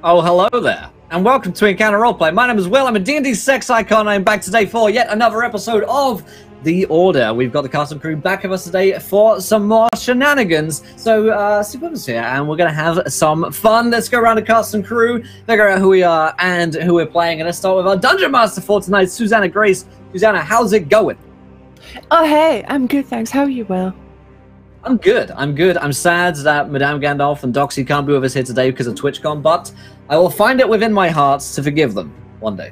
Oh, hello there, and welcome to Encounter Roleplay. My name is Will, I'm a D&D sex icon, I'm back today for yet another episode of The Order. We've got the cast and crew back with us today for some more shenanigans, so stick with us here, and we're going to have some fun. Let's go around the cast and crew, figure out who we are and who we're playing, and let's start with our Dungeon Master for tonight, Susanna Grace. Susanna, how's it going? Oh, hey, I'm good, thanks. How are you, Will? I'm good. I'm sad that Madame Gandalf and Doxy can't be with us here today because of TwitchCon, but I will find it within my heart to forgive them one day.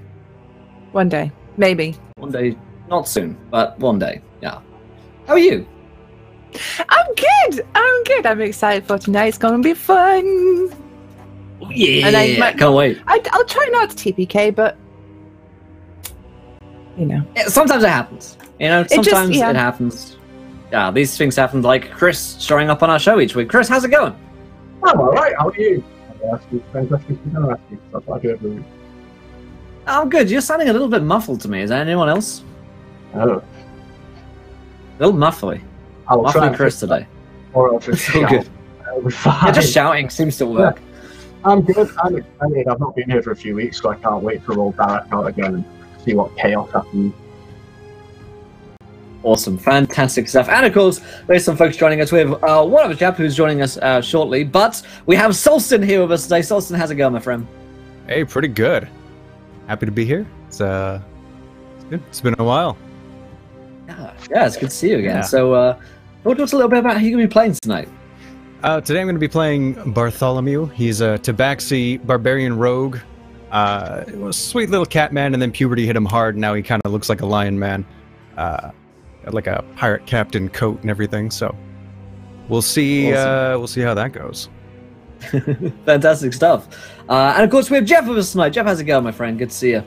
One day, maybe. One day, not soon, but one day, yeah. How are you? I'm good. I'm excited for tonight. It's going to be fun. Yeah, and can't wait. I'll try not to TPK, but, you know. Yeah, sometimes it happens. You know, sometimes it happens. Yeah, these things happen, like Chris showing up on our show each week. Chris, how's it going? I'm alright, how are you? I'm good. You're sounding a little bit muffled to me. Is there anyone else? Oh. A little muffly. Muffly Chris today. Or I'll just so good. Yeah, just shouting seems to work. Yeah. I'm good. I'm excited. I've not been here for a few weeks, so I can't wait to roll Barrett out again and see what chaos happens. Awesome, fantastic stuff. And of course, there's some folks joining us. We have one other chap who's joining us shortly, but we have Solston here with us today. Solston, how's it going, my friend? Hey, pretty good. Happy to be here. It's good. It's been a while. Yeah, it's good to see you again. Yeah. So, talk to us a little bit about how you're going to be playing tonight. Today I'm going to be playing Bartholomew. He's a Tabaxi barbarian rogue. Sweet little cat man, and then puberty hit him hard. Now he kind of looks like a lion man. Like a pirate captain coat and everything, so we'll see. Awesome. We'll see how that goes. Fantastic stuff. And of course, we have Jeff with us tonight. Jeff, how's it going, my friend? Good to see you.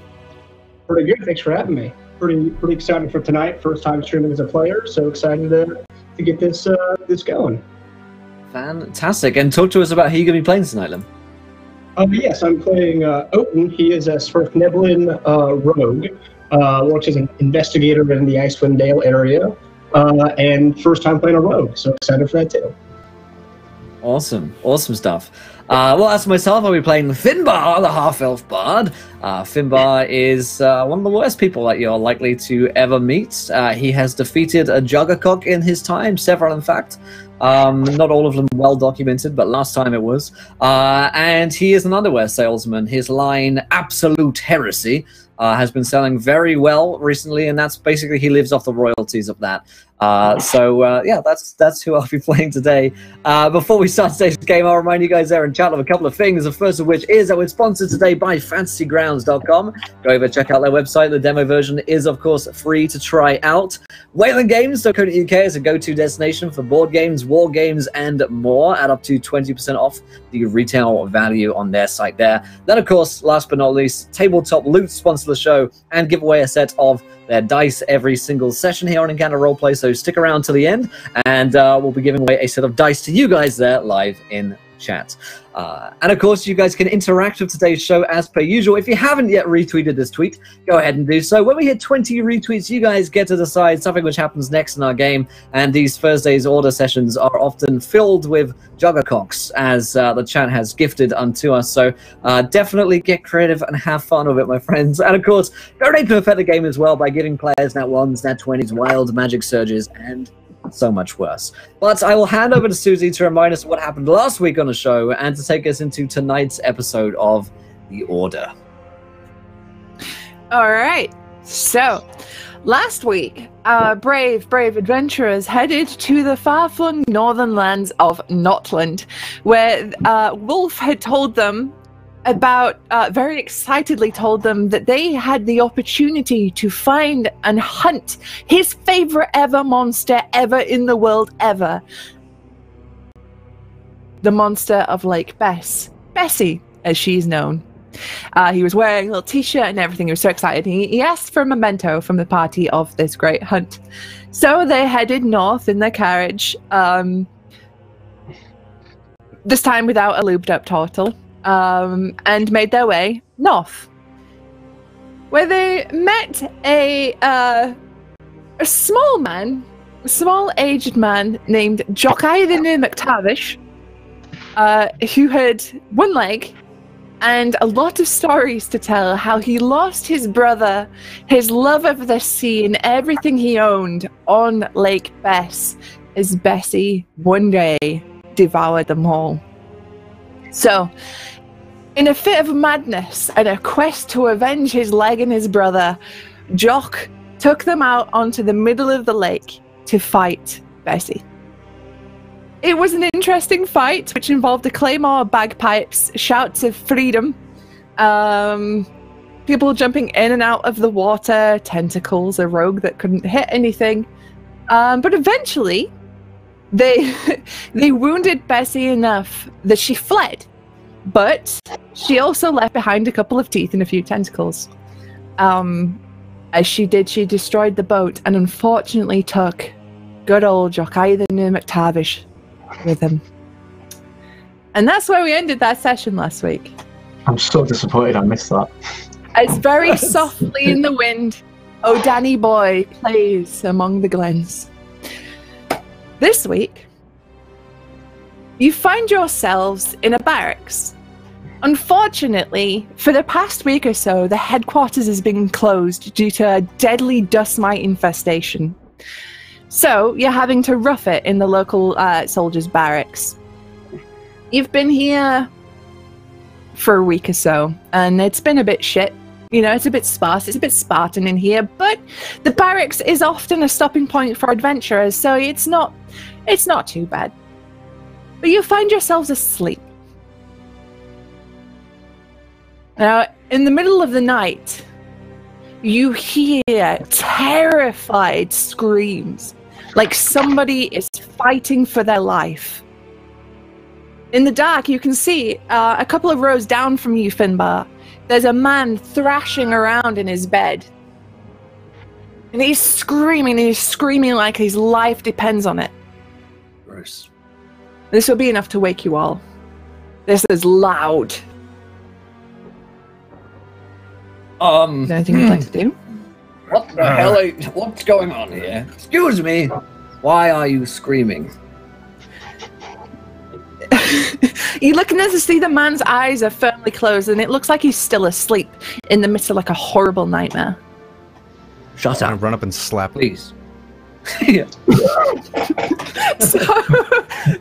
Pretty good. Thanks for having me. Pretty excited for tonight. First time streaming as a player, so excited to get this going. Fantastic. And talk to us about who you're going to be playing tonight, then. Yes, I'm playing Oten. He is a Svirfneblin rogue. Works as an investigator in the Icewind Dale area, and first time playing a rogue, so excited for that too. Awesome stuff. Well, as for myself, I'll be playing Finbar, the half-elf bard. Finbar is one of the worst people that you're likely to ever meet. He has defeated a Juggercock in his time, several in fact. Not all of them well documented, but last time it was. And he is an underwear salesman. His line, Absolute Heresy, has been selling very well recently, and that's basically, he lives off the royalties of that. Yeah, that's who I'll be playing today. Before we start today's game, I'll remind you guys there in chat of a couple of things. The first of which is that we're sponsored today by fantasygrounds.com. Go over, check out their website. The demo version is, of course, free to try out. WaylandGames.co.uk is a go-to destination for board games, war games, and more, at up to 20% off the retail value on their site there. Then, of course, last but not least, Tabletop Loot sponsor the show and give away a set of their dice every single session here on Encounter Roleplay, so stick around to the end, and we'll be giving away a set of dice to you guys there live in chat. And of course, you guys can interact with today's show as per usual. If you haven't yet retweeted this tweet, go ahead and do so. When we hit 20 retweets, you guys get to decide something which happens next in our game, and these Thursday's order sessions are often filled with Juggercocks, as the chat has gifted unto us. So definitely get creative and have fun with it, my friends. And of course, donate to affect the game as well by giving players nat 1s, nat 20s, wild magic surges, and so much worse. But I will hand over to Susie to remind us what happened last week on the show and to take us into tonight's episode of The Order. All right. So, last week, brave adventurers headed to the far-flung northern lands of Notland, where Wolf had told them about, very excitedly told them that they had the opportunity to find and hunt his favorite ever monster ever in the world ever. The monster of Lake Bess. Bessie, as she's known. He was wearing a little t-shirt and everything. He was so excited. He asked for a memento from the party of this great hunt. So they headed north in their carriage, this time without a lubed up turtle. And made their way north, where they met a small aged man named Jokai the New McTavish, who had one leg and a lot of stories to tell how he lost his brother, his love of the sea, and everything he owned on Lake Bess as Bessie one day devoured them all. So, in a fit of madness and a quest to avenge his leg and his brother, Jock took them out onto the middle of the lake to fight Bessie. It was an interesting fight, which involved a claymore, bagpipes, shouts of freedom, people jumping in and out of the water, tentacles, a rogue that couldn't hit anything. But eventually, they wounded Bessie enough that she fled. But she also left behind a couple of teeth and a few tentacles. As she did, she destroyed the boat and unfortunately took good old Jockey the New McTavish with him. And that's where we ended that session last week. I'm so disappointed I missed that. It's very softly in the wind. Oh, Danny boy plays among the glens. This week, you find yourselves in a barracks. Unfortunately, for the past week or so, the headquarters has been closed due to a deadly dust mite infestation. So, you're having to rough it in the local soldiers' barracks. You've been here for a week or so, and it's been a bit shit. You know, it's a bit sparse, it's a bit Spartan in here, but the barracks is often a stopping point for adventurers, so it's not too bad. But you find yourselves asleep. Now, in the middle of the night, you hear terrified screams, like somebody is fighting for their life. In the dark, you can see a couple of rows down from you, Finbar. There's a man thrashing around in his bed. And he's screaming like his life depends on it. Gross. This will be enough to wake you all. This is loud. Is there anything you'd like to do? What the hell what's going on here? Excuse me. Why are you screaming? You look and to see the man's eyes are firmly closed and it looks like he's still asleep in the midst of like a horrible nightmare. Shut I'm up, gonna run up and slap him. please. So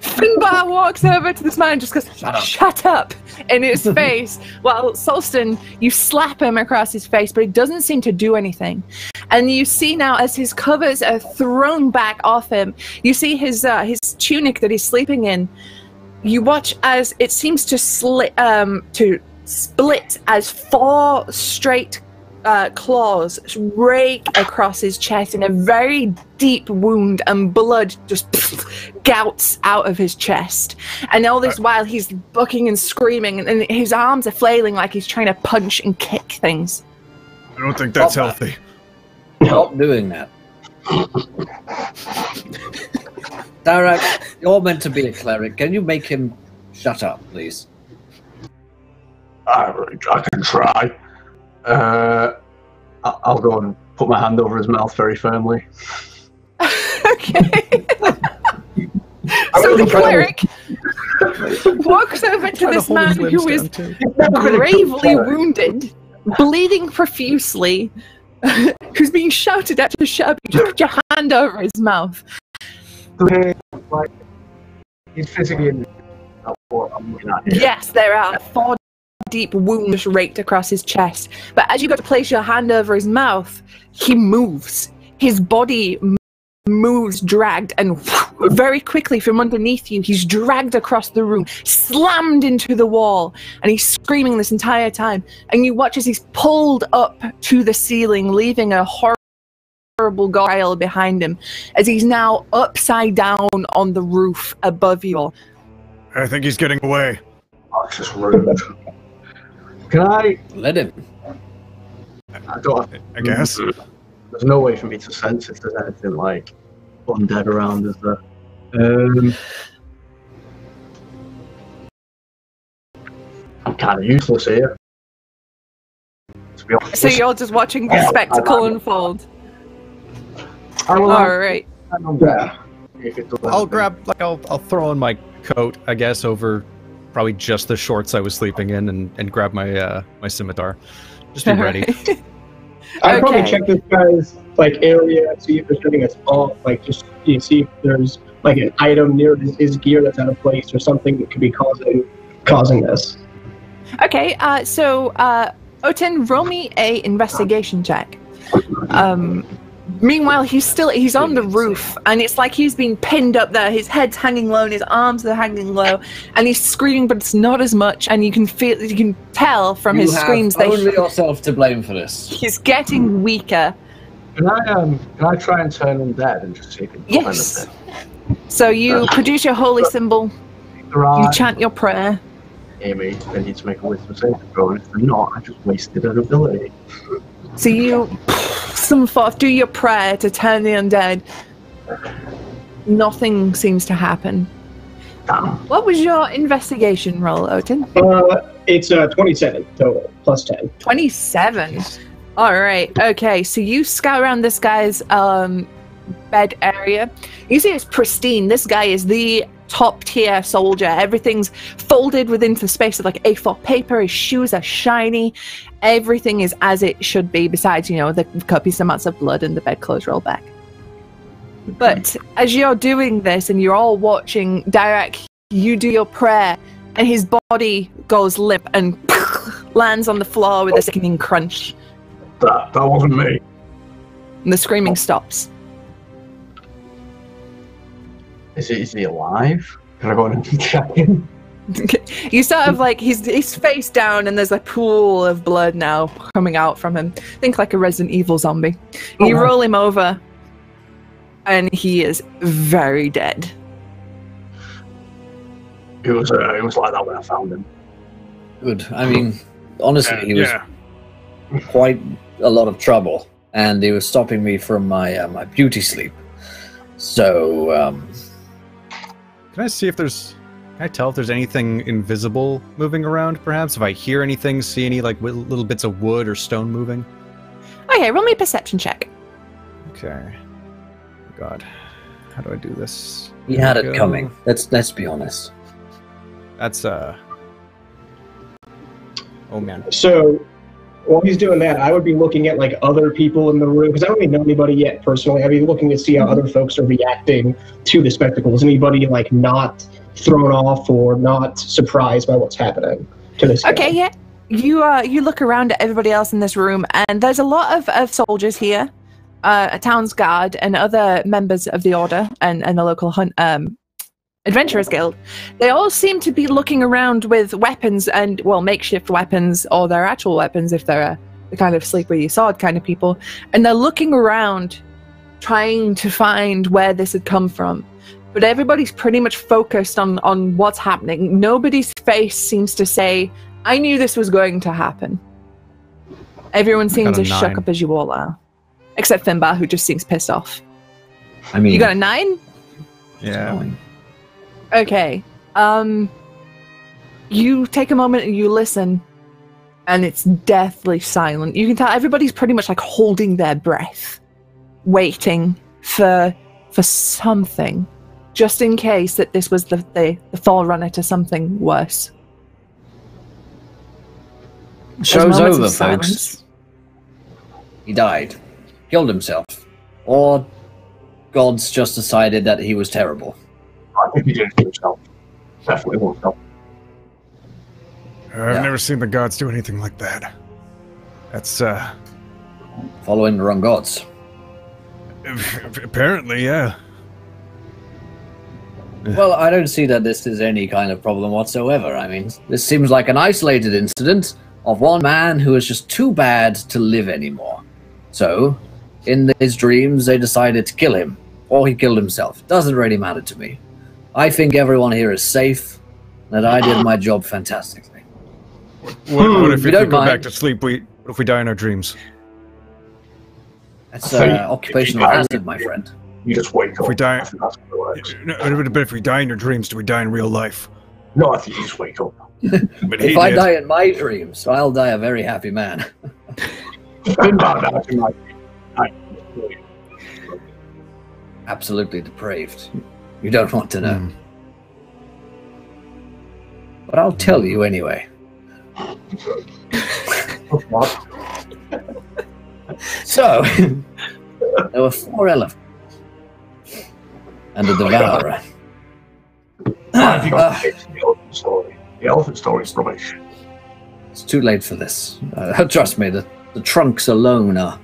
Finbar walks over to this man and just goes, shut up, in his face. Well, Solston, you slap him across his face, but it doesn't seem to do anything. And you see now as his covers are thrown back off him, you see his tunic that he's sleeping in. You watch as it seems to split as 4 straight claws rake across his chest in a very deep wound, and blood just gouts out of his chest. And all this while he's bucking and screaming, and his arms are flailing like he's trying to punch and kick things. I don't think that's healthy. Stop doing that. Darak, you're meant to be a cleric. Can you make him shut up, please? I can try. I'll go and put my hand over his mouth very firmly. Okay. So the cleric walks over to this man who is gravely wounded, bleeding profusely, who's being shouted at to shut up. You just put your hand over his mouth. Like, he's physically in what I'm looking at here. Yes, there are 4 deep wounds raked across his chest. But as you go to place your hand over his mouth, he moves. His body moves, dragged, and very quickly from underneath you, he's dragged across the room, slammed into the wall, and he's screaming this entire time. And you watch as he's pulled up to the ceiling, leaving a horrible guile behind him, as he's now upside down on the roof above you all. I think he's getting away. Oh, it's just rude. Can I... Let him. I don't have... I guess. There's no way for me to sense if there's anything, like, undead around, is there? I'm kind of useless here. To be honest. So you're just watching the spectacle unfold. Alright. Alright. Yeah. I'll grab, like, I'll throw on my coat, I guess, over probably just the shorts I was sleeping in and grab my my scimitar. Just be ready. I'd probably Okay. check this guy's like area, see if there's anything that's off, like just see if there's like an item near his gear that's out of place or something that could be causing this. Okay, so Otin, roll me a investigation check. Meanwhile, he's on the roof, and it's like he's been pinned up there. His head's hanging low, and his arms are hanging low, and he's screaming, but it's not as much. And you can tell from his screams that only yourself to blame for this. he's getting weaker. Can I try and turn him dead and just see if it's Yes. So you produce your holy symbol. You chant your prayer. Amy, I need to make a wisdom saving throw, and if they're not, I just wasted an ability. So you do your prayer to turn the undead. Nothing seems to happen. Damn. What was your investigation roll, Otin? It's 27 total, plus 10. 27. All right. Okay. So you scout around this guy's bed area. You see it's pristine. This guy is the top tier soldier. Everything's folded within the space of like A4 paper. His shoes are shiny. Everything is as it should be, besides, the copious amounts of blood and the bedclothes roll back. But as you're doing this and you're all watching, Dirac, you do your prayer and his body goes limp and lands on the floor with a sickening crunch. That wasn't me. And the screaming stops. Is he alive? Can I go in and check him? You sort of like he's face down and there's a pool of blood now coming out from him. Think like a Resident Evil zombie. You roll him over and he is very dead. It was like that when I found him. Good. I mean, honestly, he was quite a lot of trouble, and he was stopping me from my my beauty sleep. So, Can I see if there's... Can I tell if there's anything invisible moving around, perhaps? If I hear anything, see any, like, little bits of wood or stone moving? Okay, roll me a perception check. Okay. God. How do I do this? he had it coming. Let's be honest. That's, Oh, man. So while he's doing that, I would be looking at like other people in the room, because I don't really know anybody yet personally. I'd be looking to see how other folks are reacting to the spectacle. Is anybody like not thrown off or not surprised by what's happening to this guy? Okay, yeah. You look around at everybody else in this room, and there's a lot of soldiers here, a town's guard, and other members of the order, and the local Adventurers Guild. They all seem to be looking around with weapons and, well, makeshift weapons, or their actual weapons if they're the kind of sleep where you sword kind of people. And they're looking around, trying to find where this had come from. But everybody's pretty much focused on what's happening. Nobody's face seems to say, I knew this was going to happen. Everyone seems as shook up as you all are. Except Finbar, who just seems pissed off. I mean, You got a 9? Yeah. Okay. You take a moment and you listen, and it's deathly silent. You can tell everybody's pretty much like holding their breath, waiting for something, just in case that this was the forerunner to something worse. show's moments of over, folks. silence. He died, killed himself, or gods just decided that he was terrible. I think he did it himself. Definitely won't help. I've never seen the gods do anything like that. That's, Following the wrong gods. apparently, yeah. Well, I don't see that this is any kind of problem whatsoever. I mean, this seems like an isolated incident of one man who is just too bad to live anymore. So, in his dreams, they decided to kill him, or he killed himself. Doesn't really matter to me. I think everyone here is safe, that I did my job fantastically. What if we don't go mind. back to sleep? What if we die in our dreams? That's occupational hazard, my friend. You just wake up. If we die- I think that's how it works. But if we die in your dreams, do we die in real life? No, I think you just wake up. But If I die in my dreams, I'll die a very happy man. Finbar died in my dream. Absolutely depraved. You don't want to know. but I'll tell you anyway. So, there were 4 elephants and a devourer. Have you got the elephant story? The elephant story is rubbish. It's too late for this. Trust me, the trunks alone are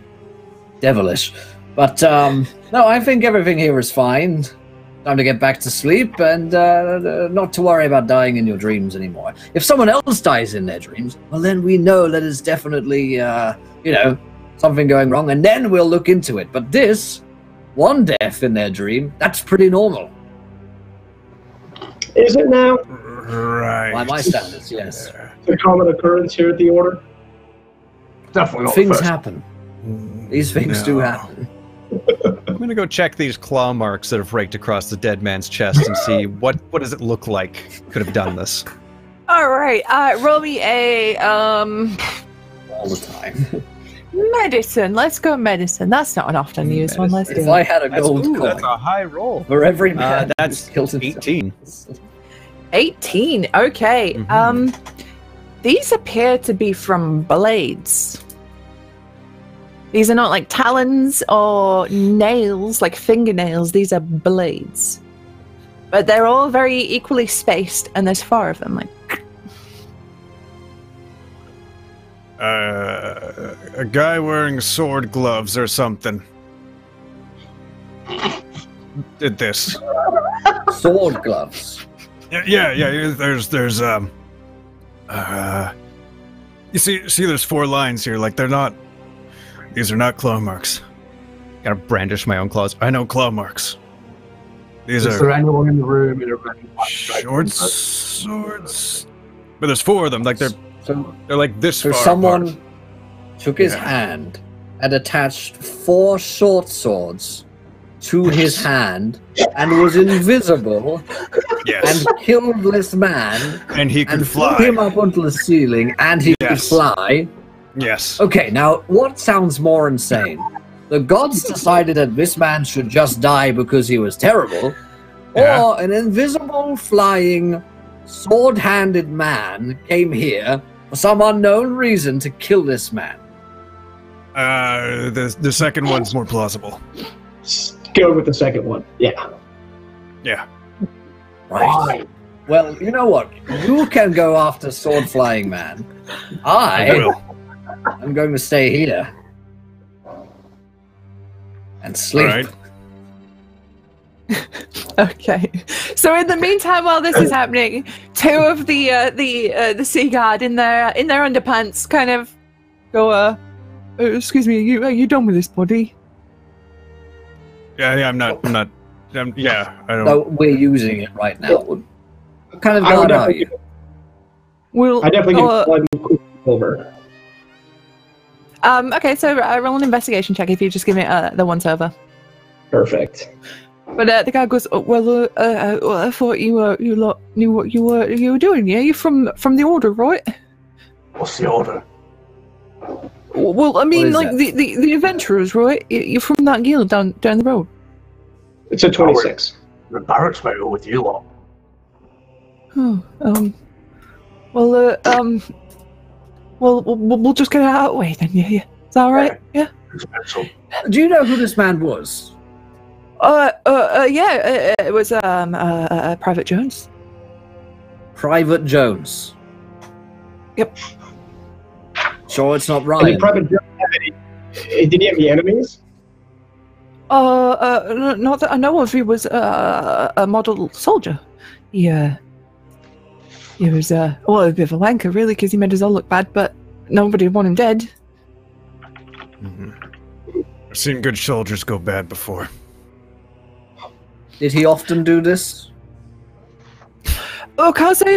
devilish. But, no, I think everything here is fine. Time to get back to sleep and not to worry about dying in your dreams anymore. If someone else dies in their dreams, well, then we know that it's definitely, something going wrong, and then we'll look into it. But this, one death in their dream, that's pretty normal. Is it now? Right. By my standards, yes. It's a common occurrence here at the Order. Definitely not Things the first. happen. These things do happen. I'm gonna go check these claw marks that have raked across the dead man's chest and see what does it look like could have done this. All right. Roll me a All the time. medicine. Let's go medicine. That's not an often used one. Let's do If it. I had a gold That's coin a high roll. for every man That's who's killed himself. 18. 18. Okay. Mhm. These appear to be from blades. These are not like talons or nails, like fingernails. These are blades. But they're all very equally spaced, and there's 4 of them. Like, A guy wearing sword gloves or something did this. Sword gloves. Yeah. There's you see, there's 4 lines here. Like these are not claw marks. Gotta brandish my own claws. I know claw marks. These Is are there anyone in the room in a red and black short stripe? swords. But there's 4 of them. Like they're like this So far someone apart. took his Yeah. hand and attached 4 short swords to his hand and was invisible Yes, and killed this man and he could and fly. flew him up onto the ceiling and he could Yes. fly. Yes. Okay, now what sounds more insane? The gods decided that this man should just die because he was terrible, Yeah. or an invisible flying sword-handed man came here for some unknown reason to kill this man. The second one's more plausible. Go with the second one. Yeah. Yeah. Right. Well, you know what? You can go after sword-flying man. I will. I'm going to stay here and sleep. All right. okay. So in the meantime, while this is happening, 2 of the sea guard in their underpants kind of go. Excuse me. Are you done with this, buddy? Yeah. I'm not. I don't. So we're using it right now. What kind of I would guard are definitely you? We'll. I definitely give one over. Okay. So roll an investigation check if you just give me the once over. Perfect. But the guy goes, well, I thought you lot knew what you were doing. Yeah, you're from the Order, right? What's the order? Well, I mean, is like that? the adventurers, right? You're from that guild down the road. It's a 26. The barracks mate with you lot. Oh, well, we'll just get it out of the way then. Yeah. Is that all right? Yeah. It's mental. Do you know who this man was? Yeah. It was Private Jones. Private Jones. Yep. Sure, it's not And Ryan. did Private Jones have any? Did he have any enemies? Not that I know of. He was a model soldier. Yeah. He was a bit of a wanker, really, because he made us all look bad. But nobody would want him dead. I've seen good soldiers go bad before. Did he often do this? Oh, cause I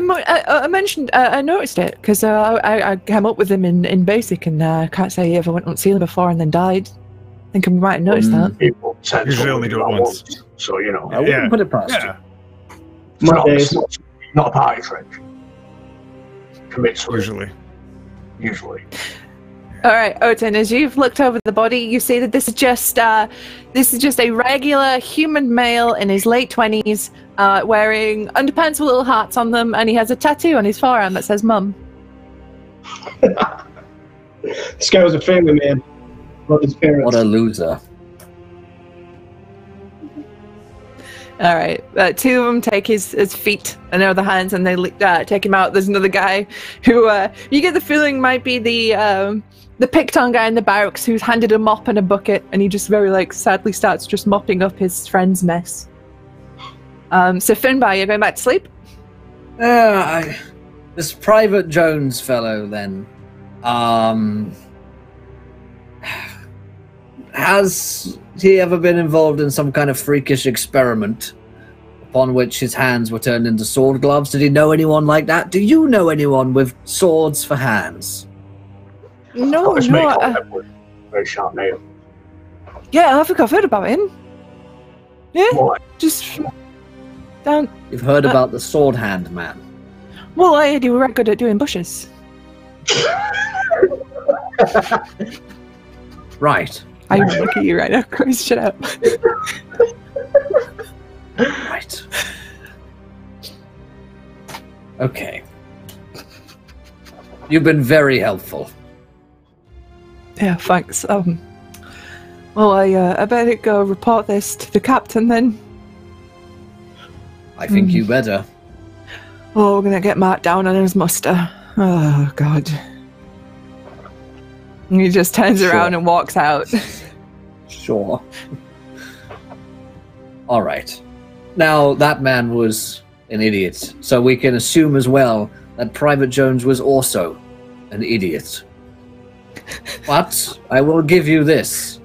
mentioned, I noticed it because I came up with him in basic, and I can't say he ever went on ceiling before and then died. I think I might have noticed that. People tend Usually to only do it that once. So, you know, I wouldn't put it past Yeah. Mondays. it's not a party trick. Commit to it, Usually. usually. All right, Oten, as you've looked over the body, you see that this is just a regular human male in his late 20s, wearing underpants with little hearts on them, and he has a tattoo on his forearm that says "Mum." This guy was a family man. Loved his parents. What a loser. All right, two of them take his feet and their other hands, and they take him out. There's another guy who you get the feeling might be the picked-on guy in the barracks who's handed a mop and a bucket, and he just very sadly starts just mopping up his friend's mess. So Finbar, you're going back to sleep? This Private Jones fellow, then, has he ever been involved in some kind of freakish experiment upon which his hands were turned into sword gloves? Did he know anyone like that? Do you know anyone with swords for hands? No. Very sharp nail. Yeah, I think I've heard about him. Yeah, What? just down. You've heard about the sword hand man? Well, I heard you were very good at doing bushes. Right. I look at you right now, Chris. Shut up. Right. Okay. You've been very helpful. Yeah, thanks. Well, I better go report this to the captain then. I think you better. Oh, we're gonna get Matt down on his muster. Oh, God. And he just turns around and walks out. Sure. All right. Now, that man was an idiot, so we can assume as well that Private Jones was also an idiot. But I will give you this.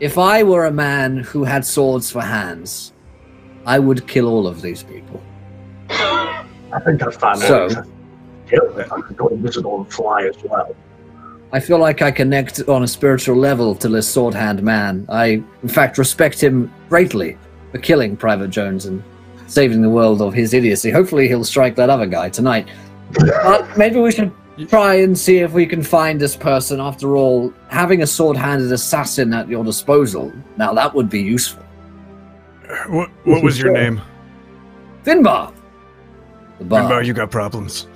If I were a man who had swords for hands, I would kill all of these people. I think I found So- out. Kill it. I could go invisible and fly as well. I feel like I connect on a spiritual level to this sword hand man. I, in fact, respect him greatly for killing Private Jones and saving the world of his idiocy. Hopefully he'll strike that other guy tonight. But maybe we should try and see if we can find this person. After all, having a sword-handed assassin at your disposal, now that would be useful. What was your name? Finbar! The bar. Remember, you got problems.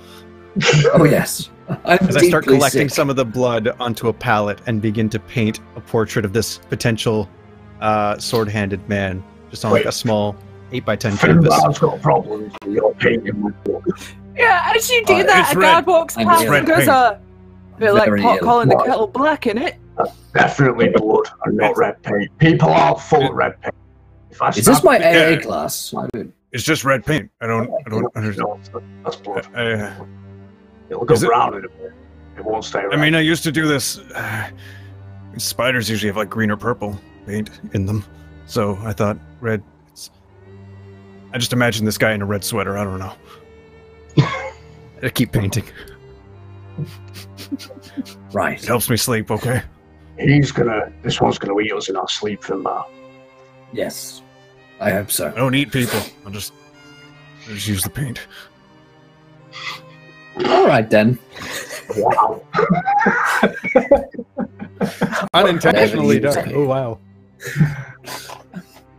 Oh, yes. I'm As I start deeply collecting sick. some of the blood onto a palette and begin to paint a portrait of this potential sword-handed man, just on like a small 8x10 canvas. I've got problems with your painting with book. Yeah, as you do It's that, a red. guard walks I'm past red and goes, paint. bit like Very pot ill. calling the What? kettle black, innit? Definitely blood and not red paint. People are full of red paint. If I Is this my AA Yeah. class? It's just red paint. I don't understand. No, that's blood. It'll Is go it- brown in a bit. It won't stay red. I mean, I used to do this. Spiders usually have like green or purple paint in them, so I thought red. I just imagine this guy in a red sweater. I don't know. I keep painting. Right. It helps me sleep. Okay. this one's gonna eat us in our sleep, Finbar. Yes. I hope so. I don't eat people. I just use the paint. All right, then. Wow. Unintentionally Never dark. use Oh wow.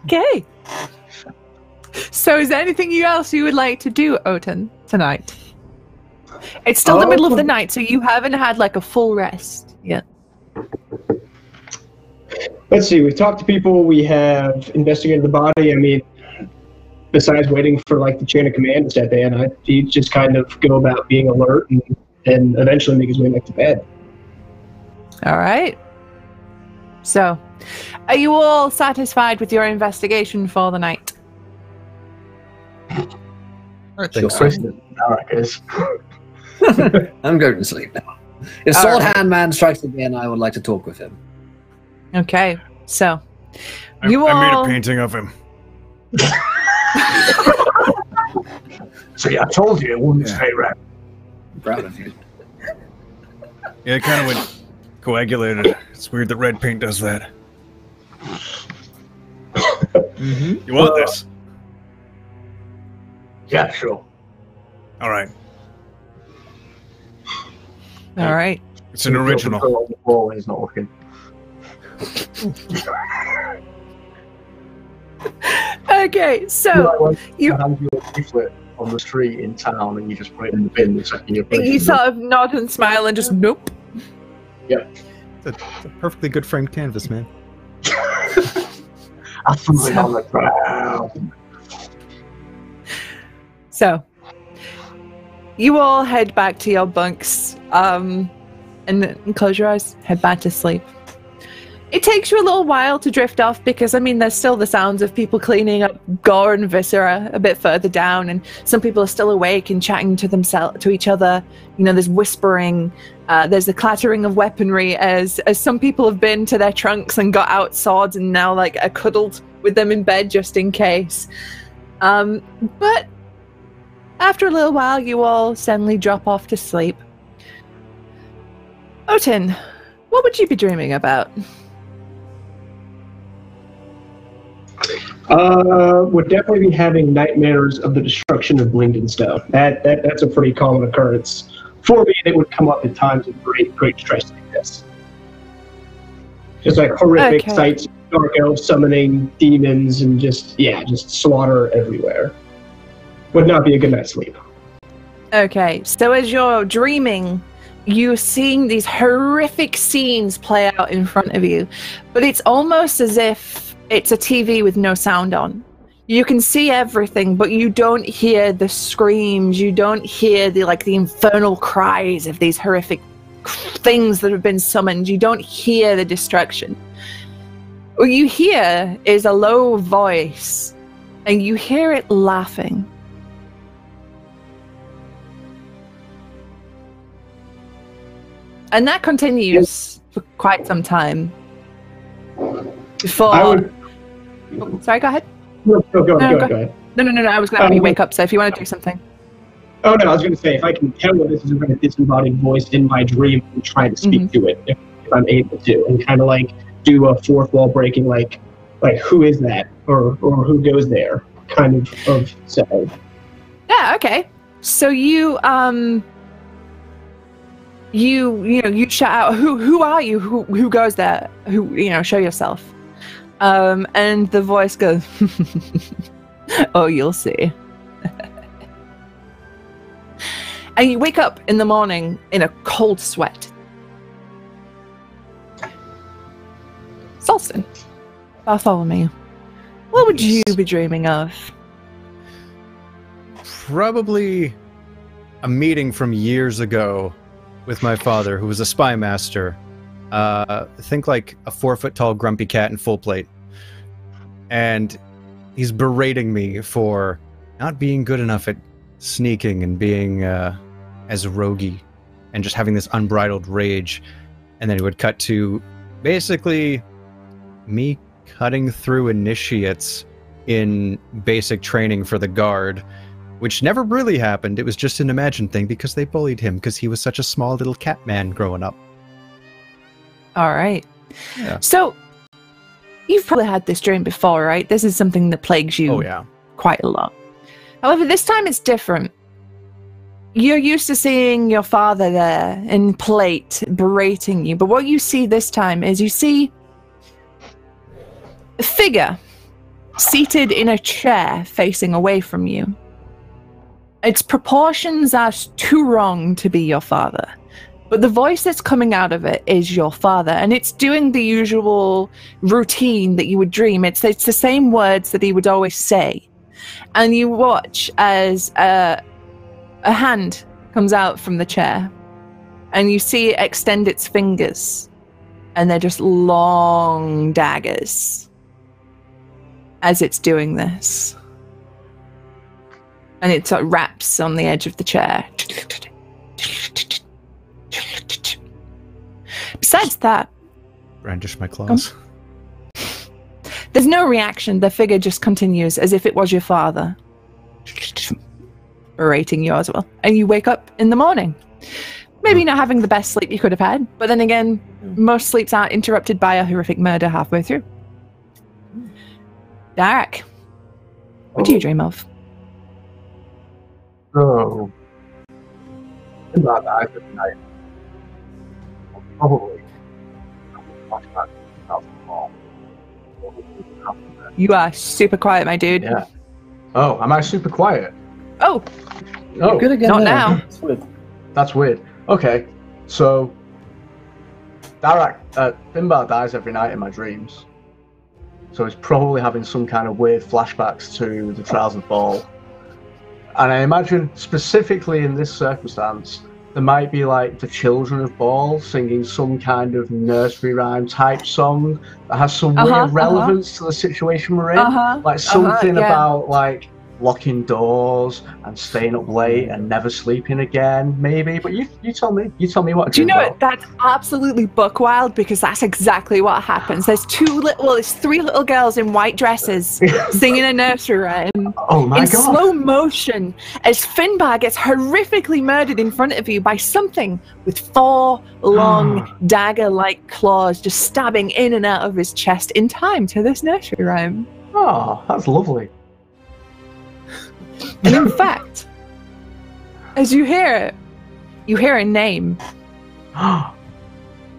Okay. So is there anything else you would like to do, Oten, tonight? It's still the middle of the night, so you haven't had like a full rest yet. Let's see. We've talked to people. We have investigated the body. I mean, besides waiting for like the chain of command to step in, he'd just kind of go about being alert and eventually make his way back to bed. All right. So, are you all satisfied with your investigation for the night? I think so. Kristen, Alric is. I'm going to sleep now. If All Sword right. Hand Man strikes again, I would like to talk with him. Okay. So, I you made all. a painting of him. See, I told you it wouldn't stay red. I'm proud of you. Yeah, it kind of went coagulated. It's weird that red paint does that. You want this? Yeah, sure. All right. All right. It's an original. On the floor when he's not looking. Okay, so you hand you a leaflet on the street in town, and you just put it in the bin the second you put it. you sort of nod and smile and just nope. Yeah. It's a perfectly good framed canvas, man. I threw it on the ground. So you all head back to your bunks, and close your eyes, head back to sleep. It takes you a little while to drift off because, I mean, there's still the sounds of people cleaning up gore and viscera a bit further down, and some people are still awake and chatting to each other. You know, there's whispering, there's the clattering of weaponry as some people have been to their trunks and got out swords and now, like, are cuddled with them in bed just in case. But after a little while, you all suddenly drop off to sleep. Otin, what would you be dreaming about? Would definitely be having nightmares of the destruction of Blingdenstone. That's a pretty common occurrence for me. It would come up at times of great stress like this. Just like horrific sights, dark elves summoning demons, and just slaughter everywhere. Would not be a good night's sleep. Okay, so as you're dreaming, you're seeing these horrific scenes play out in front of you, but it's almost as if it's a TV with no sound on. You can see everything, but you don't hear the screams. You don't hear the infernal cries of these horrific things that have been summoned. You don't hear the destruction. What you hear is a low voice, and you hear it laughing. And that continues for quite some time. Before... Oh, sorry, go ahead. No, go ahead. No, I was going to have you wake up, so if you want to do something. Oh, no, I was going to say, if I can tell that this is a very disembodied voice in my dream, and try to speak to it, if I'm able to, and kind of do a fourth wall breaking, like who is that, or who goes there, kind of setting. Yeah, okay. So you shout out, who are you? Who goes there? Show yourself. And the voice goes, oh, you'll see. And you wake up in the morning in a cold sweat. Solston, Bartholomew, what would you be dreaming of? Probably a meeting from years ago with my father, who was a spy master. Think like a 4-foot-tall grumpy cat in full plate. And he's berating me for not being good enough at sneaking and being as roguey and just having this unbridled rage. And then he would cut to basically me cutting through initiates in basic training for the guard, which never really happened. It was just an imagined thing because they bullied him because he was such a small little cat man growing up. All right. Yeah. So you've probably had this dream before, right? This is something that plagues you quite a lot. However, this time it's different. You're used to seeing your father there in plate berating you, but what you see this time is you see a figure seated in a chair facing away from you. Its proportions are too wrong to be your father. But the voice that's coming out of it is your father, and it's doing the usual routine that you would dream. It's the same words that he would always say. And you watch as a hand comes out from the chair, and you see it extend its fingers, and they're just long daggers as it's doing this. And it sort of wraps on the edge of the chair. Besides that, brandish my claws. There's no reaction. The figure just continues as if it was your father, berating you as well. And you wake up in the morning. Maybe not having the best sleep you could have had, but then again, most sleeps aren't interrupted by a horrific murder halfway through. Derek, what do you dream of? Oh. About that good night. probably. You are super quiet, my dude. Yeah. Oh, am I super quiet? Oh, Oh, Good again. Not there. now. That's weird. that's weird. Okay, so Finbar dies every night in my dreams. So he's probably having some kind of weird flashbacks to the Trials of Ball. And I imagine specifically in this circumstance, there might be like the children of Ball singing some kind of nursery rhyme type song that has some weird relevance to the situation we're in. Like something yeah. about like locking doors and staying up late and never sleeping again, maybe. But you tell me. You tell me what. Do you know what? That's absolutely buck wild because that's exactly what happens. There's three little girls in white dresses singing a nursery rhyme Oh my in god! slow motion as Finbar gets horrifically murdered in front of you by something with 4 long dagger-like claws just stabbing in and out of his chest in time to this nursery rhyme. Oh, that's lovely. And in fact, as you hear it, you hear a name.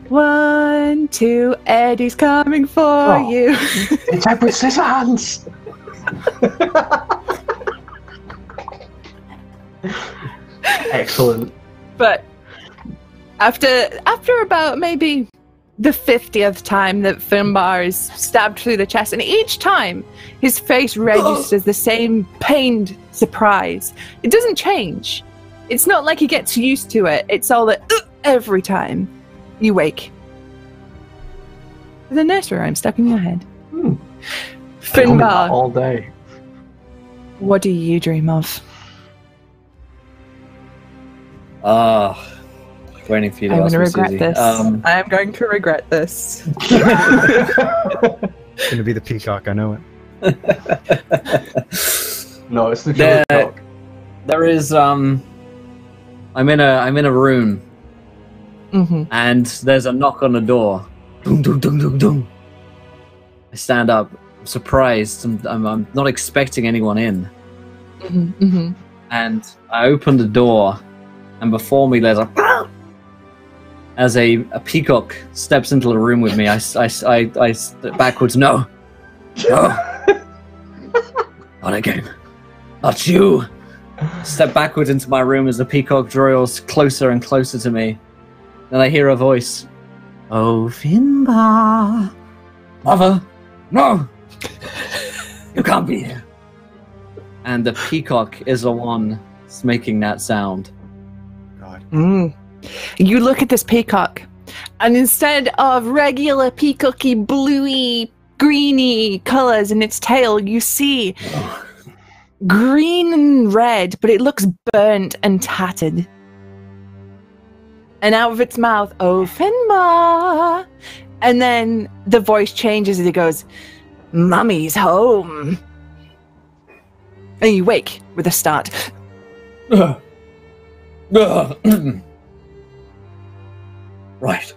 1, 2, Eddie's coming for you. It's Edward Scissorhands. Excellent. But after about maybe the 50th time that Finbar is stabbed through the chest, and each time his face registers the same pained surprise. It doesn't change. It's not like he gets used to it. It's all that every time you wake. The nursery rhyme stuck in your head. Finbar, All day. what do you dream of? Waiting for you to I'm ask going to me, regret Susie. this. I am going to regret this. It's gonna be the peacock, I know it. No, it's the joke. There is I'm in a room, and there's a knock on the door. Dum, dum, dum, dum, dum. I stand up, I'm surprised. I'm not expecting anyone in, and I open the door, and before me there's as a peacock steps into the room with me. I step backwards. No, not again. Not you. Step backwards into my room as the peacock draws closer and closer to me. Then I hear a voice. Oh, Finbar. Mother, no. You can't be here. And the peacock is the one that's making that sound. God. You look at this peacock, and instead of regular peacocky, bluey, greeny colors in its tail, you see green and red, but it looks burnt and tattered. And out of its mouth, oh, Finbar. And then the voice changes as it goes, Mummy's home. And you wake with a start. Right.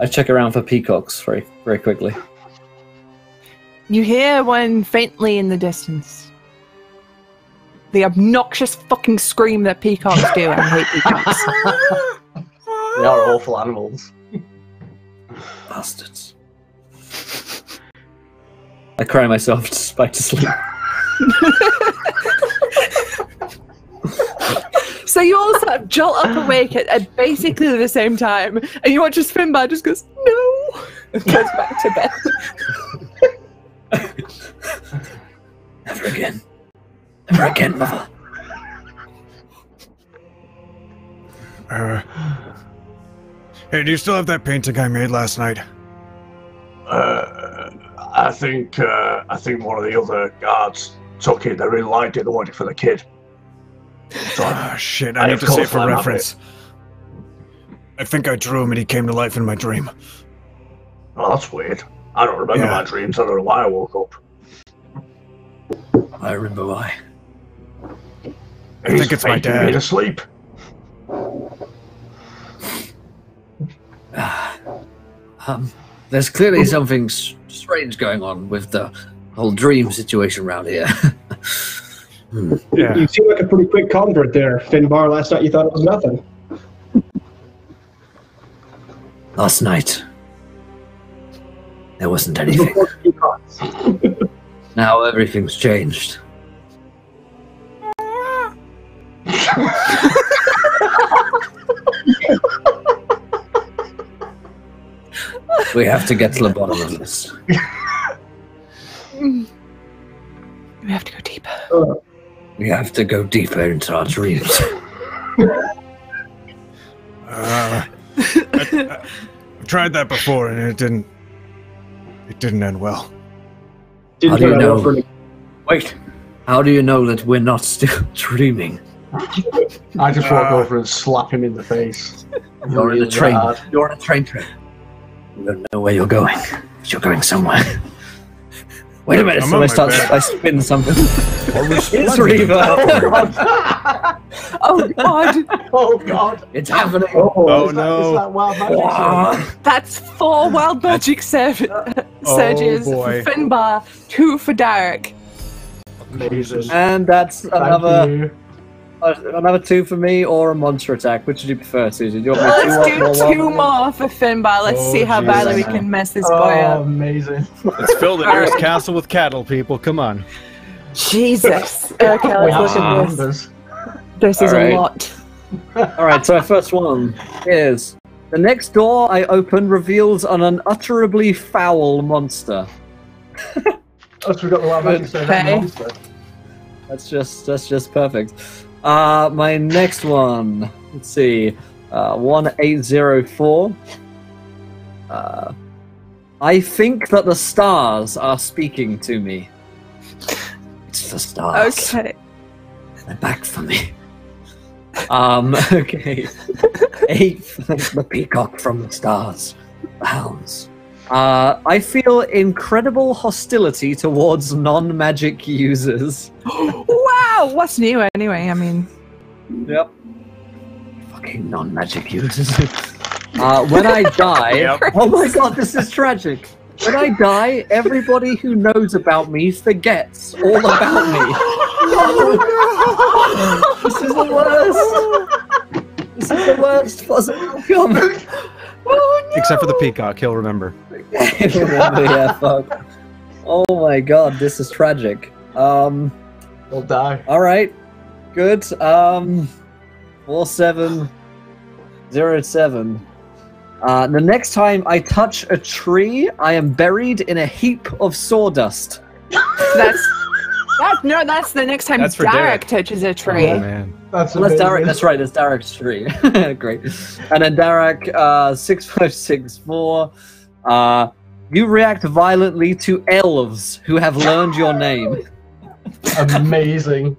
I check around for peacocks very, very quickly. You hear one faintly in the distance. The obnoxious fucking scream that peacocks do. I hate peacocks. They are awful animals. Bastards. I cry myself back to sleep. So you all sort of jolt up awake at basically the same time, and you watch as Finbar just goes, no, and goes back to bed. Never again. Never again, Mother. Hey, do you still have that painting I made last night? I think one of the other guards took it. They really liked it. They wanted it for the kid. So Shit, I need to see it for reference. I think I drew him and he came to life in my dream. Oh, that's weird. I don't remember my dreams. I don't know why I woke up. I remember why. I think it's my dad. Me to sleep. There's clearly something strange going on with the whole dream situation around here. You seem like a pretty quick convert there, Finbar. Last night you thought it was nothing. Last night, there wasn't anything. Now everything's changed. We have to get to the bottom of this. We have to go deeper. We have to go deeper into our dreams. I've tried that before, and it didn't end well. How do you know? Wait, how do you know that we're not still dreaming? I just walk over and slap him in the face. You're in a Really train. hard. You're on a train trip. You don't know where you're going. But you're going somewhere. Wait a minute, I'm so on I my start. back. I spin something. It's Oh Reaver. Oh god, Oh god! It's happening. Oh Is no. that wild magic? Ah. that's 4 wild magic surges boy. for Finbar, 2 for Derek. Amazing. And that's Thank another you. another 2 for me, or a monster attack. Which would you prefer, Susan? Do you want me to Let's do do 2 more for Finbar. Let's see how badly we can mess this boy Oh, up. amazing. Let's fill the nearest castle with cattle, people. Come on. Jesus. Okay, We have let's some look at this. numbers. This is Alright. a lot. All right, so our first one is the next door I open reveals an unutterably foul monster. Oh, so we got the wild magic so that Okay. monster. That's just perfect. My next one. Let's see. 1804. I think that the stars are speaking to me. It's the stars. Okay. They're back for me. Okay. 8th, the peacock from the stars. The hounds. I feel incredible hostility towards non-magic users. Wow, what's new anyway? I mean, Yep. Fucking non-magic users. When I die... Yep. Oh my god, this is tragic. When I die, everybody who knows about me forgets all about me. This is the worst. This is the worst possible outcome. Except for the peacock, he'll remember. Yeah, fuck. Oh my god, this is tragic. We'll die. Alright. Good. 4707. The next time I touch a tree, I am buried in a heap of sawdust. that's the next time That's for Derek Derek. touches a tree. Oh man. That's Well, that's amazing. Derek. That's right. That's Derek's tree. Great. And then Derek, 6564. You react violently to elves who have learned your name. Amazing.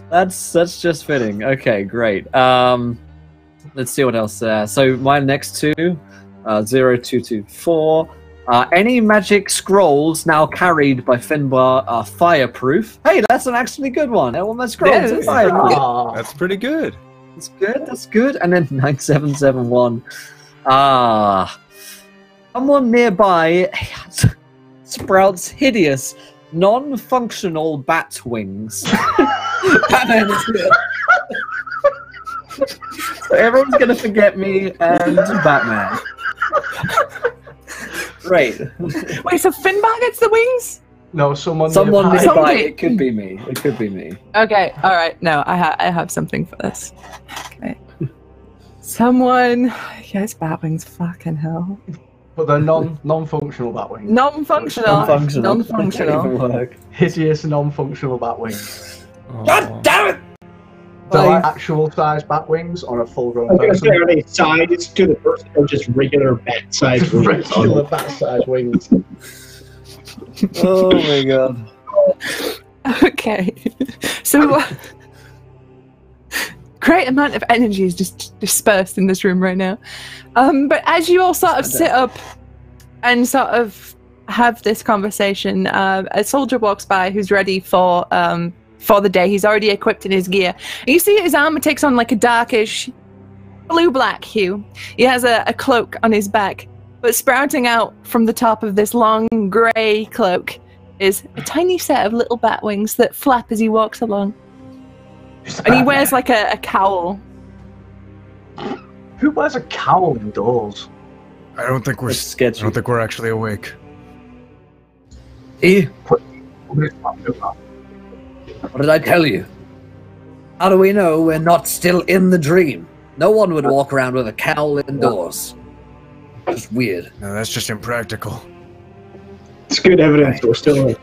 That's just fitting. Okay, great. Let's see what else there. So my next 2, 0224. Any magic scrolls now carried by Finbar are fireproof. Hey, that's an actually good one. All my scrolls Yeah, are that's fireproof. Ah, That's pretty good. That's good. That's good. And then 9771. Someone nearby sprouts hideous, non-functional bat wings. Batman is here. So everyone's gonna forget me and Batman. Great. Wait, so Finbar gets the wings? no, someone Someone nearby. nearby. Somebody- It could be me. It could be me. Okay, all right. No, I have something for this. Okay. Someone, yes, bat wings. Fucking hell. But they're non-functional batwings. Non-functional. Non-functional. Non-functional. Doesn't even work. Hideous non-functional batwings. God damn it! They're Like- like actual size batwings on a full-grown I was going to say, person. are they sides to the person or just regular bat-sized wings? Regular bat-sized wings. Oh my god. Okay. So, great amount of energy is just dispersed in this room right now. But as you all sort of sit up and sort of have this conversation, a soldier walks by who's ready for the day. He's already equipped in his gear. And you see his armor takes on like a darkish blue-black hue. He has a cloak on his back, but sprouting out from the top of this long grey cloak is a tiny set of little bat wings that flap as he walks along. And he wears like a cowl. Who wears a cowl indoors? I don't think we're It's sketchy. I don't think we're actually awake. Eh? What What did I tell you? How do we know we're not still in the dream? No one would walk around with a cowl indoors. Just weird. No, that's just impractical. It's good evidence we're still in.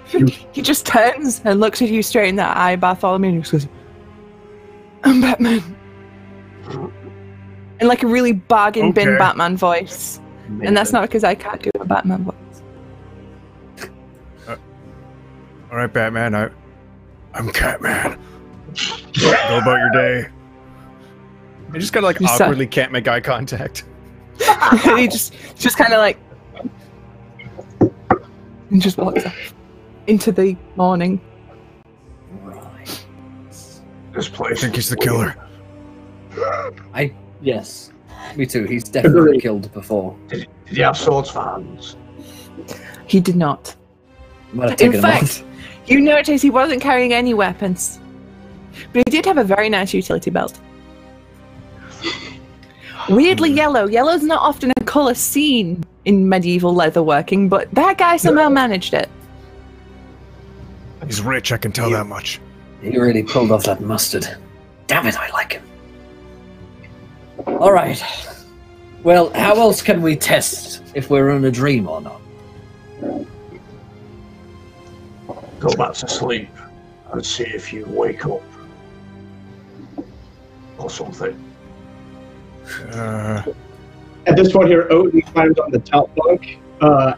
He just turns and looks at you straight in the eye, Bartholomew, and just goes, I'm Batman. In like a really bargain bin Okay. Batman voice. And that's not because I can't do a Batman voice. All right, Batman. I'm Catman. Go about your day. I just kind of like You suck. awkwardly can't make eye contact. And he just kind of like, and just walks off into the morning. Right. This I place. think he's the killer. Yes. Me too. He's definitely Agreed. killed before. Did he have swords for hands? He did not. Might have In taken him out. fact, you notice he wasn't carrying any weapons. But he did have a very nice utility belt. Weirdly yellow. Yellow's not often a colour seen in medieval leatherworking, but that guy somehow managed it. He's rich, I can tell that much. He really pulled off that mustard. Damn it, I like him. All right. Well, how else can we test if we're in a dream or not? Go back to sleep and see if you wake up. Or something. At this point here, Odin climbs on the top bunk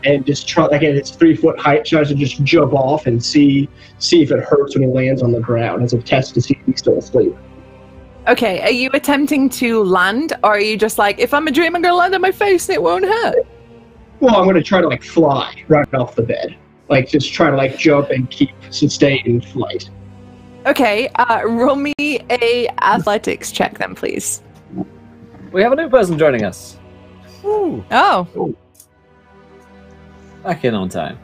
and just try, like at its 3-foot height, tries to just jump off and see if it hurts when he lands on the ground as a test to see if he's still asleep. Okay, are you attempting to land, or are you just like, if I'm a dream, I'm gonna land on my face and it won't hurt? Well, I'm going to try to like fly right off the bed. Like just try to like jump and keep sustained flight. Okay, roll me a athletics check then, please. We have a new person joining us. Ooh. Oh, Back in on time.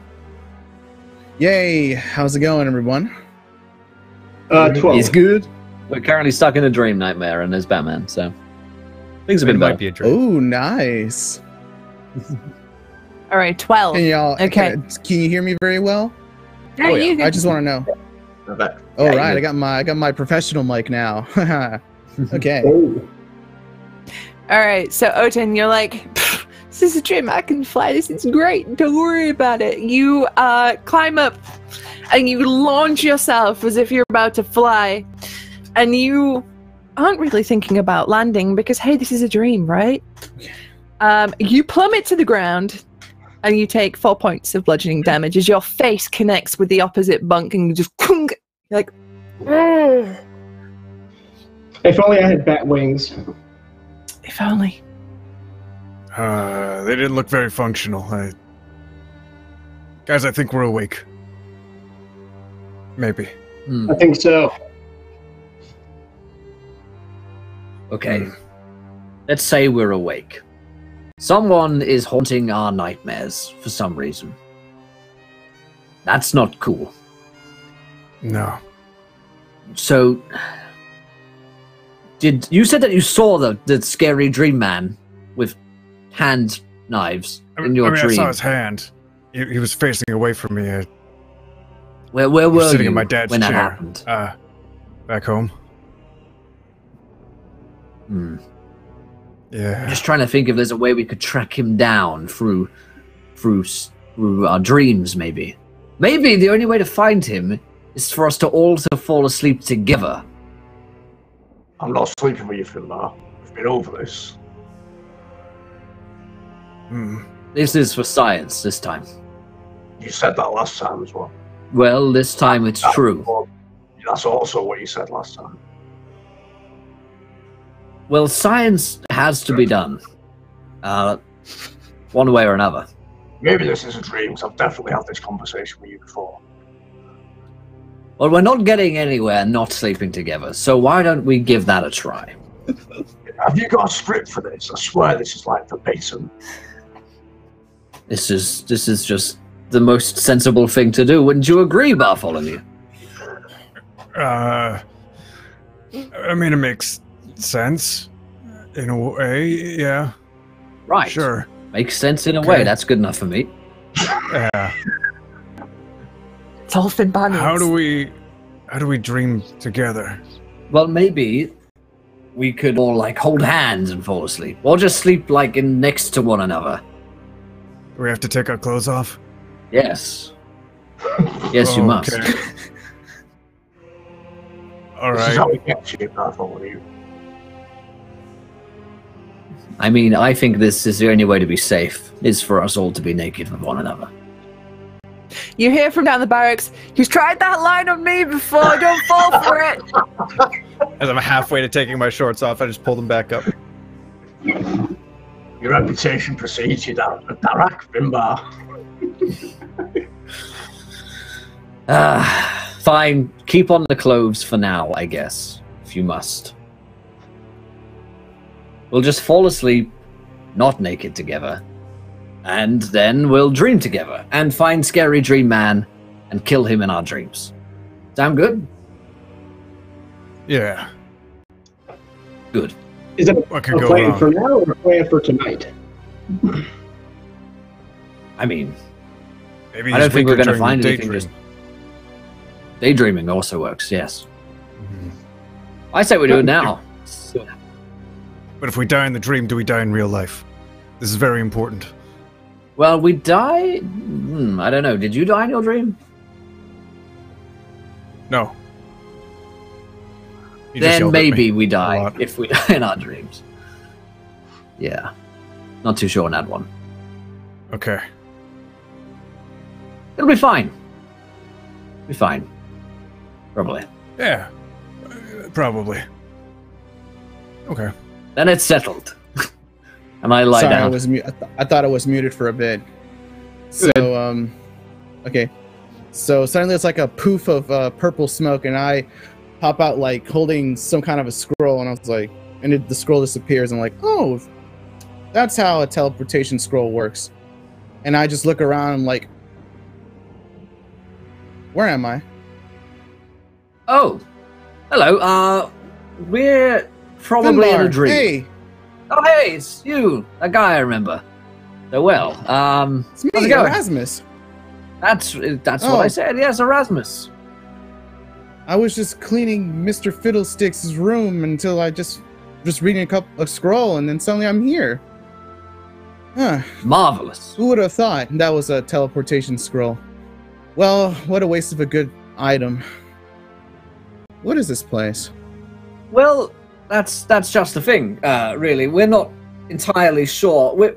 Yay! How's it going, everyone? 12. He's good. We're currently stuck in a dream nightmare, and there's Batman, so things have It been might better. be a dream. Oh, nice. all right, 12. Can y'all? Okay. Can you hear me very well? Yeah, you I just want to know. I bet. Oh, Yeah, right. you- I got my professional mic now. Okay. Oh. All right, so Odin, you're like, this is a dream. I can fly. This is great. Don't worry about it. You climb up and you launch yourself as if you're about to fly. And you aren't really thinking about landing because, hey, this is a dream, right? You plummet to the ground and you take 4 points of bludgeoning damage as your face connects with the opposite bunk and you just, you're like, "Ugh." If only I had bat wings. If only. They didn't look very functional. Guys, I think we're awake. Maybe. I think so. Okay. Let's say we're awake. Someone is haunting our nightmares for some reason. That's not cool. No. So, you said that you saw the scary dream man with hand knives in your I dream? saw his hand. He was facing away from me. Where He were was sitting you in my dad's when that chair. happened? Back home. I'm Yeah. just trying to think if there's a way we could track him down through our dreams, maybe. Maybe the only way to find him is for us to all to fall asleep together. I'm not sleeping with you, Finbar. We've been over this. This is for science this time. You said that last time as well. Well, this time it's true. Well, that's also what you said last time. Well, science has to be done. One way or another. Maybe this is a dream, because I've definitely had this conversation with you before. Well, we're not getting anywhere not sleeping together, so why don't we give that a try? Have you got a script for this? I swear this is like verbatim. This is just the most sensible thing to do. Wouldn't you agree, Bartholomew? I mean, it makes sense. In a way, yeah. Right. Sure. Makes sense in a Okay. way. That's good enough for me. Yeah. It's all Finbar needs. How do we dream together? Well, maybe we could all like hold hands and fall asleep, or just sleep like in next to one another. Do we have to take our clothes off? Yes. Yes, you must. Okay. All This is right. how we get cheap, Bartholomew. I mean, I think this is the only way to be safe, is for us all to be naked with one another. You hear from down the barracks, he's tried that line on me before, don't fall for it! As I'm halfway to taking my shorts off, I just pull them back up. Your reputation precedes you, Darak, Finbar. Fine. Keep on the clothes for now, I guess, if you must. We'll just fall asleep, not naked together, and then we'll dream together and find Scary Dream Man and kill him in our dreams. Sound good? Yeah. Good. Is it What a could go plan wrong? for now or a plan for tonight? I mean, Maybe I don't think we're going to during find the anything. daydream. Just daydreaming also works. Yes, Mhm. I say we do it now. But if we die in the dream, do we die in real life? This is very important. Well, we die. I don't know. Did you die in your dream? No. You just Then yelled at me maybe we a die lot. if we die in our dreams. Yeah, not too sure on that one. Okay. It'll be fine. Be fine. Probably. Yeah. Probably. Okay. Then it's settled. And I lie Sorry, I down. was I thought I was muted for a bit. So okay. So suddenly it's like a poof of purple smoke, and I pop out like holding some kind of a scroll, and I was like, the scroll disappears. I'm like, oh, that's how a teleportation scroll works. And I just look around. I'm like, where am I? Oh, hello. We're probably in a Finbar, dream. Hey, Oh, hey, it's you, that guy I remember so well. it's me, how's it going? Erasmus. That's what Oh. I said. Yes, Erasmus. I was just cleaning Mr. Fiddlestick's room until I just reading a scroll, and then suddenly I'm here. Huh. Marvelous. Who would have thought that was a teleportation scroll? Well, what a waste of a good item. What is this place? Well, that's just the thing. Really, we're not entirely sure. We're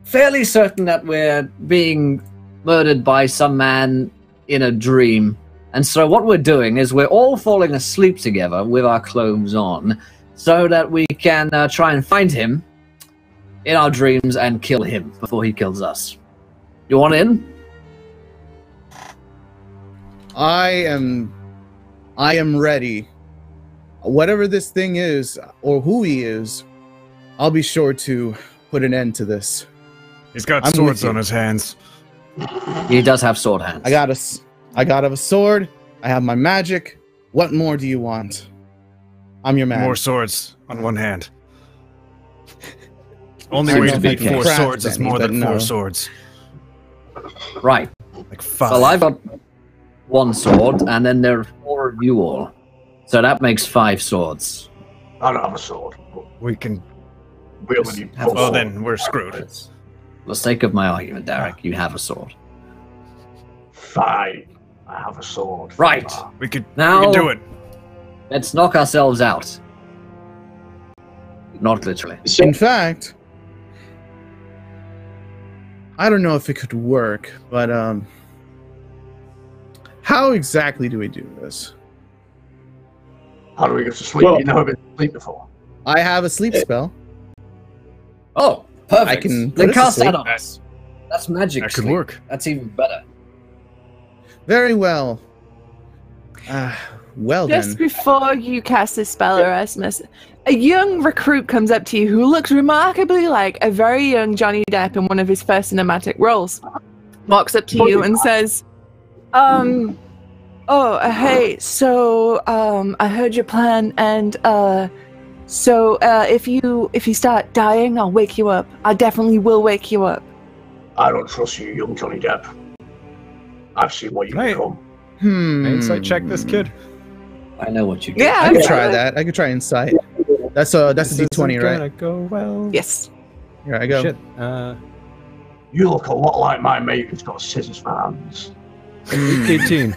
fairly certain that we're being murdered by some man in a dream. And so what we're doing is we're all falling asleep together with our clothes on so that we can try and find him in our dreams and kill him before he kills us. You want in? I am ready. Whatever this thing is, or who he is, I'll be sure to put an end to this. He's got I'm swords with you. on his hands. He does have sword hands. I got a sword. I have my magic. What more do you want? I'm your man. More swords on one hand. Only I way don't to know if beat I can 4 craft swords is any, more but than no. 4 swords. Right. Like 5. Well, I've got one sword, and then there are 4 of you all. So that makes 5 swords. I don't have a sword. But We can. we only need Have a 4. Oh, then we're screwed. For the sake of my argument, Derek, you have a sword. Fine. I have a sword. Right. Finbar. We could Now- do it. Let's knock ourselves out. Not literally. So, In fact, I don't know if it could work, but how exactly do we do this? How do we go to sleep? Well- You've never been to sleep before. I have a sleep spell. Oh, perfect. I can put Then us to cast that sleep. on us. That's magic. That could sleep. work. That's even better. Very well. Well Just then. before you cast this spell, Erasmus, a young recruit comes up to you who looks remarkably like a very young Johnny Depp in one of his first cinematic roles. Walks up to you and says, hey, so, I heard your plan, and, So if you start dying, I'll wake you up. I definitely will wake you up. I don't trust you, young Johnny Depp. I've seen what you Right. become. Insight check this kid. I know what you do. Yeah, I could try that. I could try insight. That's a This D20, isn't right? gonna go well. Yes. Here I go. Shit. You look a lot like my mate who's got scissors for hands. 18.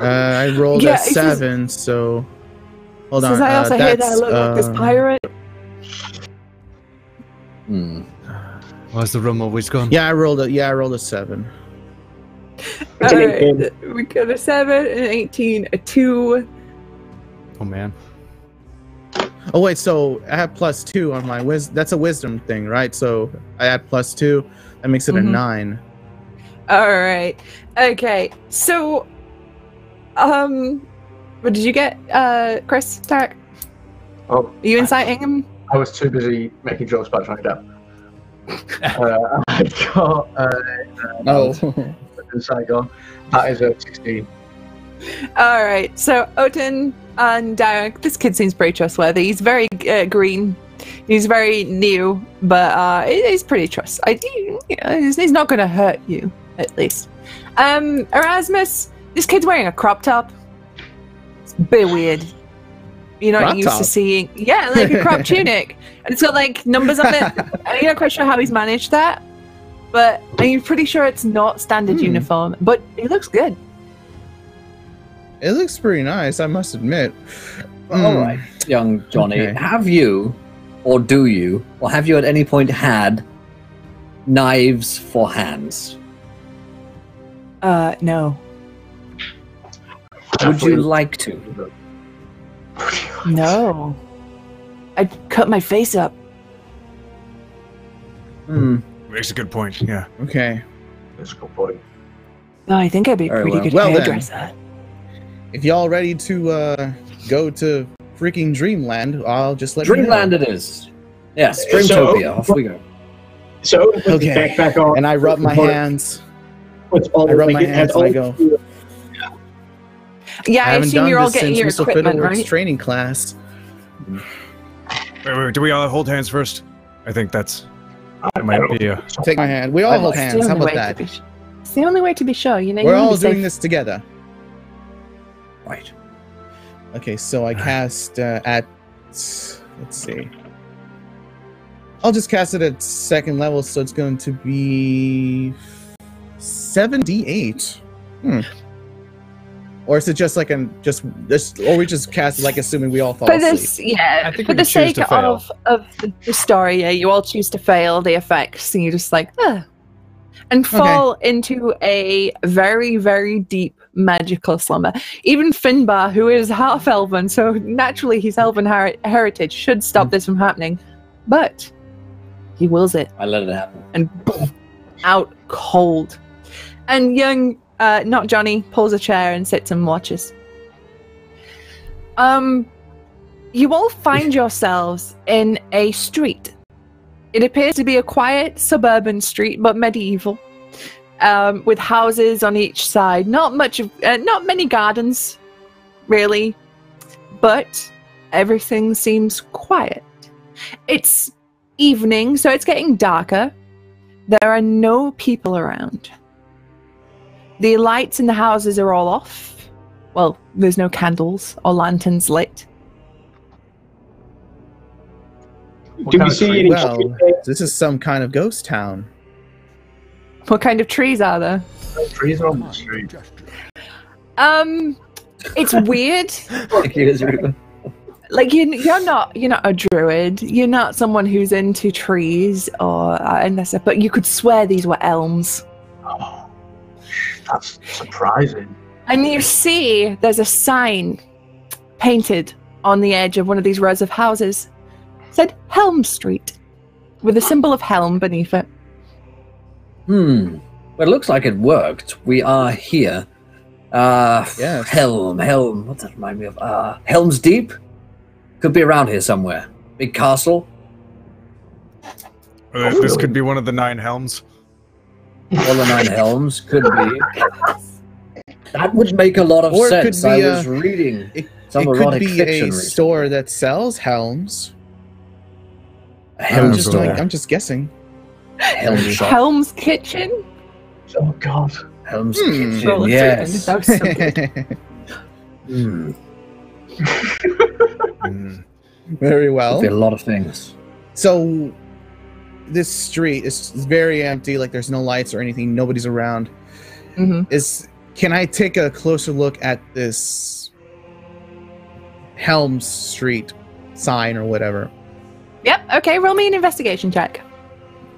I rolled Yeah, a it says- 7, so hold on. Says I also hear that I that's, look like this pirate. Hmm. Why's the room always gone? Yeah, I rolled a 7. It's an Alright, 18. we got a 7, an 18, a 2. Oh man. Oh wait, so I have +2 on my that's a wisdom thing, right? So I add +2, that makes it a Mhm. 9. Alright. Okay. So what did you get, Chris? Tarek? Oh, Are you inciting him? I was too busy making jokes about Johnny Depp. I got Oh. insight gone. That is a 16. Alright, so Otin and Derek, this kid seems pretty trustworthy. He's very green. He's very new, but he's pretty he's not going to hurt you, at least. Erasmus, this kid's wearing a crop top. It's a bit weird. You're not Crop used top? to seeing... Yeah, like a crop tunic. And it's got, like, numbers on it. I'm not quite sure how he's managed that, but I'm pretty sure it's not standard uniform, but it looks good. It looks pretty nice, I must admit. All right, young Johnny. Okay. Have you, or do you, or have you at any point had knives for hands? No. Would you like to? No. I'd cut my face up. Hmm. Makes a good point. Yeah. Okay. That's a good point. No, I think I'd be a Very pretty well. good Well then. hairdresser. If y'all ready to go to freaking Dreamland, I'll just let you know. Dreamland it is. Yes, Dreamtopia. Off we go. So puts Okay. his backpack on. And I rub my hands. Puts all I rub my it has hands and I all- go. Yeah, I haven't assume done you're all this getting since your Mr. equipment, Fiddleworth's right? training class. Wait, do we all hold hands first? I think that might be a... Take my hand. We all hold It's the hands. How only about way to that? be it's the only way to be sure, you know. We're you wanna all be doing safe. this together. Right. Okay, so I cast at. Let's see. I'll just cast it at 2nd level, so it's going to be 7d8. Or is it just like or we just cast it like assuming we all fall For asleep? this, yeah, I think for we the could choose sake to fail. of the story, yeah, you all choose to fail the effects, and you just like, and fall into a very, very deep magical slumber. Even Finbar, who is half elven, so naturally his elven heritage should stop this from happening, but he wills it I let it happen. and boom, out cold. And young, not Johnny, pulls a chair and sits and watches. You all find yourselves in a street. It appears to be a quiet suburban street, but medieval, with houses on each side. Not many gardens, really, but everything seems quiet. It's evening, so it's getting darker. There are no people around. The lights in the houses are all off. Well, there's no candles or lanterns lit. Do we see any Well, this is some kind of ghost town. What kind of trees are there? Trees are on the street. It's weird. Thank you, Ruben. Like you're not a druid. You're not someone who's into trees or and that stuff. But you could swear these were elms. Oh, that's surprising. And you see, there's a sign painted on the edge of one of these rows of houses. It said Helm Street, with a symbol of helm beneath it. Well, it looks like it worked. We are here. Yes. Helm. What's that remind me of? Helm's Deep? Could be around here somewhere. Big castle. This could be one of the 9 helms. All the 9 helms. Could be. That would make a lot of Or it sense. could be, I was reading. Some it could erotic be fiction a recently. store that sells helms. Helm just store. I'm just guessing. Helm shop. Helm's Kitchen. Oh God. Helm's Hmm. kitchen. Roll a Yes. That was so good. Hmm. Very Could well. be a lot of things. So this street is very empty, like there's no lights or anything, nobody's around. hmm Can I take a closer look at this Helm Street sign or whatever? Yep. Okay. Roll me an investigation check.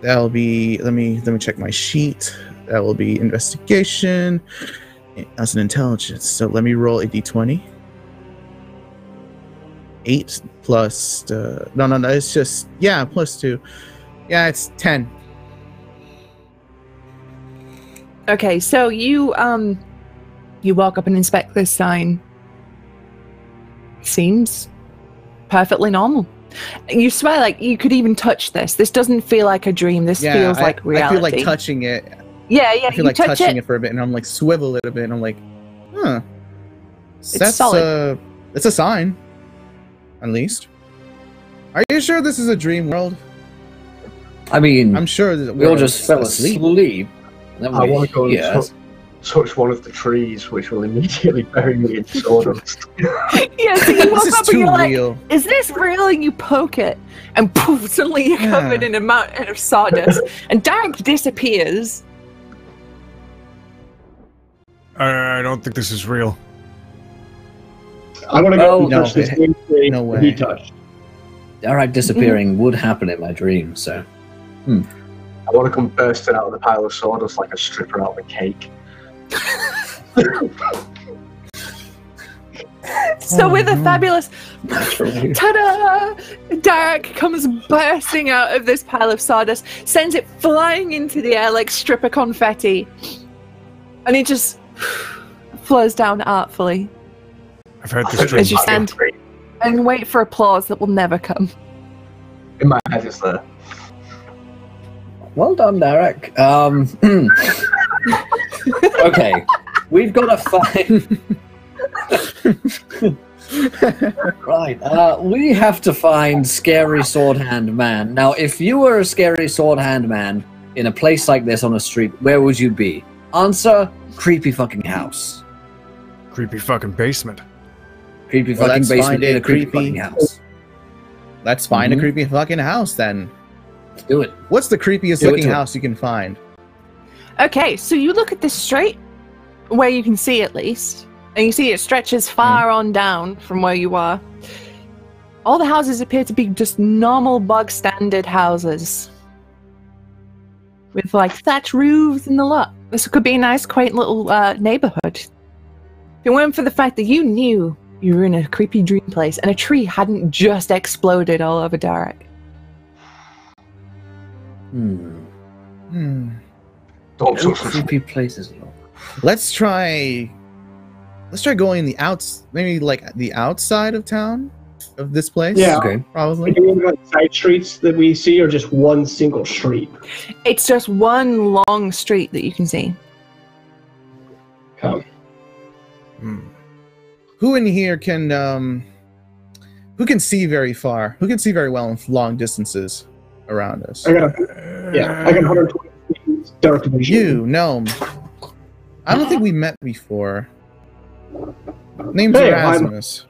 That'll be let me check my sheet. That will be investigation as an intelligence. So let me roll a d20. 8 plus no, it's just plus 2. Yeah, it's 10. Okay. So you walk up and inspect this sign. Seems perfectly normal. You swear, like you could even touch this. This doesn't feel like a dream. This feels like reality. I feel like touching it. Yeah. I feel You like touch touching it for a bit, and I'm like swivel it a bit, and I'm like, huh. That's solid. It's a sign, at least. Are you sure this is a dream world? I mean, I'm sure that we all we're just fell asleep. Then I we- want to go and yes. touch one of the trees, which will immediately bury me in sawdust. Yeah. So you walk This is up and too you're like, real. "Is this real?" And you poke it, and poof! Suddenly you're Yeah. covered in a mountain of sawdust, and Derek disappears. I don't think this is real. I want to go Oh, and touch no, this same tree no that he way. touched. Alright, disappearing would happen in my dream, so. I want to come bursting out of the pile of sawdust like a stripper out of a cake. So with a fabulous Naturally. ta-da, Derek comes bursting out of this pile of sawdust, sends it flying into the air like stripper confetti, and it just flows down artfully. I've heard this dream As you before. stand and wait for applause that will never come. In my head, it's there. Well done, Derek. Okay, we've got to find. Right, we have to find Scary Sword Hand Man. Now, if you were a Scary Sword Hand Man in a place like this on a street, where would you be? Answer: creepy fucking house. Creepy fucking basement. Creepy Well, fucking let's basement find in a a creepy creepy- fucking house. Let's find Mhm. a creepy fucking house then. Let's do it. What's the creepiest Do it looking to it. house you can find? Okay, so you look at this straight, where you can see at least, and you see it stretches far on down from where you are. All the houses appear to be just normal bog standard houses. With like thatch roofs and the lot. This could be a nice quaint little neighborhood. If it weren't for the fact that you knew you were in a creepy dream place and a tree hadn't just exploded all over Derek. Hmm. Don't No touch this. creepy places. Let's try going maybe like the outside of town of this place. Yeah. Okay. Probably. Do you mean about side streets that we see, or just one single street? It's just one long street that you can see. Hmm. Who in here can who can see very far? Who can see very well in long distances around us? I got 120 feet dark vision. You, gnome. I don't think we met before. Name's Hey, Erasmus.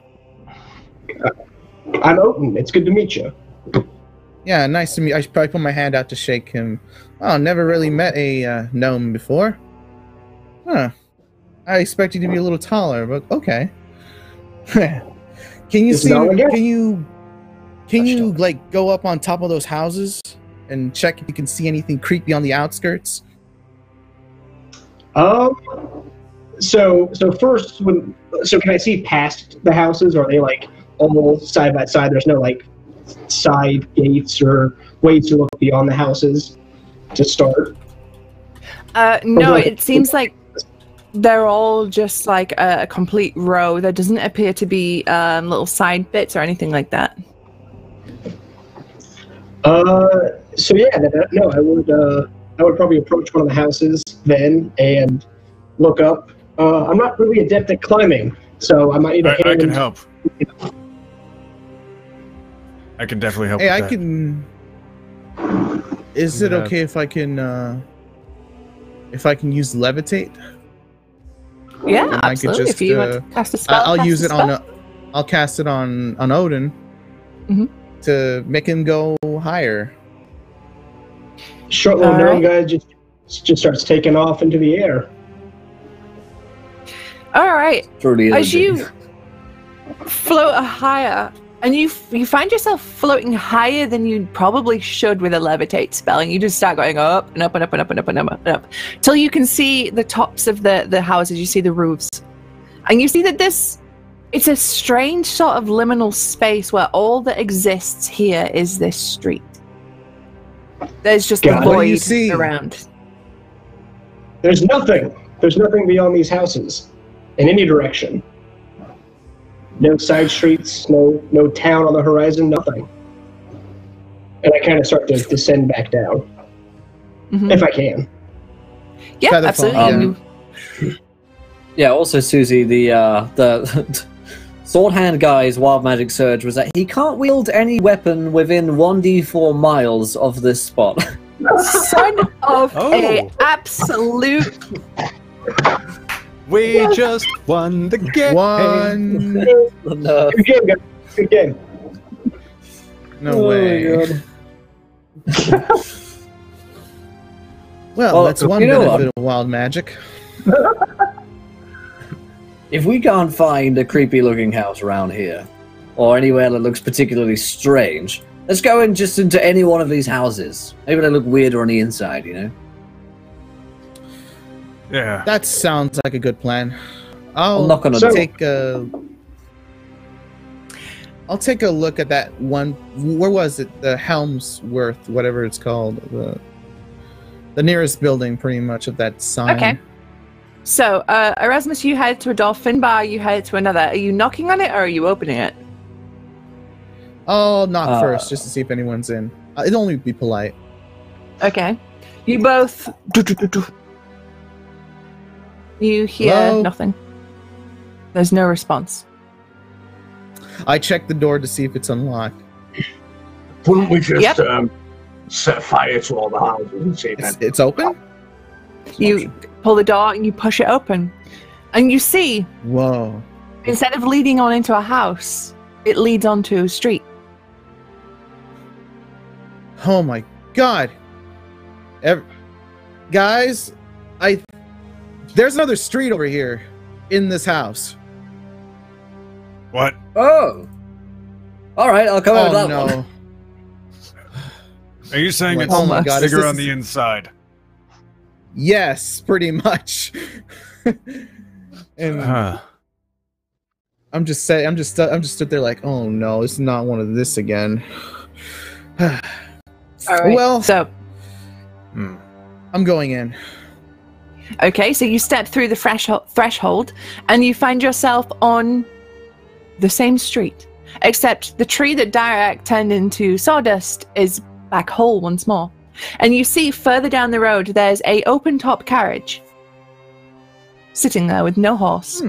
I'm Oten. It's good to meet you. Yeah, nice to meet. I should probably put my hand out to shake him. Oh, never really met a gnome before. Huh. I expect you to be a little taller, but okay. Can you It's see? now again. Can you like go up on top of those houses and check if you can see anything creepy on the outskirts? So first, can I see past the houses? Or are they like all side by side? There's no like side gates or ways to look beyond the houses to start. No, like- it seems like they're all just like a complete row. There doesn't appear to be little side bits or anything like that. So yeah, no, I would probably approach one of the houses then and look up. I'm not really adept at climbing, so I might need a I hand. can help. I can definitely help. Hey, with I that. can. Is it Yeah. okay if I can use levitate? Yeah, And I could absolutely. just, If you want to cast a spell, I'll cast use a it on. spell. I'll cast it on Odin Mhm. to make him go higher. Short little All gnome right. guy just starts taking off into the air. All right. Truly As is a you float higher, and you find yourself floating higher than you probably should with a levitate spell, and you just start going up and up and up and up and up and up and up till you can see the tops of the houses. You see the roofs, and you see that it's a strange sort of liminal space where all that exists here is this street. There's just God, the what do you void see? around. There's nothing. There's nothing beyond these houses, in any direction. No side streets, no town on the horizon, nothing. And I kind of start to descend back down, Mhm. if I can. Yeah, Feather absolutely. fall, You- Yeah, also Susie, the sword hand guy's wild magic surge was that he can't wield any weapon within 1d4 miles of this spot. Son of Oh. a absolute. We just won the game. One. No. Good game, guys. Good game. No Oh my way. God. Well, that's one you know benefit of wild magic. If we can't find a creepy looking house around here, or anywhere that looks particularly strange, let's go in just into any one of these houses. Maybe they look weirder on the inside, you know? Yeah. That sounds like a good plan. I'm not gonna So- take a. I'll take a look at that one. Where was it? The Helmsworth, whatever it's called. The nearest building, pretty much, of that sign. Okay. So, Erasmus, you head to a door. Finbar, you head to another. Are you knocking on it or are you opening it? I'll knock first, just to see if anyone's in. It'll only be polite. Okay. You both. You hear Hello? nothing. There's no response. I check the door to see if it's unlocked. Wouldn't we just Yep. set fire to all the houses and see if It's open? You pull the door and you push it open. And you see, Whoa. instead of leading on into a house, it leads onto a street. Oh my god. Guys, there's another street over here in this house. What? Oh! Alright, I'll come over Oh that no. one. Are you saying it's Oh my God, is bigger this- on the inside? Yes, pretty much. And I'm just saying, I'm just stood there like, oh no, it's not one of this again. All right. Well, So, I'm going in. okay, so you step through the threshold and you find yourself on the same street, except the tree that Dirac turned into sawdust is back whole once more. And you see further down the road, there's a open top carriage sitting there with no horse.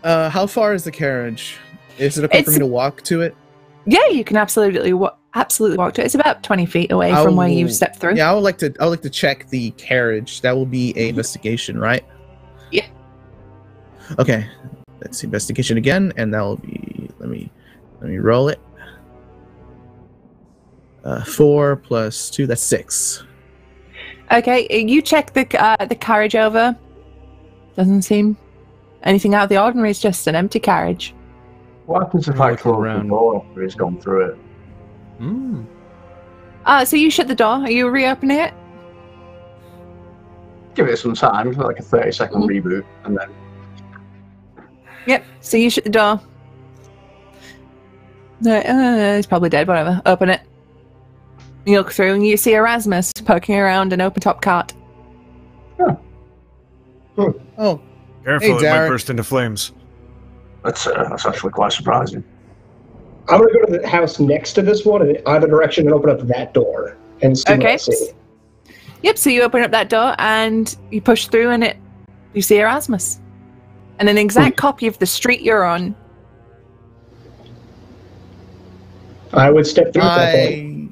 How far is the carriage? Is it okay for It's- me to walk to it? Yeah, you can absolutely walk to it. It's about 20 feet away from where you stepped through. Yeah, I would like to check the carriage. That will be a investigation, right? Yeah. Okay. Let's see, investigation again, and that will be. Let me roll it. 4 plus 2. That's 6. Okay, you check the carriage over. Doesn't seem anything out of the ordinary. It's just an empty carriage. What happens if I'm I looking close around. the door after he's gone through it? So you shut the door. Are you reopening it? Give it some time, like a 30-second reboot, and then Yep. So you shut the door. No, he's probably dead. Whatever. Open it. You look through and you see Erasmus poking around an open top cart. Oh, Careful, Hey, it might Derek. burst into flames. that's actually quite surprising. I'm going to go to the house next to this one in either direction and open up that door and see what Okay. I see. Yep. So you open up that door and you push through and you see Erasmus. and an exact copy of the street you're on. I would step through that way.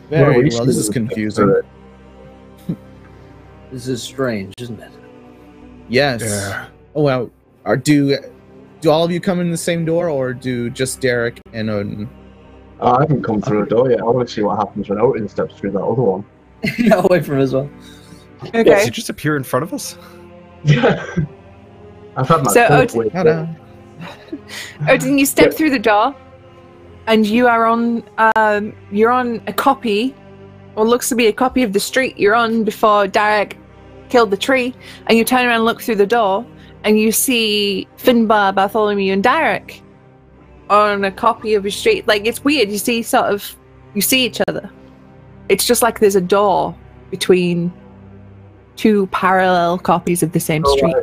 Very well. This is confusing. This is strange, isn't it? Yes. Yeah. Oh wow. Do all of you come in the same door, or do just Derek and Odin? I haven't come through a door yet. I want to see what happens when Odin steps through that other one. Yeah, away from him as well. Okay. Does he just appear in front of us? Yeah. I've had my So, first Odin- wave. Odin, you step through the door, and you are on. You're on a copy, or looks to be a copy of the street you're on before Derek killed the tree. And you turn around and look through the door, and you see Finbar, Bartholomew, and Derek on a copy of a street. Like, it's weird. You see each other. It's just like there's a door between two parallel copies of the same street.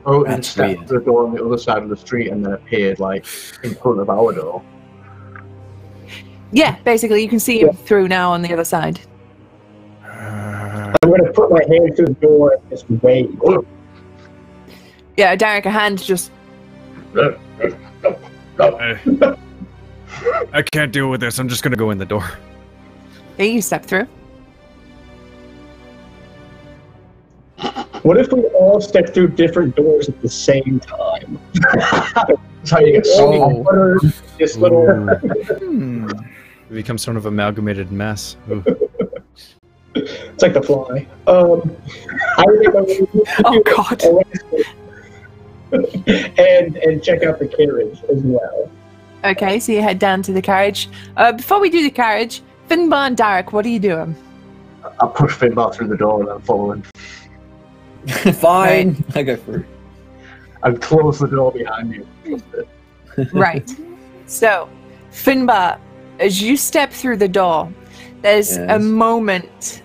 Odin That's stepped weird. through the door on the other side of the street and then appeared like in front of our door. Yeah, basically, you can see him through now on the other side. I'm going to put my hand through the door and just wave. Yeah, Derek, a hand just. I can't deal with this. I'm just gonna go in the door. Okay, you step through. What if we all step through different doors at the same time? That's how you get Oh. This little. Hmm. It becomes sort of amalgamated mess. Ooh. It's like the fly. I think Oh, God. and check out the carriage as well. Okay, so you head down to the carriage. Before we do the carriage, Finbar and Derek, what are you doing? I push Finbar through the door and then follow him. Fine. I go through. And close the door behind you. Right. So, Finbar, as you step through the door, there's a Yes. moment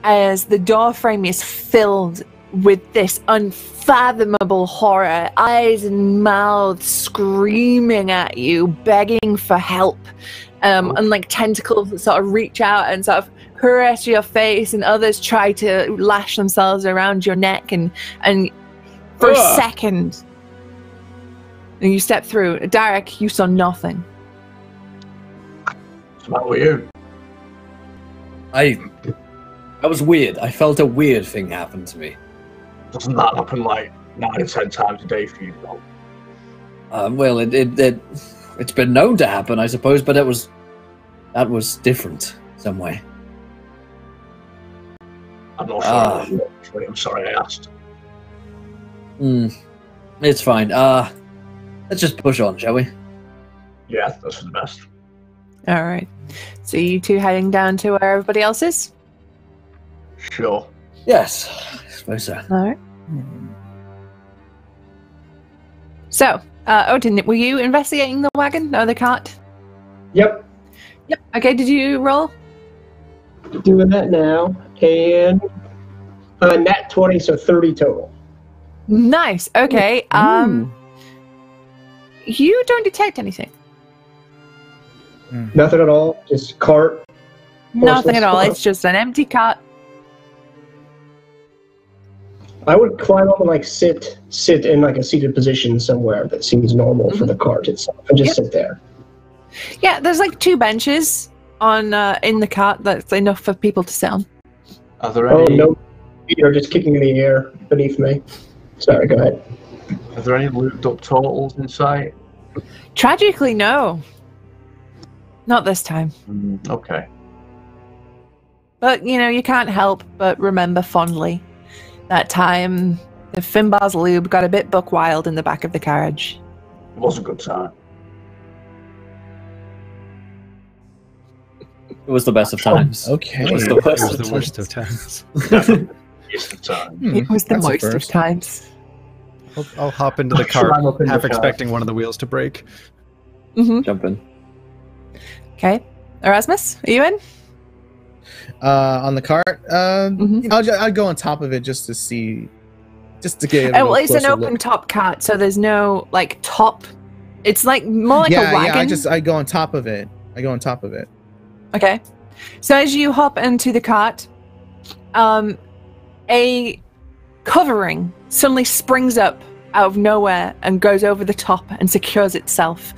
as the door frame is filled with this unfathomable horror, eyes and mouths screaming at you, begging for help, and like tentacles that sort of reach out and sort of caress your face, and others try to lash themselves around your neck, and for a second, and you step through. Derek, you saw nothing. What's the matter with you? That was weird. I felt a weird thing happen to me. Doesn't that happen like 9 or 10 times a day for you, though? Well, it's been known to happen, I suppose, but that was different some way. I'm not sure. I'm sorry I asked. It's fine. Let's just push on, shall we? Yeah, that's for the best. All right. So you two heading down to where everybody else is? Sure. Yes, I suppose so. All right. So, Odin, were you investigating the wagon or the cart? Yep, Yep. Okay, did you roll? doing that now. And nat 20, so 30 total. Nice. Okay. You don't detect anything. Nothing at all, just cart. Nothing at all. Horseless It's just an empty cart. I would climb up and like sit in like a seated position somewhere that seems normal for the cart itself, and just sit there. Yeah, there's like 2 benches on in the cart. That's enough for people to sit on. Are there Oh any? no, feet are just kicking in the air beneath me. Sorry, go ahead. Are there any looped up totals in sight? Tragically, no. Not this time. Okay. But, you know, you can't help but remember fondly that time the Finbar's lube got a bit buck wild in the back of the carriage. It was a good time. It was the best of times. Okay. It was the It worst was of the worst times. of times. It's the time. It was the That's a most of first. times. I'll hop into the Climb cart, up in the half car. expecting one of the wheels to break. Mm-hmm. Jump in. Okay. Erasmus, are you in? On the cart, Mhm. I'll go on top of it just to see, just to get. Oh, well, it's an open top cart, so there's no, like, top. It's like more like a wagon. I go on top of it. Okay. Okay. So as you hop into the cart, a covering suddenly springs up out of nowhere and goes over the top and secures itself.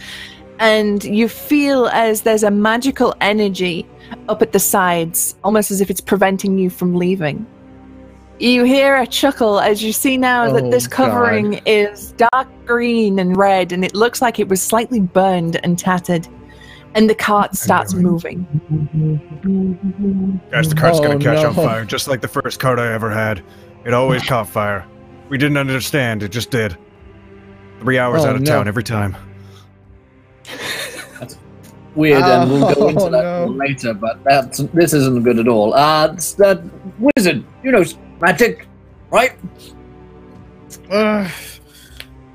And you feel as there's a magical energy up at the sides, almost as if it's preventing you from leaving. You hear a chuckle as you see now that this covering is dark green and red, and it looks like it was slightly burned and tattered. And the cart starts moving. Guys, the cart's gonna catch on fire, just like the first cart I ever had. It always caught fire. We didn't understand, it just did. 3 hours out of town every time. That's weird, and we'll go into that later, but this isn't good at all. That wizard, you know magic, right?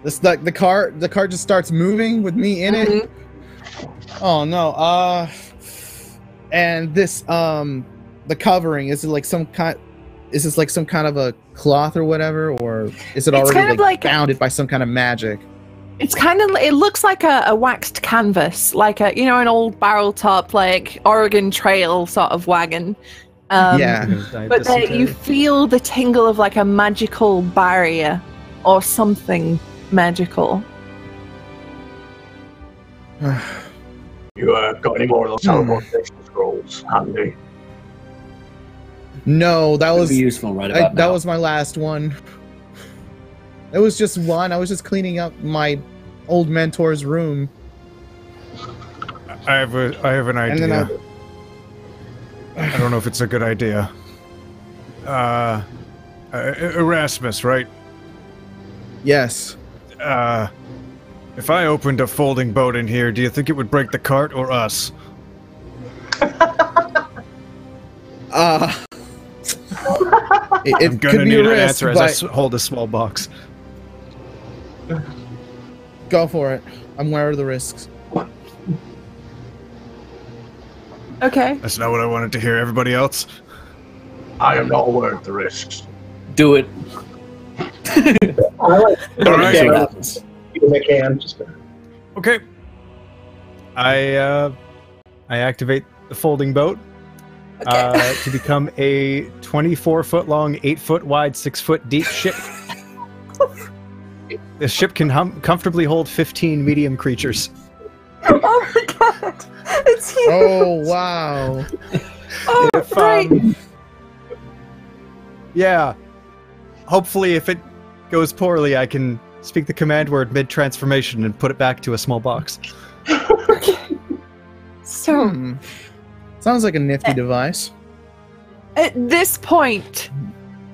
The cart just starts moving with me in it. Oh no. And this the covering, is it like some kind? Is this like some kind of a cloth or whatever, or is it already like bounded by some kind of magic? It's kind of, it looks like a waxed canvas, like a, you know, an old barrel top, like Oregon Trail sort of wagon. Yeah. But you feel the tingle of like a magical barrier or something magical. You got any more of those teleportation scrolls handy? No, that was useful right about that now. was my last one. It was just one. I was just cleaning up my old mentor's room. I have an idea. And then I don't know if it's a good idea. Erasmus, right? Yes. If I opened a folding boat in here, do you think it would break the cart or us? It could be a risk, answer as I hold a small box. Go for it. I'm aware of the risks. Okay. That's not what I wanted to hear. Everybody else? I am not aware of the risks. Do it. All right. See what happens. I can. Just Okay. I activate the folding boat to become a 24-foot long, 8-foot wide, 6-foot deep ship. The ship can comfortably hold 15 medium creatures. Oh my god! It's huge! Oh wow! Right. Yeah. Hopefully, if it goes poorly, I can speak the command word mid-transformation and put it back to a small box. Okay. So, Sounds like a nifty device. at this point,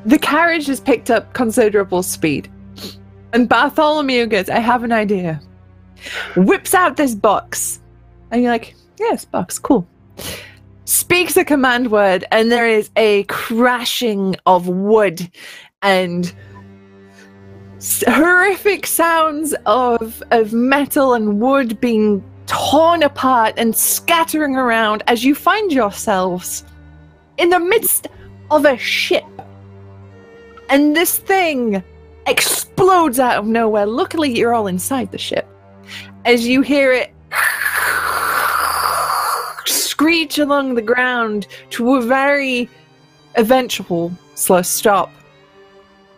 the carriage has picked up considerable speed. And Bartholomew goes, I have an idea. Whips out this box. And you're like, yes, box, cool. Speaks a command word, and there is a crashing of wood and horrific sounds of metal and wood being torn apart and scattering around as you find yourselves in the midst of a ship. And this thing explodes out of nowhere. Luckily, you're all inside the ship. As you hear it screech along the ground to a very eventual slow stop.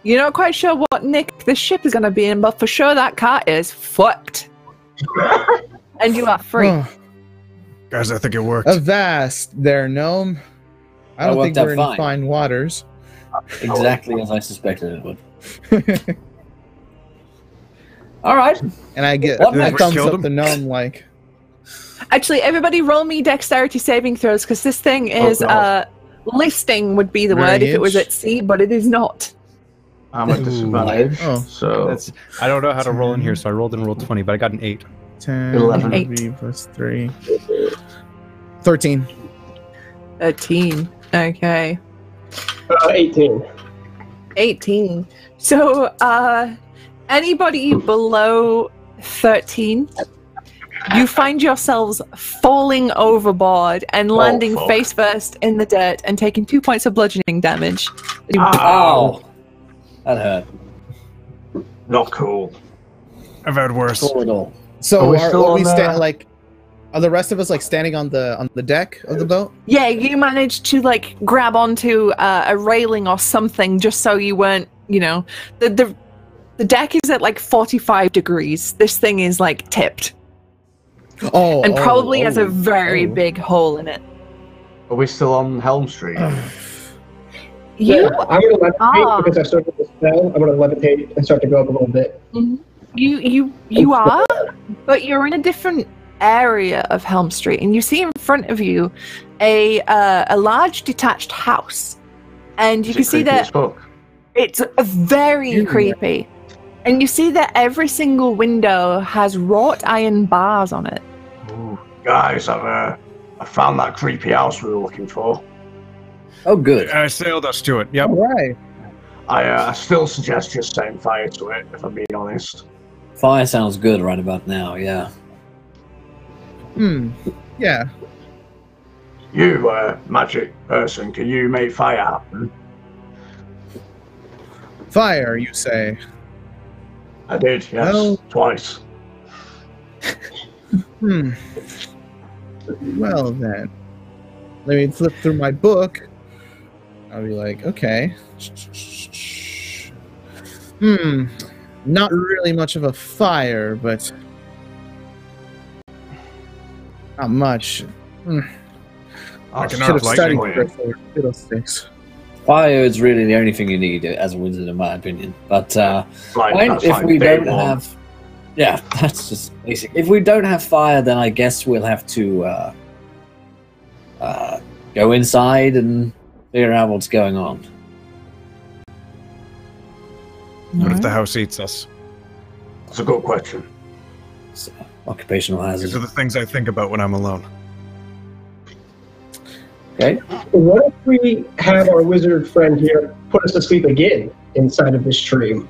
You're not quite sure what nick this ship is going to be in, but for sure that cart is fucked. And you are free. Guys, I think it worked. Avast there, gnome. I don't think we're in fine waters. Exactly as I suspected it would. All right. And I get What a next? thumbs Killed up him? the gnome like. Actually, everybody roll me dexterity saving throws, because this thing is, God. listing would be the word if it was at sea, but it is not. I'm at disadvantage. Oh. So I don't know how to roll in here, so I rolled 20, but I got an 8. 10, 11. 8 plus 3. 13. 13. Okay. 18. 18. So, anybody below 13, you find yourselves falling overboard and landing fuck. face first in the dirt and taking 2 points of bludgeoning damage. Ow. That hurt. not cool. I've had worse. Cool at all. So Are we still are we on stand the- like Are the rest of us like standing on the deck of the boat? Yeah, you managed to like grab onto a railing or something just so you weren't, the deck is at like 45 degrees. This thing is like tipped. And probably has a very big hole in it. Are we still on Helm Street? You I'm going to levitate because I started the spell. I'm going to levitate and start to go up a little bit. You are, but you're in a different area of Helm Street, and you see in front of you a large detached house, and you can see that it's very creepy, and you see that every single window has wrought iron bars on it. Ooh, guys, I found that creepy house we were looking for. Oh, good. I sailed us to it. Yep. All right. I still suggest just setting fire to it, if I'm being honest. Fire sounds good right about now, yeah. Yeah. You, magic person, can you make fire happen? Fire, you say? I did, yes, Well- twice. Well then, let me flip through my book. I'll be like, okay. Not really much of a fire, but not much. I Should have studied for fiddlesticks. Fire is really the only thing you need as a wizard, in my opinion. But if we don't have... Yeah, that's just basic. If we don't have fire, then I guess we'll have to go inside and figure out what's going on. What if the house eats us? That's a good question. So, occupational hazard. These are the things I think about when I'm alone. Okay. What if we have our wizard friend here put us to sleep again inside of this stream?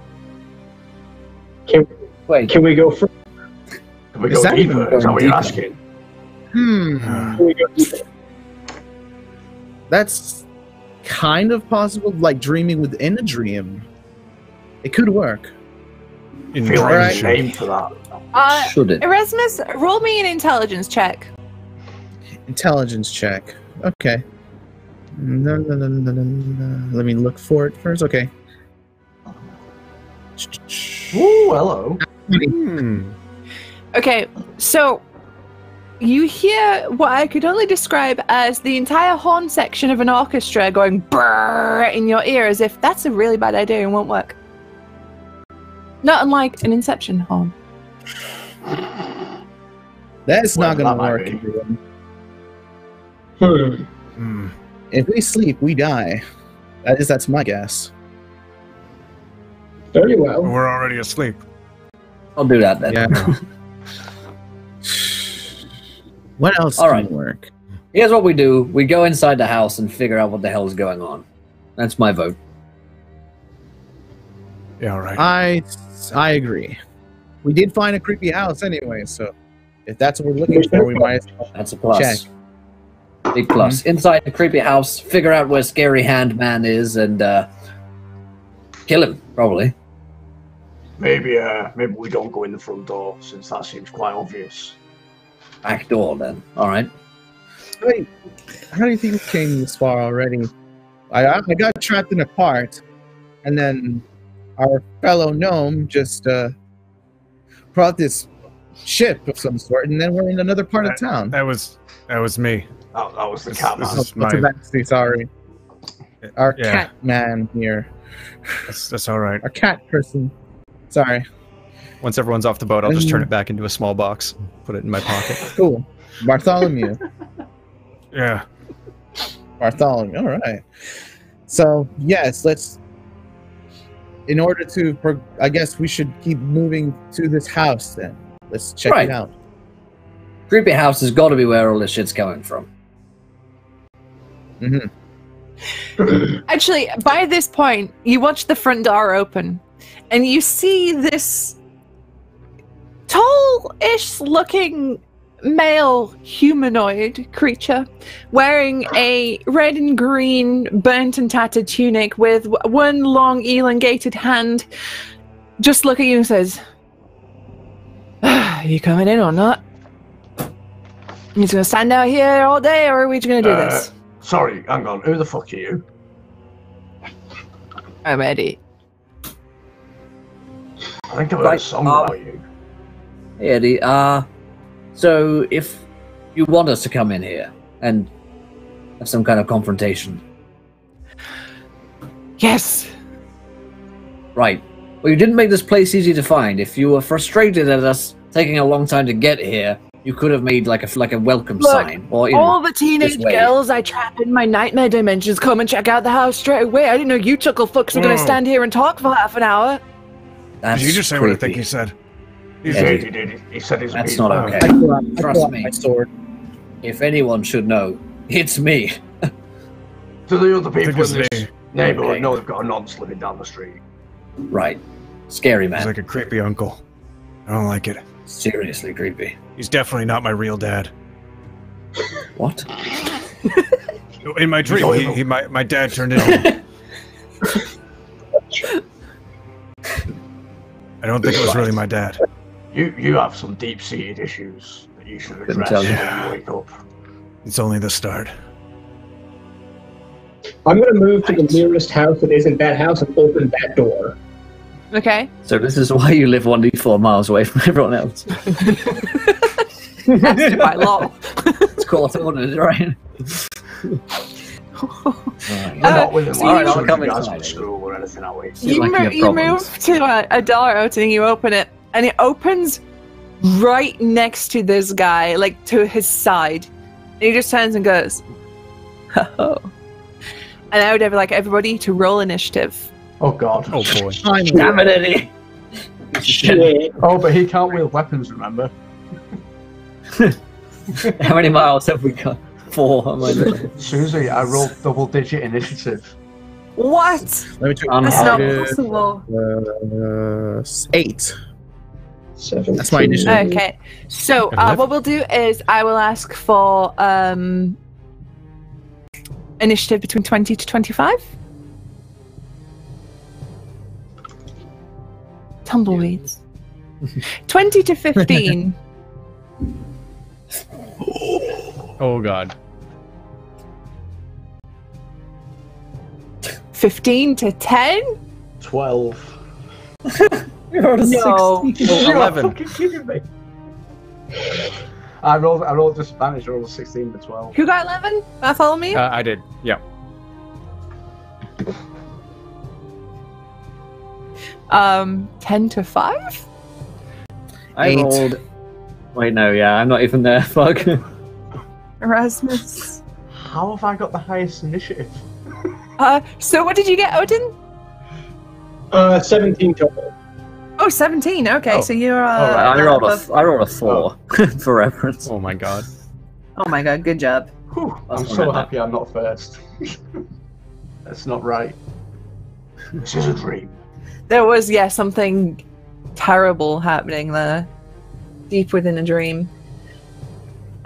Can we go further? Can we go deeper? Is that what you're asking? Can we go deeper? That's kind of possible, like dreaming within a dream. It could work. I feel like there's a name for that. Should it? Erasmus, roll me an intelligence check. Intelligence check. Okay. Let me look for it first. Okay. Ooh, hello. Okay, so you hear what I could only describe as the entire horn section of an orchestra going brrr in your ear, as if that's a really bad idea and won't work. Not unlike an Inception horn. That's not going to work. Hmm. If we sleep, we die. That's my guess. Very well. We're already asleep. I'll do that then. Yeah. What else All can right. work? Here's what we do. We go inside the house and figure out what the hell is going on. That's my vote. Yeah, all right. I agree. We did find a creepy house anyway, so if that's what we're looking for, we might as well That's a plus. check. Big plus. Inside the creepy house, figure out where Scary Hand Man is and kill him, probably. Maybe we don't go in the front door, since that seems quite obvious. Back door, then. All right. Wait, how do you think we came this far already? I got trapped in a cart, and then our fellow gnome just brought this ship of some sort, and then we're in another part of town. That was me. That was the This- cat this man. is my- Sorry. Our Yeah. cat man here. That's all right. Our cat person. Sorry. Once everyone's off the boat, I'll just turn it back into a small box, put it in my pocket. Cool. Bartholomew. Yeah. Bartholomew. All right. So, yes, let's... In order to... I guess we should keep moving to this house, then. Let's check Right. it out. Creepy house has got to be where all this shit's coming from. Actually, by this point, you watch the front door open, and you see this tall-ish looking male humanoid creature wearing a red and green burnt and tattered tunic with one long elongated hand, just look at you and says, "You coming in or not?" You just gonna stand out here all day, or are we just gonna do this? Sorry, hang on. Who the fuck are you? I'm Eddie. I think I've heard a song about you. Hey, Eddie. So if you want us to come in here and have some kind of confrontation, Yes. right? Well, you didn't make this place easy to find. If you were frustrated at us taking a long time to get here, you could have made like a welcome sign, or All the teenage this way. girls I trap in my nightmare dimensions come and check out the house straight away. I didn't know you chuckle fucks were gonna stand here and talk for half an hour. That's Did you just say what I think he said? He did. He said he's That's mean. not okay. Trust me. My sword. If anyone should know, it's me. Do the other I think people it's in this me. neighborhood Okay. know they've got a nonce living down the street? Right. Scary, He's man. like a creepy uncle. I don't like it. Seriously creepy. He's definitely not my real dad. What? In my dream, my dad turned into him. I don't think it was really my dad. You have some deep-seated issues that you should Couldn't address tell you. when you wake up. It's only the start. I'm going to move to the nearest house that isn't that house and open that door. Okay. So this is why you live 1d4 miles away from everyone else. That's by law. It's court ordered, right? We're not within so like I'll 200 come yards inside. from school or anything, are we? Seem like you have You problems. move to a door opening, you open it, and it opens right next to this guy, like to his side. And he just turns and goes, oh. And I would have like everybody to roll initiative. Oh god. Oh boy. Damn it, Eddie! Shit. Oh, but he can't wield weapons, remember? How many miles have we got? 4. Am I looking? Susie, I rolled double-digit initiative. What? Let me check. That's not Initiative, possible. 8. 17. That's my initiative. Okay. So what we'll do is I will ask for initiative between 20 to 25. Tumbleweeds. 20 to 15. Oh god. 15 to 10? 12. We rolled a No. 16. You're 11. fucking kidding me. I rolled disadvantage, I rolled a 16 to 12. Who got 11? Bartholomew? I did. Yeah. 10 to 5? I 8. rolled... Wait, no, yeah, I'm not even there. Fuck. Erasmus. How have I got the highest initiative? So what did you get, Odin? 17 total. Oh, 17. Okay, Oh. so you're I rolled above- a 4 for reference. Oh my god. Oh my god, good job. Whew, That's I'm not so right, happy I'm not first. That's not right. This is a dream. There was, something terrible happening there. Deep within a dream.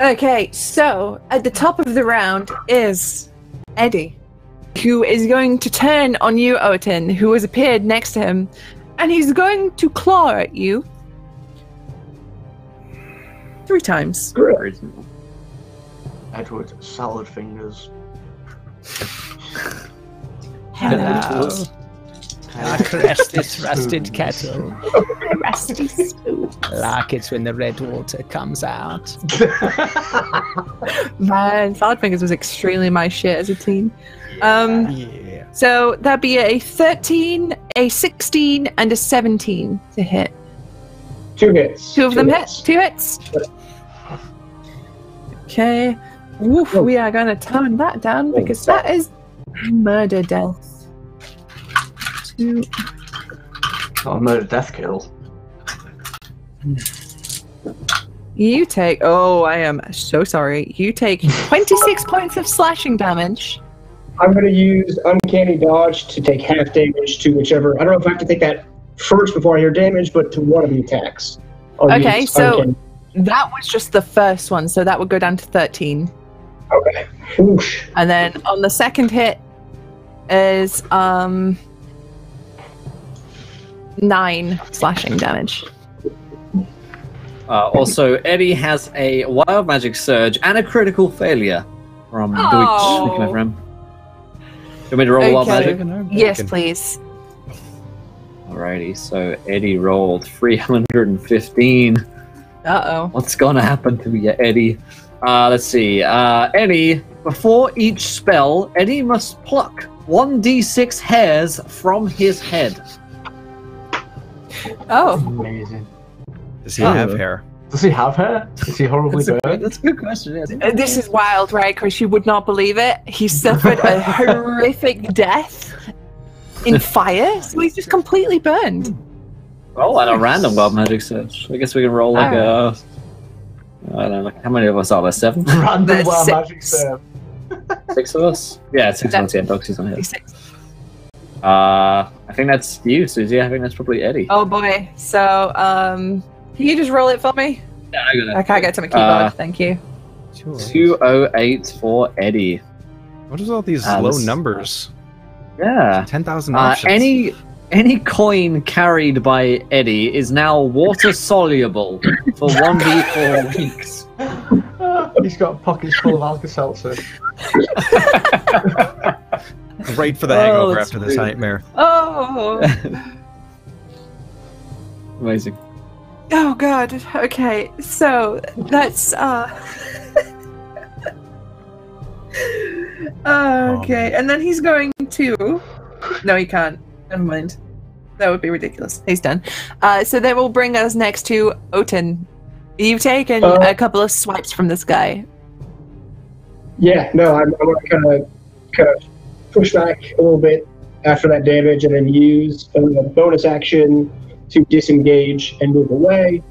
Okay, so at the top of the round is Eddie, who is going to turn on you, Odin, who has appeared next to him, and he's going to claw at you 3 times. Edward, salad fingers. Hello. Caress this rusted kettle Rusty spoon. like it's when the red water comes out. Man, Salad Fingers was extremely my shit as a teen. Yeah. So that'd be a 13, a 16, and a 17 to hit. 2 hits. 2 of them hit. hits. 2 hits. Okay. Woof, we are going to tone that down because that is murder death. 2. Not a murder death kill. You take. Oh, I am so sorry. You take 26 points of slashing damage. I'm going to use Uncanny Dodge to take half damage to whichever. I don't know if I have to take that first before I hear damage, but to one of the attacks. I'll Okay, use so Uncanny- that was just the first one, so that would go down to 13. Okay. Whoosh. And then on the second hit is 9 slashing damage. Also, Eddie has a wild magic surge and a critical failure from Deutsch. Oh. You want me to roll wild Okay. magic? Yes, please. Alrighty, so Eddie rolled 315. Uh-oh. What's gonna happen to you, Eddie? Let's see. Eddie, before each spell, Eddie must pluck 1d6 hairs from his head. Oh. Amazing. Does he have hair? Does he have hair? Is he horribly burned? That's a good question. Yes. This is wild, right? Chris, you would not believe it. He suffered a horrific death in fire, so he's just completely burned. Roll at a random wild magic search. I guess we can roll like a. I don't know. Like, how many of us are there? 7? Random There's wild 6. magic serve. 6 of us? Yeah, 6 of us. Yeah, Doxy's on here. 6. I think that's you, Susie. I think that's probably Eddie. Oh boy. So, can you just roll it for me? Yeah, I got it. I can't get to my keyboard. Thank you. 208 for Eddie. What is all these Ah, low this- numbers? Yeah. 10,000 options. Any coin carried by Eddie is now water soluble for 1d4 weeks. He's got pockets full of Alka-Seltzer. Great for the hangover that's after this weird. nightmare. Oh. Amazing. Oh god. Okay. So that's okay, and then he's going to. No, he can't. Never mind. That would be ridiculous. He's done. So that will bring us next to Oten. You've taken a couple of swipes from this guy. Yeah, no, I want to kind of push back a little bit after that damage, and then use a bonus action to disengage and move away.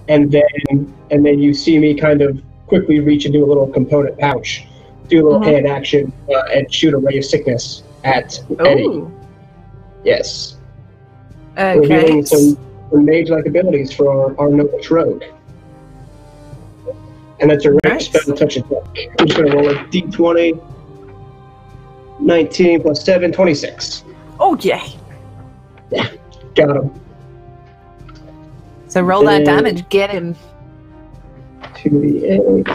And then you see me kind of quickly reach into a little component pouch, do a little hand action, and shoot a ray of sickness at Eddie. Oh. Yes. We're Okay. doing some mage-like abilities for our noble rogue. And that's a rare Nice. spell touch attack. I'm just going to roll a d20. 19 plus 7, 26. Oh yeah. Got him. So roll that Uh, damage. Get him. 2d8.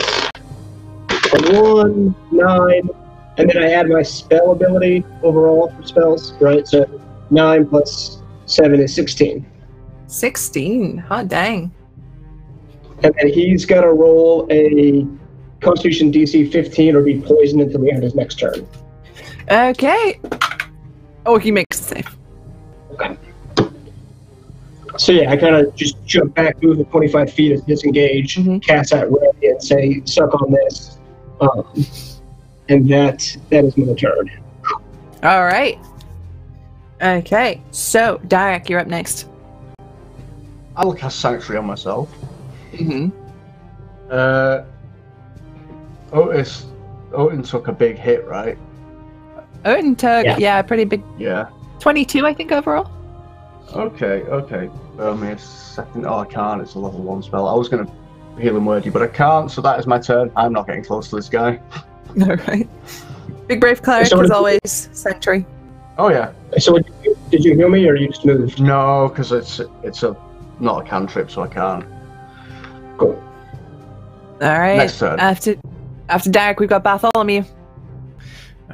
1, 9. And then I add my spell ability overall for spells, right? So 9 plus 7 is 16. 16. Hot dang. And then he's got to roll a Constitution DC 15 or be poisoned until the end of his next turn. Okay. Oh, he makes it safe. Okay. So yeah, I kind of just jump back, move the 25 feet as disengage, cast that ray, and say, "Suck on this," and that is my turn. All right. Okay. So, Derek, you're up next. I'll cast Sanctuary on myself. Mm-hmm. Otin took a big hit, right? Odin took, Yeah. yeah, pretty big. Yeah. 22, I think, overall. Okay. Bear me a second. Oh, I can't. It's a level 1 spell. I was going to heal him wordy, but I can't, so that is my turn. I'm not getting close to this guy. All right. Big Brave Cleric, So as what- always. Sanctuary. Oh, yeah. So did you heal me, or you just moved? No, because it's not a cantrip, so I can't. Cool. All right. Next turn. After Derek, we've got Bartholomew.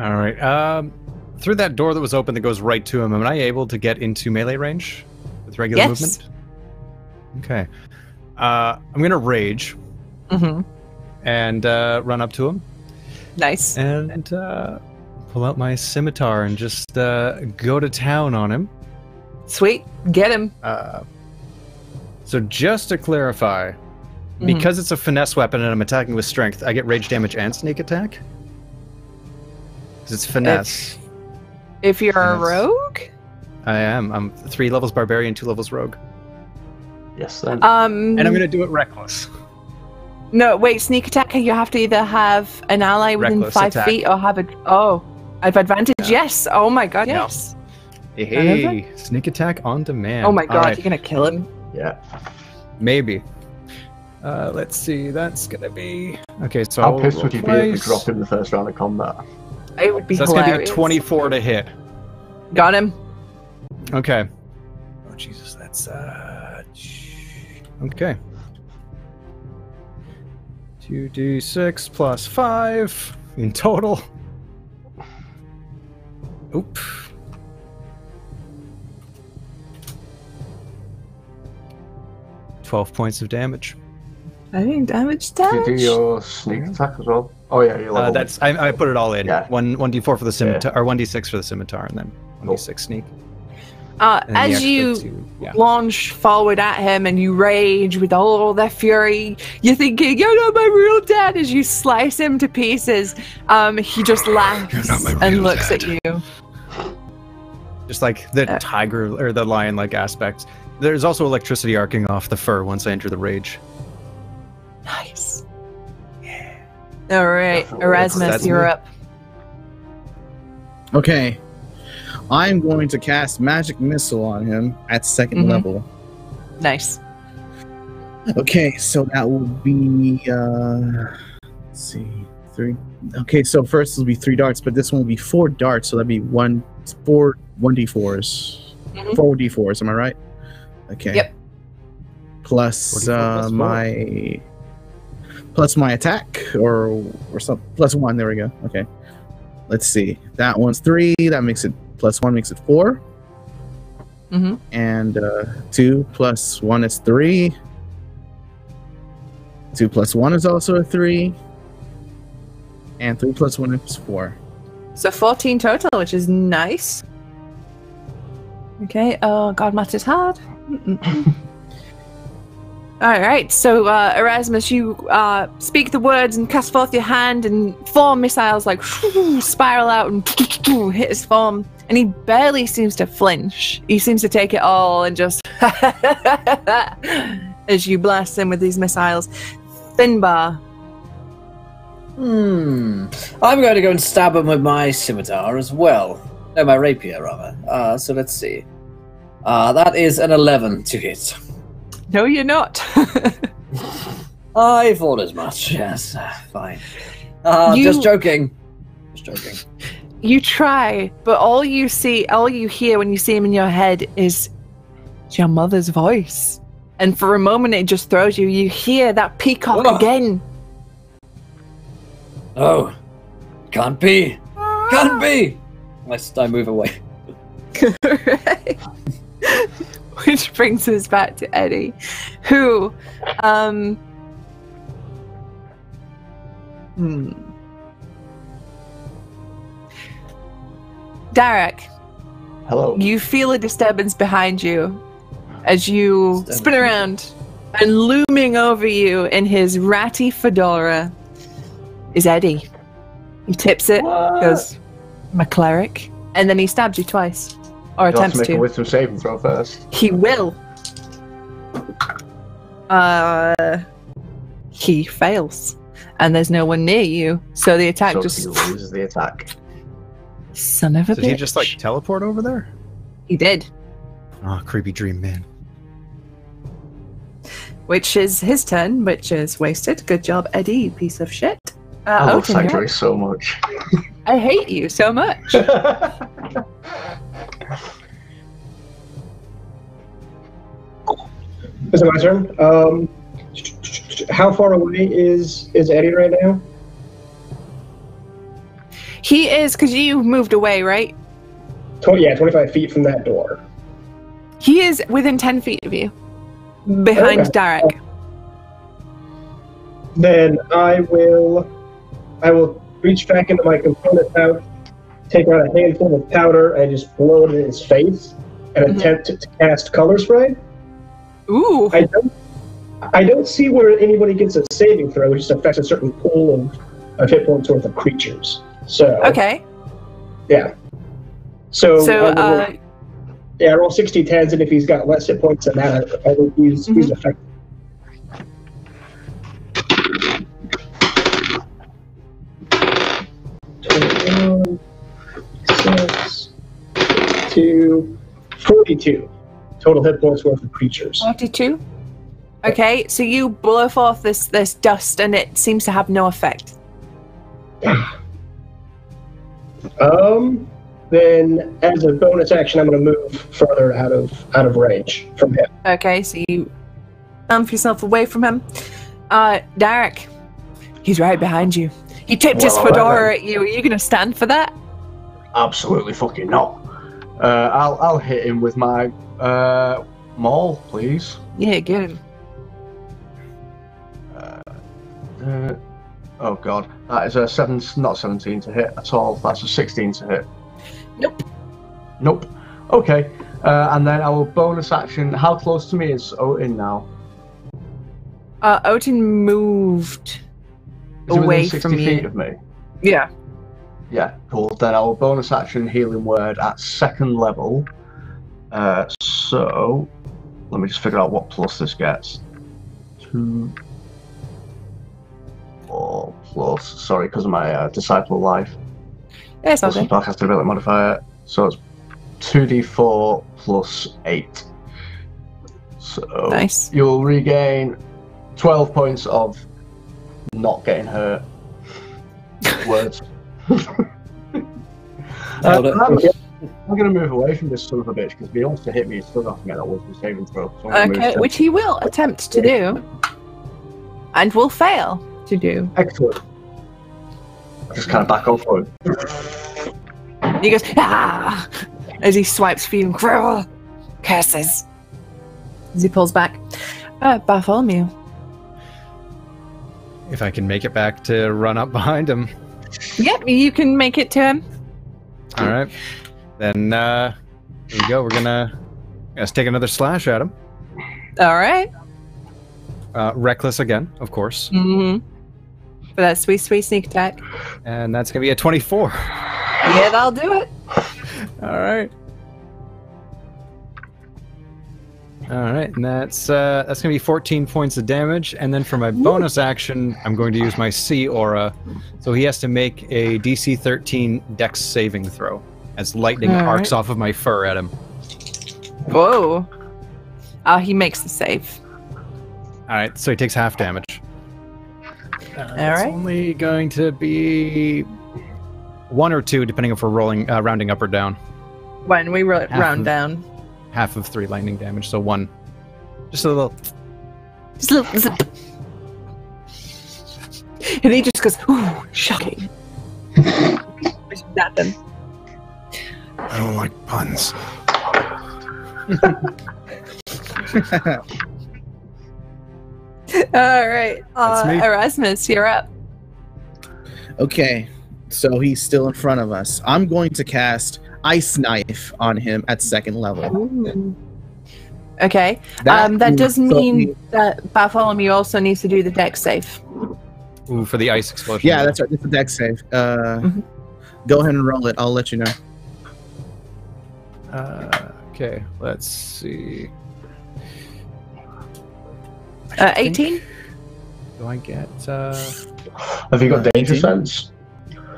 All right. Through that door that was open that goes right to him, am I able to get into melee range with regular Yes. movement? Okay. I'm going to rage Mm-hmm. and run up to him Nice. and pull out my scimitar and just go to town on him. Sweet. Get him. So just to clarify, because it's a finesse weapon and I'm attacking with strength, I get rage damage and sneak attack? Because it's finesse. If you're a Yes. rogue? I am. I'm 3 levels barbarian, 2 levels rogue. Yes, then. And I'm going to do it reckless. No, wait, sneak attack, you have to either have an ally within Reckless 5 attack. feet or have a... Oh, I have advantage, yes. Oh my god, Yeah. yes. Hey, sneak attack on demand. Oh my god, All right, you're gonna kill him. Yeah. maybe. Let's see, that's going to be... Okay, so How I'll pissed roll would you be if we twice. drop him the first round of combat? It would be So that's hilarious. going to be a 24 to hit. Got him. Okay. Oh, Jesus, that's Okay. 2d6 plus 5 in total. Oop. $12 points of damage. I think damage. You do your sneak attack as well. Oh yeah, you level. That's I put it all in. Yeah. 1d4 for the scimitar, or 1d6 for the scimitar, and then 1d6 sneak. And then the As extra you two- yeah. launch forward at him and you rage with all their fury, you're thinking, "You're not my real dad." As you slice him to pieces, he just laughs and looks at you. Just like the tiger or the lion-like aspects. There's also electricity arcing off the fur once I enter the rage. Nice. Yeah. All right, Definitely. Erasmus, That's you're me. up. Okay. I'm going to cast Magic Missile on him at 2nd Mhm. level. Nice. Okay, so that will be let's see, 3. Okay, so first will be 3 darts, but this one will be 4 darts, so that'd be 4 1d4s. Mhm. 4 d4s, am I right? Okay. Yep. Plus 44 plus 4. plus my attack or something. Plus 1, there we go. Okay. Let's see. That one's 3, that makes it plus 1 makes it 4. Mhm. And 2 plus 1 is 3. 2 plus 1 is also a 3. And 3 plus 1 is 4. So 14 total, which is nice. Okay. Oh, God, math is hard. All right. So Erasmus, you speak the words and cast forth your hand, and 4 missiles like spiral out and hit his form, and he barely seems to flinch. He seems to take it all and just as you blast him with these missiles. Finbar. I'm going to go and stab him with my scimitar as well. No, my rapier, rather. So let's see. That is an 11 to hit. No, you're not. I thought as much. Yes, fine. You- Just joking. Just joking. You try, but all you hear when you see him in your head is your mother's voice. And for a moment, it just throws you. You hear that peacock Oh. again. Oh, can't be. Can't be. I move away. Right. Which brings us back to Eddie, who, Derek, Hello. you feel a disturbance behind you as you spin around, and looming over you in his ratty fedora is Eddie. He tips it, goes, "My cleric," and then he stabs you twice, or You'll have attempts to make a to. wisdom saving throw first. He will. He fails, and there's no one near you, so the attack So just. he loses the attack. Son of a Did bitch. he just like teleport over there? He did, Oh, creepy dream man. which is his turn, which is wasted. Good job, Eddie, you piece of shit. I love Odin, you're Sanctuary up. so much. I hate you so much. Is it my turn? How far away is Eddie right now? He is, because you moved away, right? 25 feet from that door. He is within 10 feet of you, behind Okay. Derek. Then I will reach back into my component pouch, take out a handful of powder, and just blow it in his face, and Mhm. attempt to cast color spray. Ooh. I don't see where anybody gets a saving throw, which just affects a certain pool of hit points worth of creatures. So Okay. yeah. So So, I roll 60 10s, and if he's got less hit points than that, I think he's effective. Six, 2, 42 total hit points worth of creatures. 42. Okay, so you blow forth this dust, and it seems to have no effect. Then as a bonus action, I'm going to move further out of range from him. Okay, so you yourself away from him. Derek, he's right behind you. He tipped his Well, fedora at you. Are you going to stand for that? Absolutely fucking not. I'll hit him with my maul, please. Yeah, get him. Oh god, that is a not 17 to hit at all. That's a 16 to hit. Nope. Nope. Okay, and then I will bonus action. How close to me is Odin now? Odin moved Is he away within 60 from feet you. of me? Yeah. Yeah, cool. Then I will bonus action healing word at 2nd level. So let me just figure out what plus this gets. 2, 4 plus. Sorry, because of my disciple life. Yeah, it's Plus okay. the cast ability modifier. So it's 2d4 plus 8. So Nice. you'll regain 12 points of not getting hurt. Words. I'm going to move away from this son of a bitch because if he wants to hit me, he's still not going to get that wisdom saving throw. So I'm gonna Okay, move which he will attempt to do, and will fail to do. Excellent. I just kind of back off for him. He goes, ah! As he swipes for you. Grrr! Curses. As he pulls back. Bartholomew. If I can make it back to run up behind him. Yep, you can make it to him. All right. Then here we go. We're gonna take another slash at him. All right. Reckless again, of course. Mm-hmm. For that sweet, sweet sneak attack. And that's gonna be a 24. Yeah, that'll do it. All right. All right, and that's gonna be 14 points of damage. And then for my bonus action, I'm going to use my Sea Aura. So he has to make a DC 13 Dex saving throw as lightning arcs off of my fur at him. Whoa. He makes the save. All right, so he takes half damage. All It's right. only going to be 1 or 2, depending if we're rolling, rounding up or down. When we round of- down. Half of 3 lightning damage, so 1. Just a little. Just a little zip. And he just goes, ooh, shocking. Where's that then? I don't like puns. All right. That's me. Erasmus, you're up. Okay, so he's still in front of us. I'm going to cast Ice Knife on him at 2nd level. Okay. That That means- does so mean he- that Bartholomew also needs to do the deck save. Ooh, for the ice explosion. Yeah, that's right. It's a deck save. Go ahead and roll it. I'll let you know. Okay, let's see. 18? Do I get? Have you got danger 18? sense?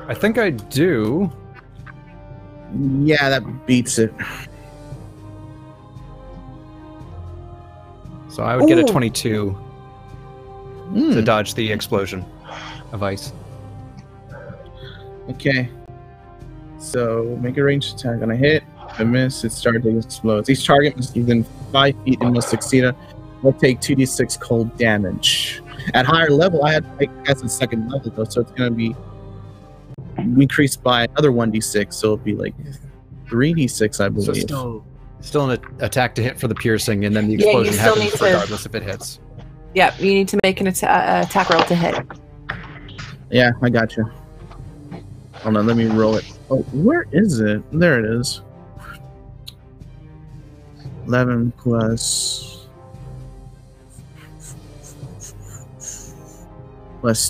I think I do. Yeah, that beats it. So I would get a Ooh. 22 to dodge the explosion of ice. Okay. So make a ranged attack on a hit. If I miss, it starts to explode. Each target must be within 5 feet and must succeed. Will take 2d6 cold damage. At higher level, I guess it's 2nd level though, so it's gonna be increased by another 1d6, so it'll be like 3d6, I So believe. still an attack to hit for the piercing, and then the Yeah, you explosion still happens need to- regardless if it hits. Yep, you need to make an attack roll to hit. Yeah, I got you. Hold on, let me roll it. Oh, where is it? There it is. 11 plus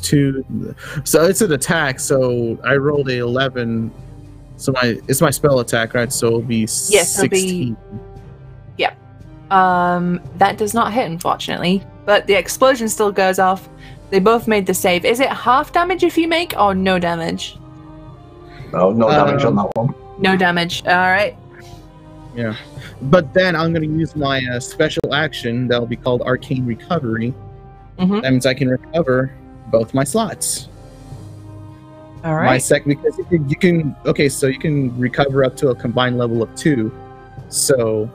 2. So it's an attack, so I rolled a 11. So it's my spell attack, right? So it'll be Yes, it'll be- 16. That does not hit, unfortunately. But the explosion still goes off. They both made the save. Is it half damage if you make, or no damage? No, no damage on that one. No damage. All right. Yeah. But then I'm going to use my special action that'll be called Arcane Recovery. Mhm. That means I can recover both my slots. All My right. because you can okay, so you can recover up to a combined level of 2. So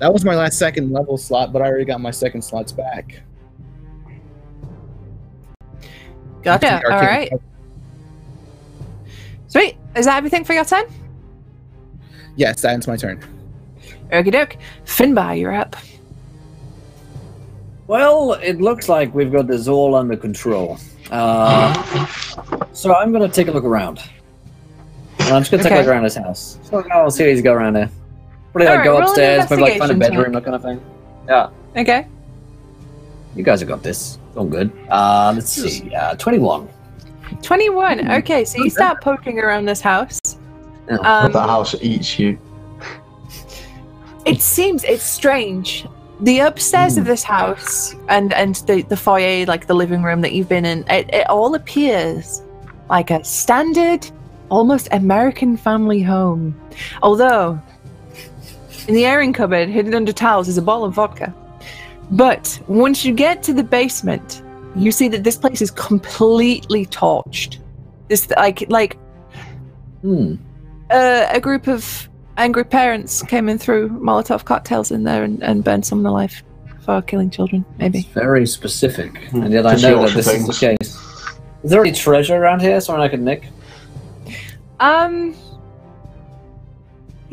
That was my last second level slot, but I already got my second slots back. Gotcha. All right. Sweet. Is that everything for your turn? Yes, that ends my turn. Okie doke. Finbar, you're up. Well, it looks like we've got this all under control. So I'm going to take a look around. I'm just going to take a look around his house. So I'll see what he's got around there. Probably like go upstairs, maybe like find a bedroom, that kind of thing. Yeah. Okay. You guys have got this. It's all good. Let's see. 21. 21. Okay, so you start poking around this house. But the house eats you. It seems it's strange. The upstairs of this house and the foyer, like the living room that you've been in, it all appears like a standard, almost American family home. Although, in the airing cupboard, hidden under towels, is a bottle of vodka. But once you get to the basement, you see that this place is completely torched. This a group of angry parents came in, threw Molotov cocktails in there and burned someone alive for killing children, maybe. It's very specific, and yet I know that this is the case. Is there any treasure around here, something I could nick?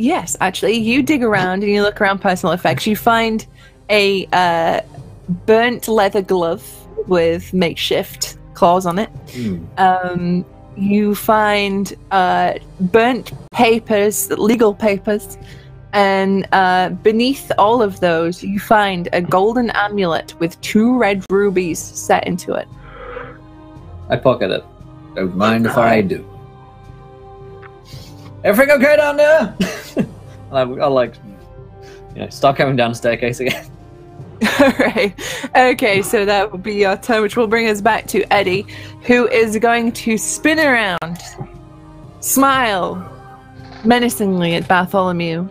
Yes, actually. You dig around and you look around personal effects. You find a burnt leather glove with makeshift claws on it. You find burnt papers, legal papers, and beneath all of those, you find a golden amulet with 2 red rubies set into it. I pocket it. Don't mind if I do. Everything okay down there? I'll start coming down the staircase again. Alright. Okay, so that will be your turn, which will bring us back to Eddie, who is going to spin around, smile menacingly at Bartholomew,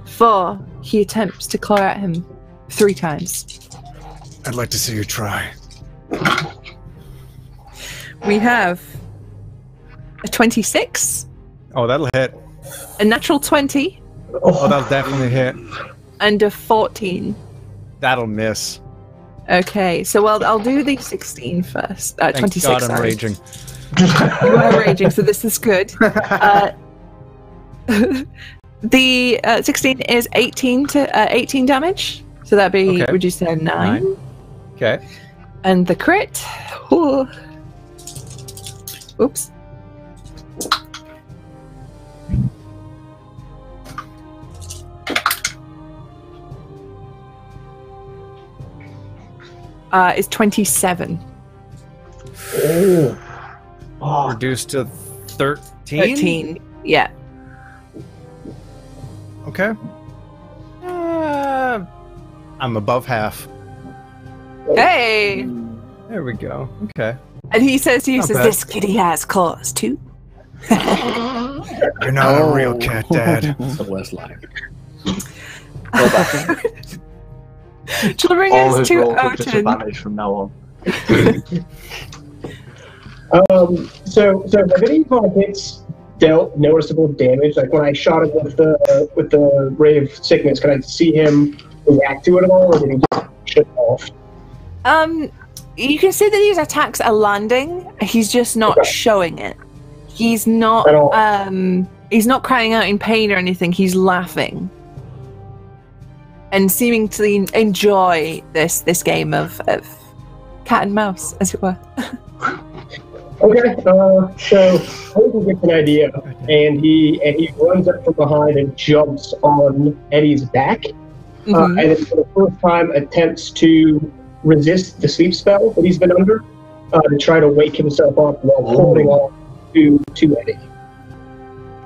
for he attempts to claw at him 3 times. I'd like to see you try. We have a 26. Oh, that'll hit. A natural 20. Oh, that'll definitely hit. And a 14. That'll miss. Okay, so I'll do the 16 first. 26, God, I'm sorry. raging. You are raging, so this is good. The 16 is 18 damage, so that'd be reduced to 9. Okay. And the crit. Ooh. Oops. Is 27. Oh. Reduced to 13? 13, yeah. Okay. I'm above half. Hey! There we go. Okay. And he says to you, Not bad. this kitty has claws too. You're not a real cat, Dad. It's the worst life. To bring All us his to rolls are Oten. disadvantage from now on. So if any kind of hits dealt noticeable damage, like when I shot him with the ray of sickness, can I see him react to it at all, or did he just shut off? You can see that these attacks are landing. He's just not showing it. He's not At all. He's not crying out in pain or anything. He's laughing and seeming to enjoy this game of cat and mouse, as it were. Okay, so Holden gets an idea, and he runs up from behind and jumps on Eddie's back, and then for the first time attempts to resist the sleep spell that he's been under, to try to wake himself up while holding on to Eddie.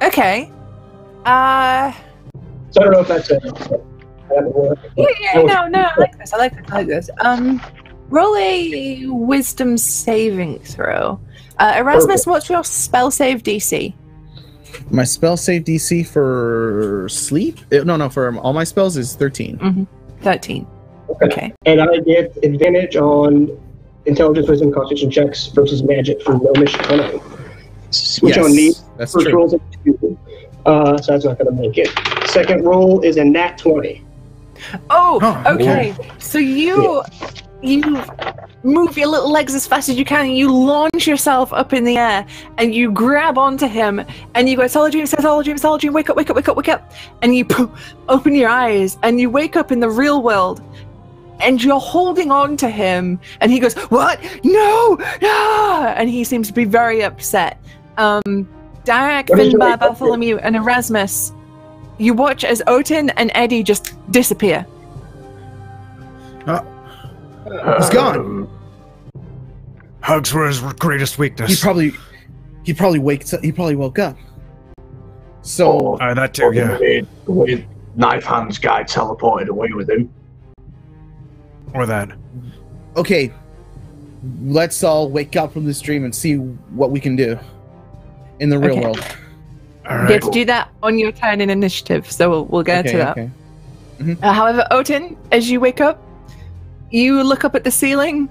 Okay. So I don't know if that's a work. Yeah, no, I like this. Roll a wisdom saving throw. Erasmus, what's your spell save DC? My spell save DC for sleep? For all my spells is 13. 13. Okay. And I get advantage on intelligence, wisdom, constitution checks versus magic for gnomish cunning, which on me that's first true. roll's a 2, so that's not going to make it. Second roll is a nat 20. Oh, Oh, okay. So you move your little legs as fast as you can, and you launch yourself up in the air, and you grab onto him, and you go, "Solid dream, solid dream, solid dream, wake up, wake up, wake up, wake up!" And you open your eyes, and you wake up in the real world, and you're holding on to him, and he goes, "What? No! Ah!" And he seems to be very upset. Derek, Finbar, Bartholomew, and Erasmus, you watch as Otin and Eddie just disappear. He's gone. Hugs were his greatest weakness. He probably woke up. So That too, yeah. With Knifehands guy teleported away with him. Or that. okay, let's all wake up from this dream and see what we can do in the real Okay. world. All You right. get to do that on your turn in initiative, so we'll get to that. Okay. However, Otin, as you wake up, you look up at the ceiling,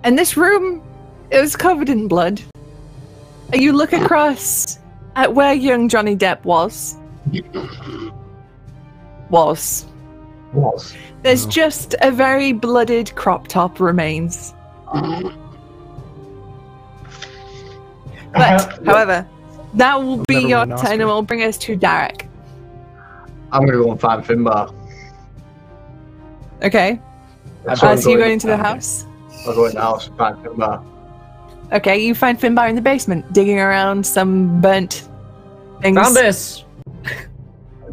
and this room is covered in blood. And you look across at where young Johnny Depp was. There's just a very blooded crop top remains. But, however, that will be Never your win an turn, and Oscar. will bring us to Derek. I'm gonna go and find Finbar. Okay. So I'm So you go going- into the house? I'll go in the house and find Finbar. Okay, you find Finbar in the basement, digging around some burnt things. Found this.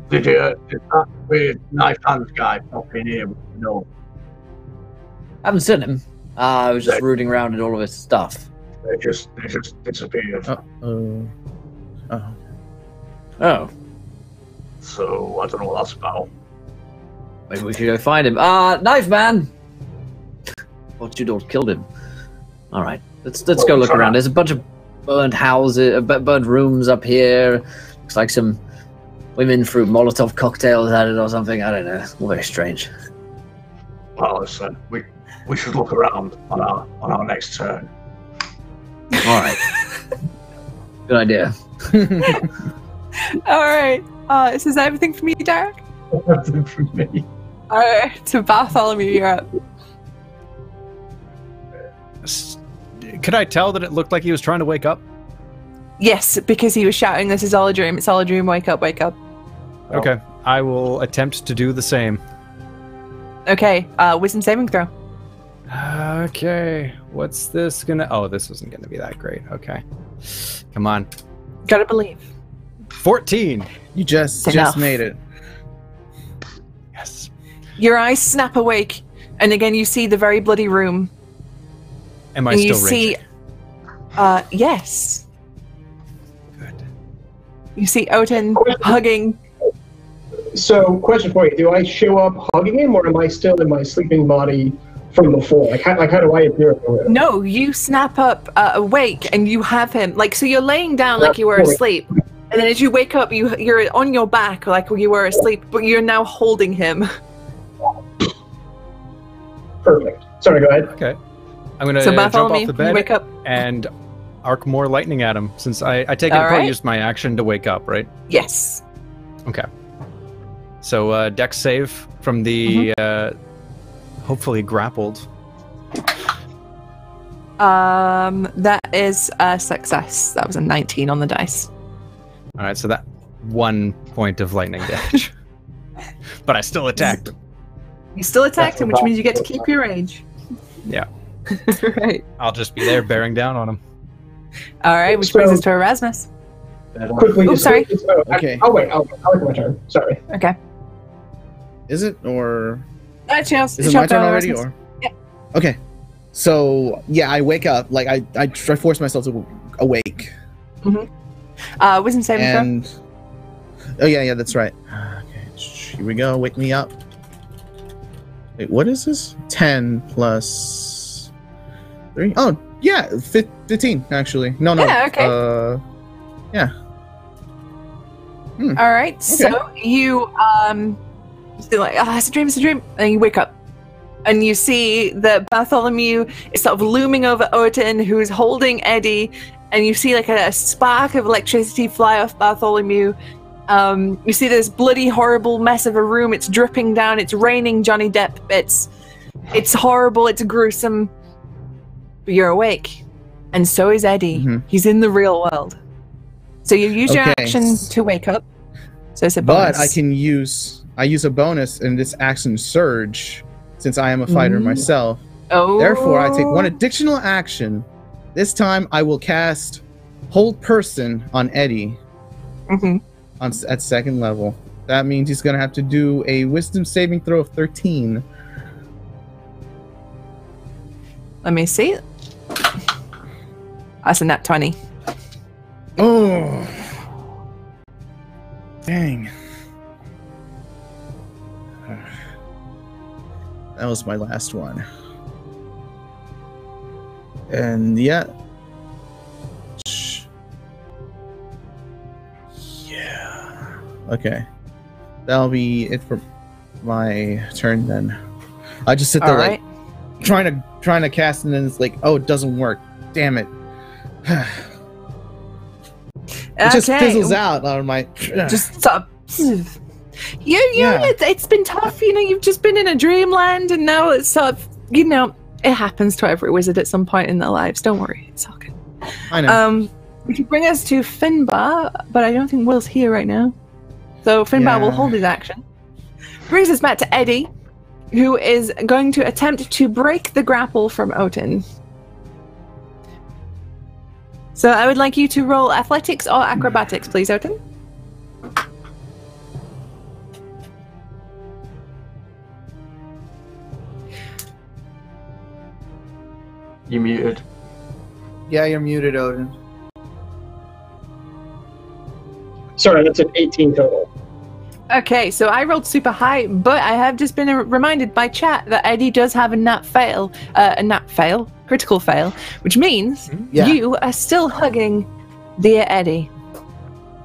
Did that weird knife hands guy pop in here? No. Haven't seen him. I was just rooting around in all of his stuff. They just disappeared. Oh. Oh, So I don't know what that's about. maybe we should go find him. Knife man. What you don't killed him. All right, let's go look around. There's a bunch of burned houses, burned rooms up here. Looks like some women threw Molotov cocktails at it or something. I don't know. All very strange. Well, listen, we should look around on our next turn. All right. Good idea. All right. Is that everything from you, Derek? Nothing from me. All right. So Bartholomew, you're up. Could I tell that it looked like he was trying to wake up? Yes, because he was shouting, "This is all a dream. It's all a dream. Wake up, wake up." Okay, I will attempt to do the same. Okay. Wisdom saving throw. Okay, what's this gonna... Oh, this isn't gonna be that great. Okay. Come on. Gotta believe. 14! You just enough. made it. Yes. Your eyes snap awake, and again you see the very bloody room. Am I And still you see, raging? yes. Good. You see Otin hugging. So, question for you: do I show up hugging him, or am I still in my sleeping body from before? Like how do I appear? No, you snap up awake, and you have him. Like, so you're laying down like you were asleep, and then as you wake up, you're on your back like you were asleep, but you're now holding him. Perfect. Sorry, go ahead. Okay. I'm gonna So jump off Bartholomew, the you bed wake up. and arc more lightning at him, since I take it I All probably right. used my action to wake up, right? Yes. Okay. So Dex save from the hopefully grappled. That is a success. That was a 19 on the dice. All right, so that 1 point of lightning damage. But I still attacked him. You still attacked him, which means you get to keep your rage. Yeah. Right. I'll just be there bearing down on him. All right, which brings us to Erasmus. Quickly. Oops, sorry. Okay. I'll wait. I'll wait my turn. Sorry. Okay. Is it or That's yours. is It's it your my turn turn, already? Erasmus. Or Yeah. okay. So yeah, I wake up. Like I force myself to awake. Wisdom saving throw. And oh yeah, that's right. Okay, here we go. Wake me up. Wait, what is this? 10 plus 3. Oh yeah, 15 actually. No. Yeah, okay. Yeah. All right, so you feel like, it's a dream, and you wake up, and you see that Bartholomew is sort of looming over Otin, who's holding Eddie, and you see like a spark of electricity fly off Bartholomew, You see this bloody, horrible mess of a room. It's dripping down. It's raining Johnny Depp. It's horrible. It's gruesome. But you're awake. And so is Eddie. He's in the real world. So you use your action to wake up. So it's a bonus. But I use a bonus in this action surge, since I am a fighter myself. Oh. Therefore, I take one additional action. This time, I will cast Hold Person on Eddie at second level. That means he's going to have to do a Wisdom saving throw of 13. Let me see. That's a nat 20. Oh. Dang. That was my last one. And yeah. Yeah. Okay. That'll be it for my turn then. I just sit there like trying to cast, and then it's like, oh, it doesn't work. Damn it. It just fizzles out on my. Just stop. It's been tough. You've just been in a dreamland, and now it's sort of, it happens to every wizard at some point in their lives. Don't worry, it's all good. I know. Which will bring us to Finbar, but I don't think Will's here right now. So Finbar will hold his action. Brings us back to Eddie, who is going to attempt to break the grapple from Otin. So I would like you to roll athletics or acrobatics, please, Otin. You muted. Yeah, you're muted, Odin. Sorry, that's an 18 total. Okay, so I rolled super high, but I have just been reminded by chat that Eddie does have a critical fail, which means you are still hugging dear Eddie.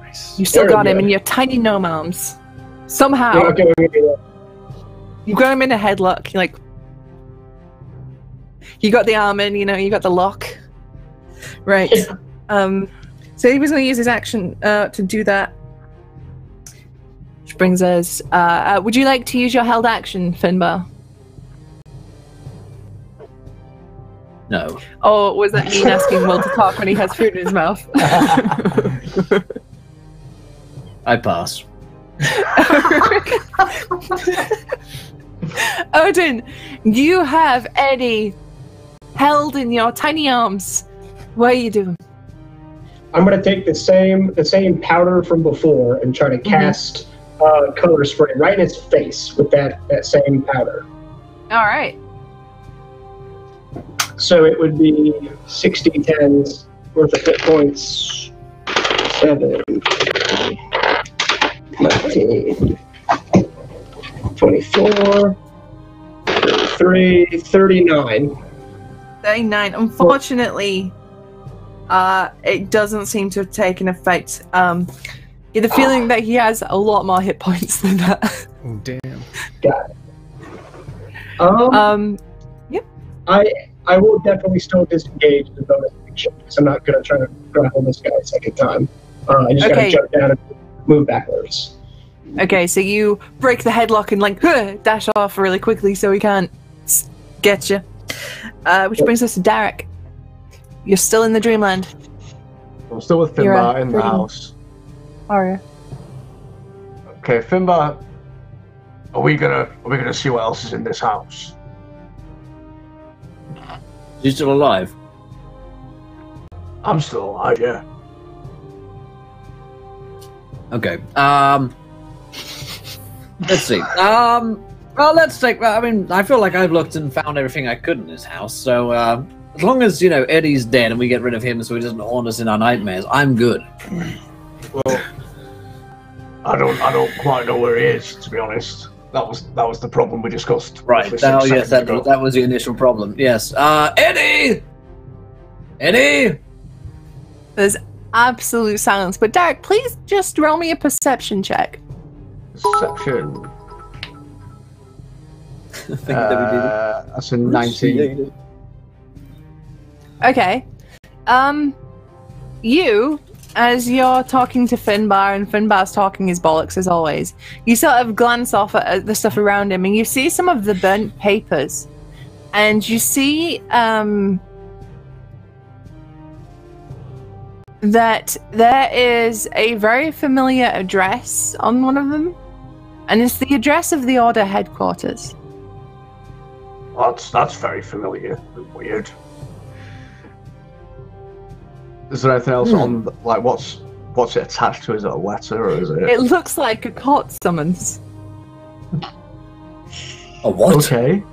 Nice. You still got him in your tiny gnome arms. Somehow, you got him in a headlock. You're like, you got the arm in, you got the lock. Right. So he was going to use his action to do that. Which brings us... would you like to use your held action, Finbar? No. Or was that me asking Will to talk when he has food in his mouth? I pass. Odin, you have Eddie held in your tiny arms. What are you doing? I'm going to take the same powder from before and try to cast color spray right in his face with that same powder. All right. So it would be 60 10s worth of hit points. 7, 19, 24, 33, 39. 39. Unfortunately, it doesn't seem to have taken effect. You get the feeling that he has a lot more hit points than that. Oh, damn. Got it. Yep. I will definitely still disengage the bonus action because I'm not going to try to grapple this guy a second time. I just got to jump down and move backwards. Okay, so you break the headlock and dash off really quickly so he can't get you. Which brings us to Derek. You're still in the dreamland. I'm still with Finbar in the house. Are you? Okay, Finbar, are we gonna see what else is in this house? Is he still alive? I'm still alive, yeah. Okay. Let's see. Well, let's take. I mean, I feel like I've looked and found everything I could in this house. So, as long as Eddie's dead and we get rid of him, so he doesn't haunt us in our nightmares, I'm good. Well, I don't quite know where he is, to be honest. That was the problem we discussed. Right. Yes, that was the initial problem. Yes. Eddie. There's absolute silence. But Derek, please just roll me a perception check. Perception. That's a 19. Okay. You as you're talking to Finbar, and Finbar's talking his bollocks as always, you sort of glance off at the stuff around him, and you see some of the burnt papers. And you see that there is a very familiar address on one of them, and it's the address of the Order headquarters. That's very familiar. Weird. Is there anything else on, like, what's it attached to? Is it a letter, or is it? It looks like a court summons. A what? Okay.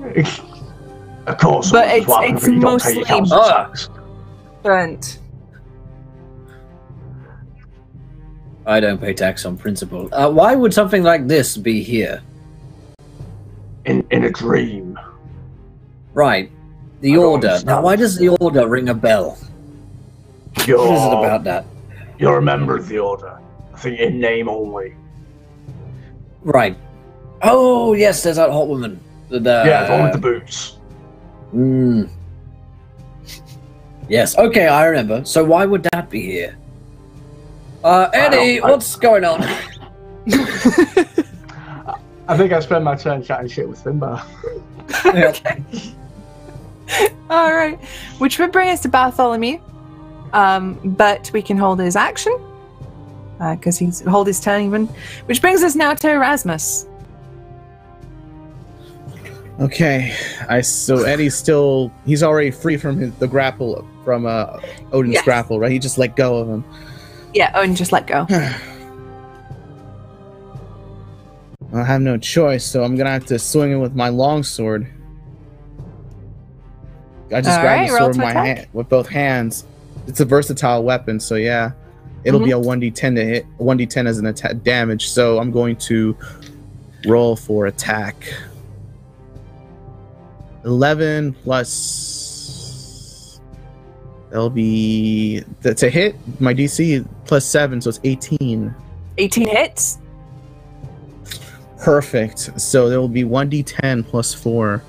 Of course. But it's mostly burnt. I don't pay tax on principle. Why would something like this be here? In a dream. Right. The Order. Now, why does the Order ring a bell? What is it about that? You're a member of the Order. I think in name only. Right. Oh, yes, there's that hot woman. Yeah, the one with the boots. Yes, okay, I remember. So why would that be here? Eddie, what's going on? I think I spend my turn chatting shit with Finbar. Okay. All right. Which would bring us to Bartholomew. But we can hold his action. Because he's hold his turn even. Which brings us now to Erasmus. Okay. So Eddie's still... He's already free from the grapple, from Odin's grapple, right? He just let go of him. Yeah, Odin just let go. I have no choice, so I'm gonna have to swing him with my longsword. I just grabbed the sword with my hand, with both hands. It's a versatile weapon, so yeah, it'll be a 1d10 to hit, 1d10 as an attack damage. So I'm going to roll for attack. 11 plus. That'll be to hit my DC plus 7, so it's 18. 18 hits. Perfect. So there will be 1d10 plus 4.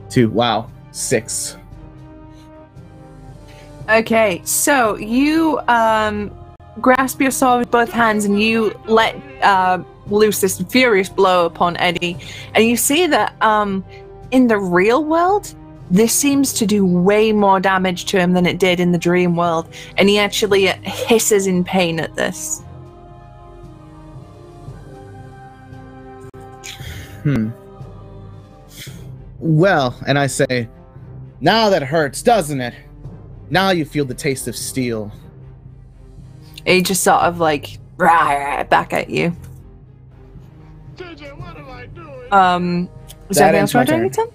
2. Wow. 6. Okay, so you grasp your sword with both hands and you let loose this furious blow upon Eddie. And you see that in the real world, this seems to do way more damage to him than it did in the dream world. And he actually hisses in pain at this. Well, and I say, now that hurts, doesn't it? Now you feel the taste of steel. He just sort of like, rah, back at you. JJ, what am I doing? Is there anything else you want to do anything?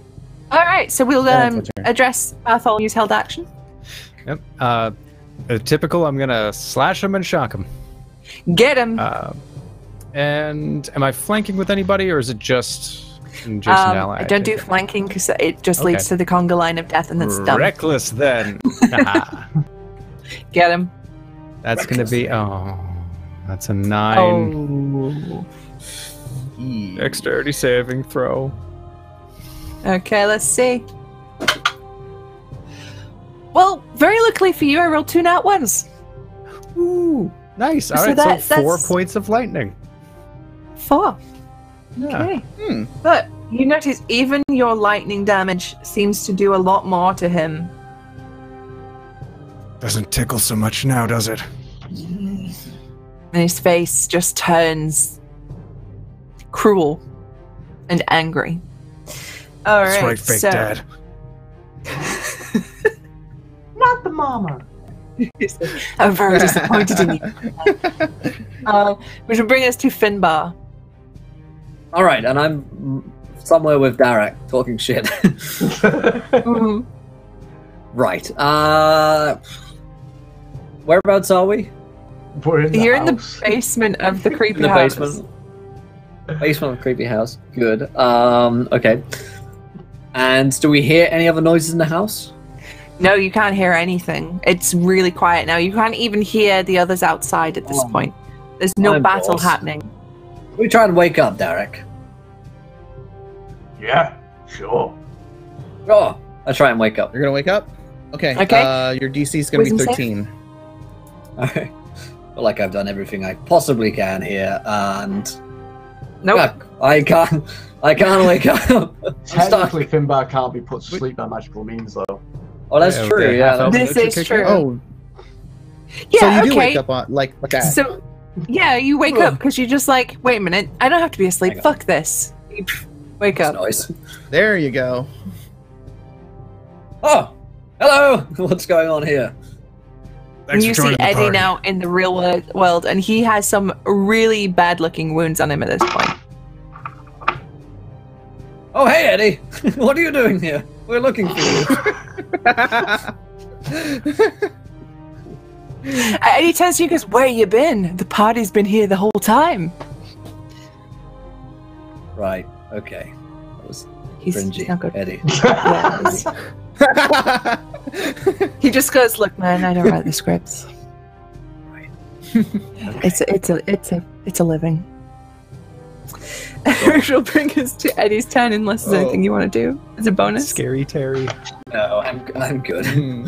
Alright, so we'll address Bartholomew's held action. Yep. Typical, I'm gonna slash him and shock him. Get him! And am I flanking with anybody, or is it just an ally? I don't do flanking because it just leads to the conga line of death, and that's dumb. Reckless, then. Get him. That's gonna be... Oh, that's a 9. Oh. Dexterity saving throw. Okay, let's see. Well, very luckily for you, I rolled 2 nat ones. Ooh, nice. So All right, that's 4 points of lightning. 4. Yeah. Okay. But you notice even your lightning damage seems to do a lot more to him. Doesn't tickle so much now, does it? And his face just turns cruel and angry. All right, That's right, fake dad. Not the mama. I'm very disappointed in you. Which will bring us to Finbar. All right, and I'm somewhere with Darak talking shit. Right. Whereabouts are we? We're in the You're in the house. basement of the creepy In the house. basement. Basement of the creepy house. Good. Okay. And do we hear any other noises in the house? No, you can't hear anything. It's really quiet now. You can't even hear the others outside at this point. There's no I'm battle lost. happening. We try and wake up, Derek. Yeah, sure. Oh, I try and wake up. You're gonna wake up? Okay. Okay. Your DC is going to be Wisdom save? 13. I feel like I've done everything I possibly can here, and Nope. I can't wake up. I'm stuck. Technically, Finbar can't be put to sleep by magical means, though. Oh, that's Yeah, true. okay, Yeah, half-elf This nature is kick true. in? Oh, Yeah, so you do okay. wake up on like that. So, yeah, you wake up because you're just like, wait a minute, I don't have to be asleep. Hang on. Fuck this. You wake that's up. nice. There you go. Oh, hello. What's going on here? And Thanks you for see joining the Eddie party. now in the real world, and he has some really bad-looking wounds on him at this point. Oh, hey, Eddie. What are you doing here? We're looking for you. Eddie turns to you and goes, where you been? The party's been here the whole time. Right. Okay. That was He's cringy, not good. Eddie. Yeah, he just goes, look, man, I don't write the scripts. Right. It's a living. Which will bring us to Eddie's turn unless there's anything you want to do as a bonus. Scary Terry. No, I'm good. Hmm.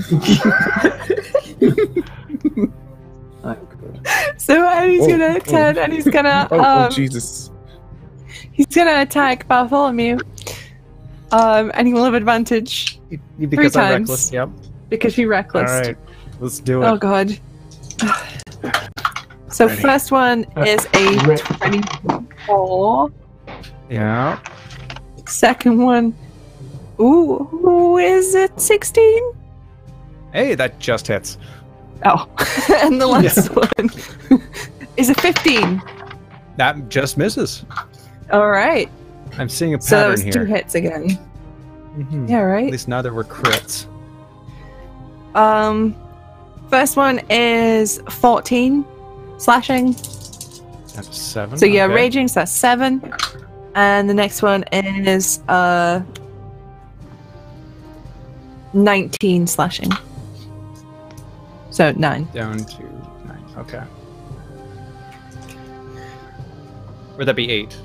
I'm good. So Eddie's Oh, gonna turn and he's gonna Oh, Jesus. he's gonna attack Bartholomew. And he will have advantage Because I'm times. reckless. Yep. because you're reckless. All right. Let's do it. Oh god. So Ready. first one is a 24. Yeah. Second one, ooh, is it 16? Hey, that just hits. Oh, and the last one is a 15. That just misses. All right. I'm seeing a So that pattern was 2 here. hits again. Mhm. Yeah, At right. least neither were crits. First one is 14 slashing. That's 7. So yeah, okay. raging. So that's 7, and the next one is 19 slashing. So 9. Down to 9. Okay. Would that be 8?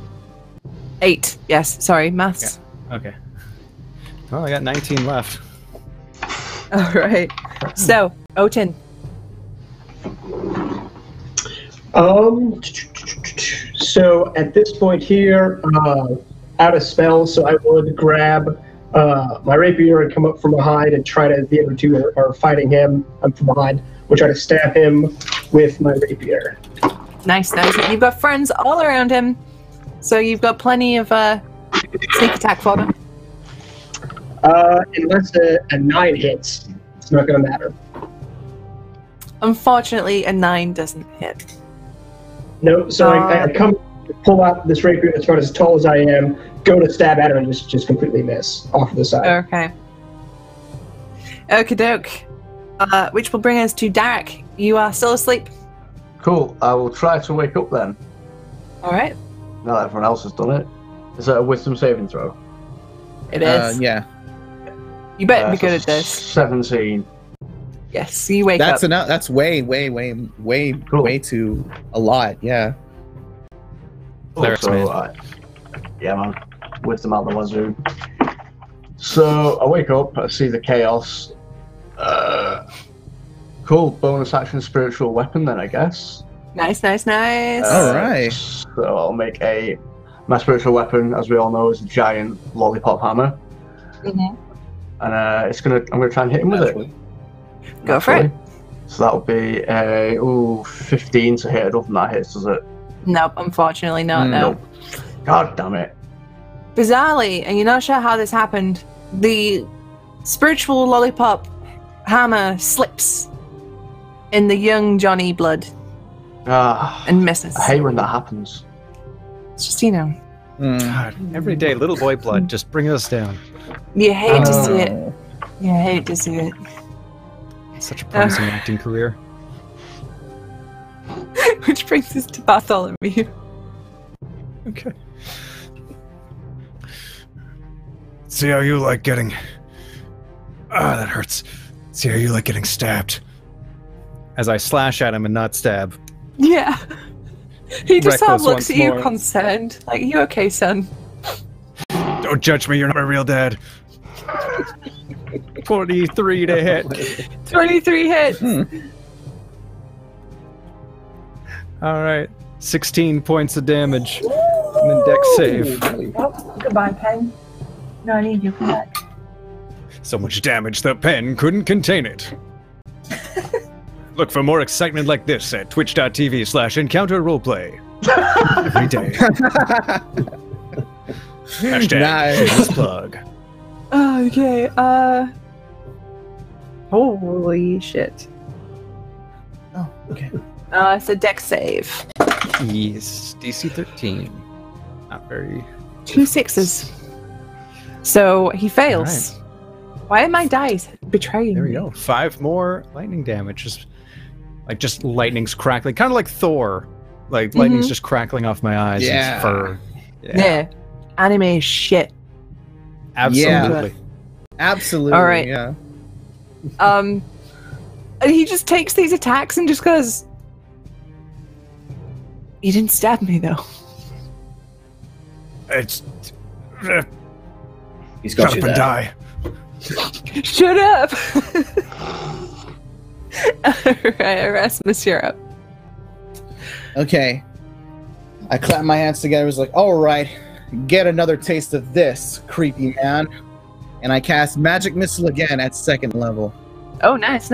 8. Yes. Sorry, maths. Okay. Well, I got 19 left. All right. So Otin. So at this point here, out of spell, so I would grab my rapier and come up from behind and try to, the other two are fighting him. I'm from behind. We'll try to stab him with my rapier. Nice, nice. You've got friends all around him, so you've got plenty of sneak attack for them. Unless a 9 hits, it's not going to matter. Unfortunately, a 9 doesn't hit. No, so I come, pull out this rapier that's about as tall as I am, go to stab at him, and just completely miss off to the side. Okay. Okie doke. Which will bring us to Derek. You are still asleep. Cool. I will try to wake up then. All right. Now that everyone else has done it. Is that a wisdom saving throw? It is. Yeah. You better be So good at this. 17. Yes, you wake That's up. enough. That's way Cool. too a lot. Yeah. Clerics, So, man. yeah, man. Wisdom out the wazoo. So I wake up, I see the chaos. Cool. Bonus action spiritual weapon then, I guess. Nice, nice, nice. All right. So I'll make my spiritual weapon, as we all know, is a giant lollipop hammer. Mhm. And I'm gonna try and hit him with it. Go for it. So that'll be a 15 to hit. I don't think that hits, does it? Nope, unfortunately not. No. Nope. God damn it. Bizarrely, and you're not sure how this happened, the spiritual lollipop hammer slips in the young Johnny blood and misses. I hate when that happens. It's just, you know, God, every day, little boy blood, just bring us down. you hate to see it. You hate to see it. Such a promising acting career. Which brings us to Bartholomew. Okay. See how you like getting... Ah, that hurts. See how you like getting stabbed. As I slash at him and not stab. Yeah. He just sort of Reckless looks once at you more. concerned. Like, you okay, son? Don't judge me, you're not my real dad. 23 to hit. 23 hits. All right. 16 points of damage. And then dex save. Oh, goodbye, pen. No, I need you. Come back. So much damage the pen couldn't contain it. Look for more excitement like this at twitch.tv/encounterroleplay. Every day. Hashtag Nice. plug. Okay, holy shit. Oh, okay. It's a dex save. Yes. DC 13. Not very. 2 6s. So he fails. Why are my dice betraying There we me? go. 5 more lightning damage. Just lightning's crackling. Kind of like Thor. Like lightning's just crackling off my eyes Yeah. and fur. Yeah. Anime shit. Absolutely. Absolutely. All right. Yeah. And he just takes these attacks and just goes, "You didn't stab me, though." It's He's shut got up you and there. die. Shut up! Alright, Erasmus, you're up. Okay. I clapped my hands together. Was like, all right, get another taste of this, creepy man. And I cast Magic Missile again at 2nd level. Oh, nice.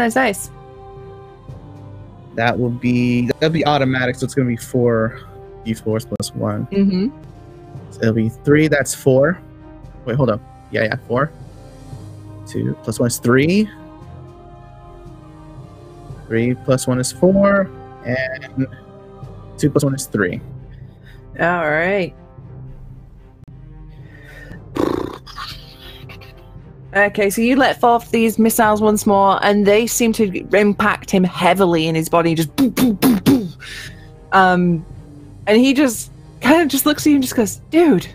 That'll be automatic, so it's gonna be 4 d4s plus 1. Mm-hmm. So it'll be 3. That's 4. Wait, hold up. Yeah, 4. 2 plus 1 is 3. 3 plus 1 is 4, and 2 plus 1 is 3. Alright. Okay, so you let forth these missiles once more, and they seem to impact him heavily in his body, just boom, boom, boom, boom. And he just kind of just looks at you and just goes, "Dude."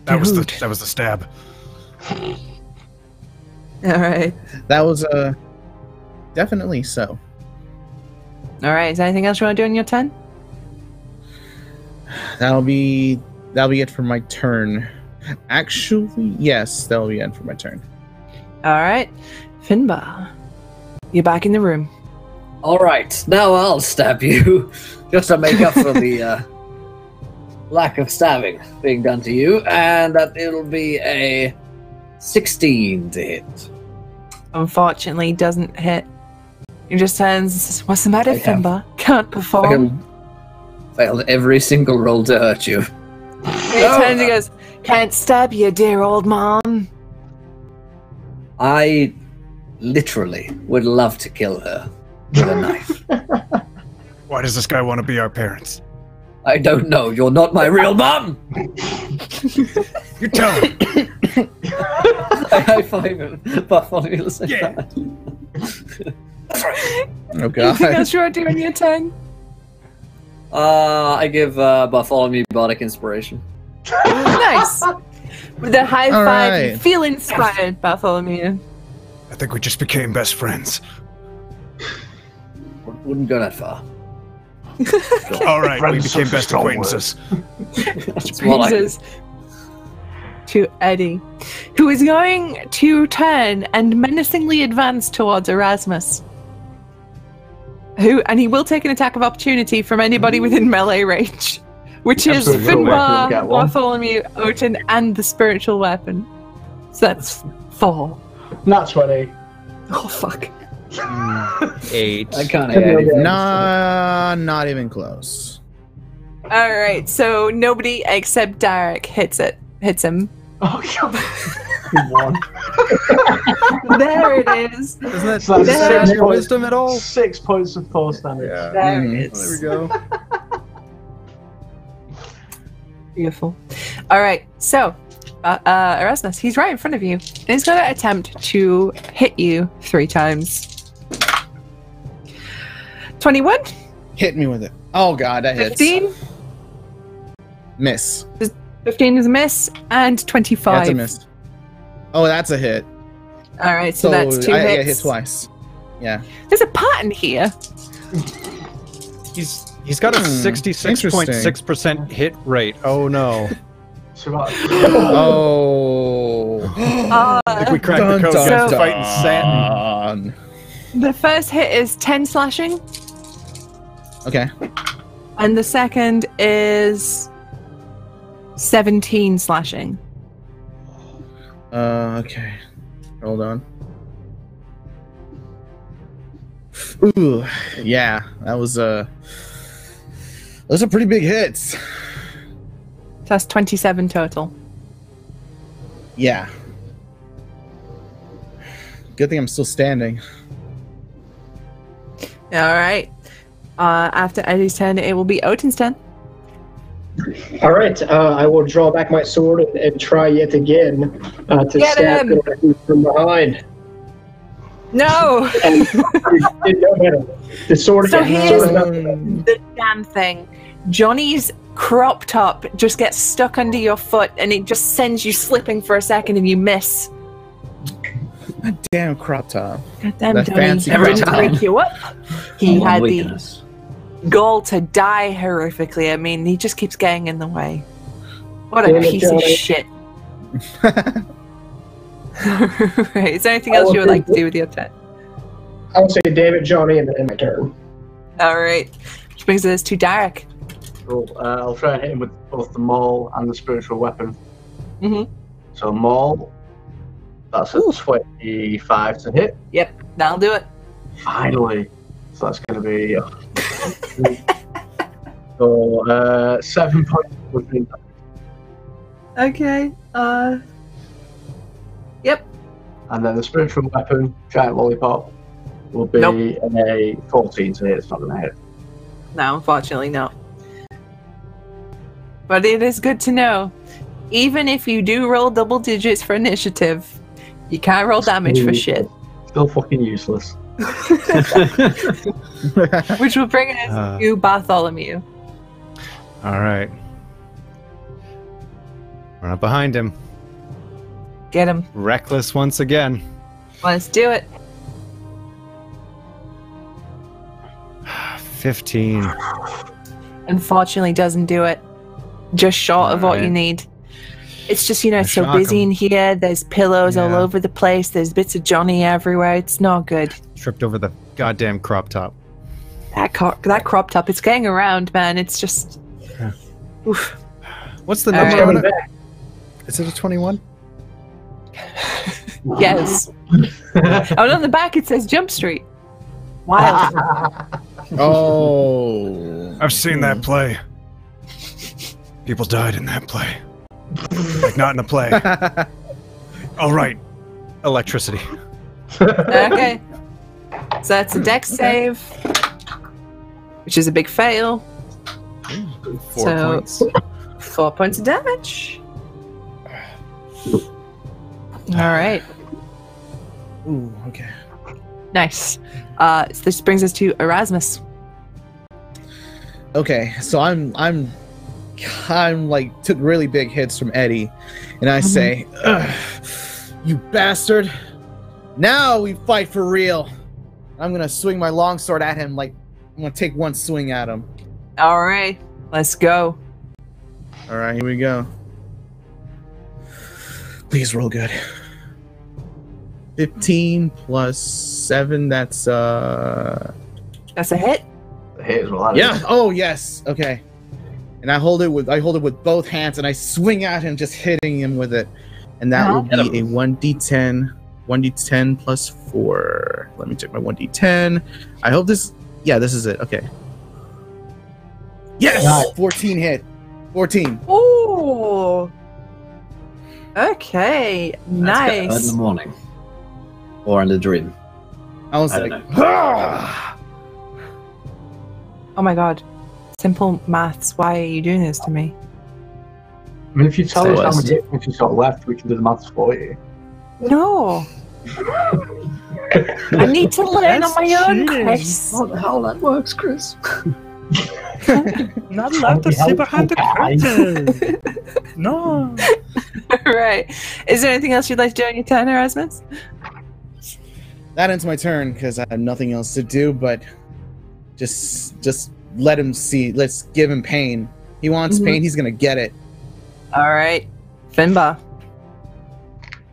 That was the stab. Alright. That was definitely so. Alright, is there anything else you want to do on your turn? That'll be it for my turn. Actually, yes, that'll be it for my turn. Alright. Finbar, you're back in the room. All right, now I'll stab you, just to make up for the lack of stabbing being done to you, and that it'll be a 16 to hit. Unfortunately, doesn't hit. He just turns, "What's the matter, I have- Finbar? Can't perform." Failed every single roll to hurt you. He turns and goes, "Can't stab you, dear old mom." I literally would love to kill her with a knife. Why does this guy want to be our parents? I don't know. You're not my real mom. You tell him. I high five him. Bartholomew will say Yeah. that. Oh Anything god. else you want to do on your turn? I give Bartholomew Bardic Inspiration. Nice. With a high All five, you right. feel inspired, Bartholomew. I think we just became best friends. Wouldn't go that far. All right, we Friends became such a best strong word. acquaintances. It's more like Brings us to Eddie, who is going to turn and menacingly advance towards Erasmus. And he will take an attack of opportunity from anybody within melee range, which is Absolutely. We'll Finbar, get one. Bartholomew, Odin, and the spiritual weapon. So that's 4. Nat 20. Oh, fuck. 8. I can't hear anything. Not even close. Alright, so nobody except Derek hits him. Oh, God. He won. There it is. Doesn't that So that's add 6 your points, wisdom at all? 6 points of force damage. Yeah. There Mhm. it There we is. go. Beautiful. Alright, so Erasmus, he's right in front of you. And he's going to attempt to hit you 3 times. 21, Hit me with it. Oh god, that hits. 15, Miss. 15 is a miss, and 25. That's a miss. Oh, that's a hit. Alright, so that's 2 I hits. get hit twice. Yeah. There's a pattern here. He's got a 66.6% hit rate. Oh no. So what? Oh. Like we cracked the code dun, after dun. fighting Satin. The first hit is 10 slashing, Okay. and the second is 17 slashing. Okay. Hold on. Ooh, yeah, those are pretty big hits. So that's 27 total. Yeah. Good thing I'm still standing. All right. After Eddie's turn, it will be Odin's turn. All right, I will draw back my sword and try yet again to Get stab him! him from behind. No! And did no better. The sword. So again, here's sword enough- the damn thing. Johnny's crop top just gets stuck under your foot and it just sends you slipping for a second and you miss. Damn crop top. God damn, That Johnny. fancy He didn't crop top. wake you up. He One had the weakness. goal to die horrifically. I mean, he just keeps getting in the way. What a Damn it, piece of Johnny. shit. Right. Is there anything else you would like to do with your turn? I will say David, Johnny, and my turn. All right. Which brings us to Derek. Cool. I'll try and hit him with both the maul and the spiritual weapon. Mm-hmm. So maul, that's a 25 to hit. Yep, that'll do it. Finally. So that's going to be... so 7 points of impact. Okay. Yep. And then the spiritual weapon, giant lollipop, will be a 14 to hit. It's not going to hit. No, unfortunately, no. But it is good to know. Even if you do roll double digits for initiative, you can't roll damage for shit. Still fucking useless. Which will bring us to Bartholomew. All right. Run up behind him. Get him. Reckless once again. Let's do it. 15. Unfortunately, doesn't do it. Just short of what you Alright. need. It's just, it's so shock busy him. in here. There's pillows all Yeah. over the place. There's bits of Johnny everywhere. It's not good. Tripped over the goddamn crop top. That crop top, it's getting around, man. It's just... Yeah. Oof. What's the All number right. on it? Is it a 21? Yes. Oh, on the back it says Jump Street. Wild. Oh. I've seen that play. People died in that play. Like, not in a play. Oh, right. Electricity. Okay. So that's a dex save, which is a big fail. 4 points. 4 points of damage. All right. Ooh, okay. Nice. So this brings us to Erasmus. Okay, so I'm like took really big hits from Eddie, and I say, "Ugh, "You bastard! Now we fight for real." I'm gonna swing my longsword at him. Like I'm gonna take one swing at him. All right. Let's go. All right, here we go. Please roll good. 15 plus 7. That's That's a hit. The hit as well. yeah. Oh yes. Okay. And I hold it with both hands, and I swing at him, just hitting him with it, and that will be a 1d10. 1d10 plus 4. Let me check my 1d10. I hope this. Yeah, this is it. Okay. Yes. Nice. 14 hit. 14. Ooh. Okay. That's good. In Nice. the morning. Or in a dream. I was I like, don't "Ah!" Oh my god. Simple maths. Why are you doing this to me? I mean, if you tell Say us how less. many hit points you got left, we can do the maths for you. No. I need to learn on my own, Chris. How the hell that works, Chris? Not allowed to see behind the curtain. No. Right. Is there anything else you'd like to do on your turn, Erasmus? That ends my turn because I have nothing else to do. But just let him see. Let's give him pain. He wants pain. He's gonna get it. All right. Finbar.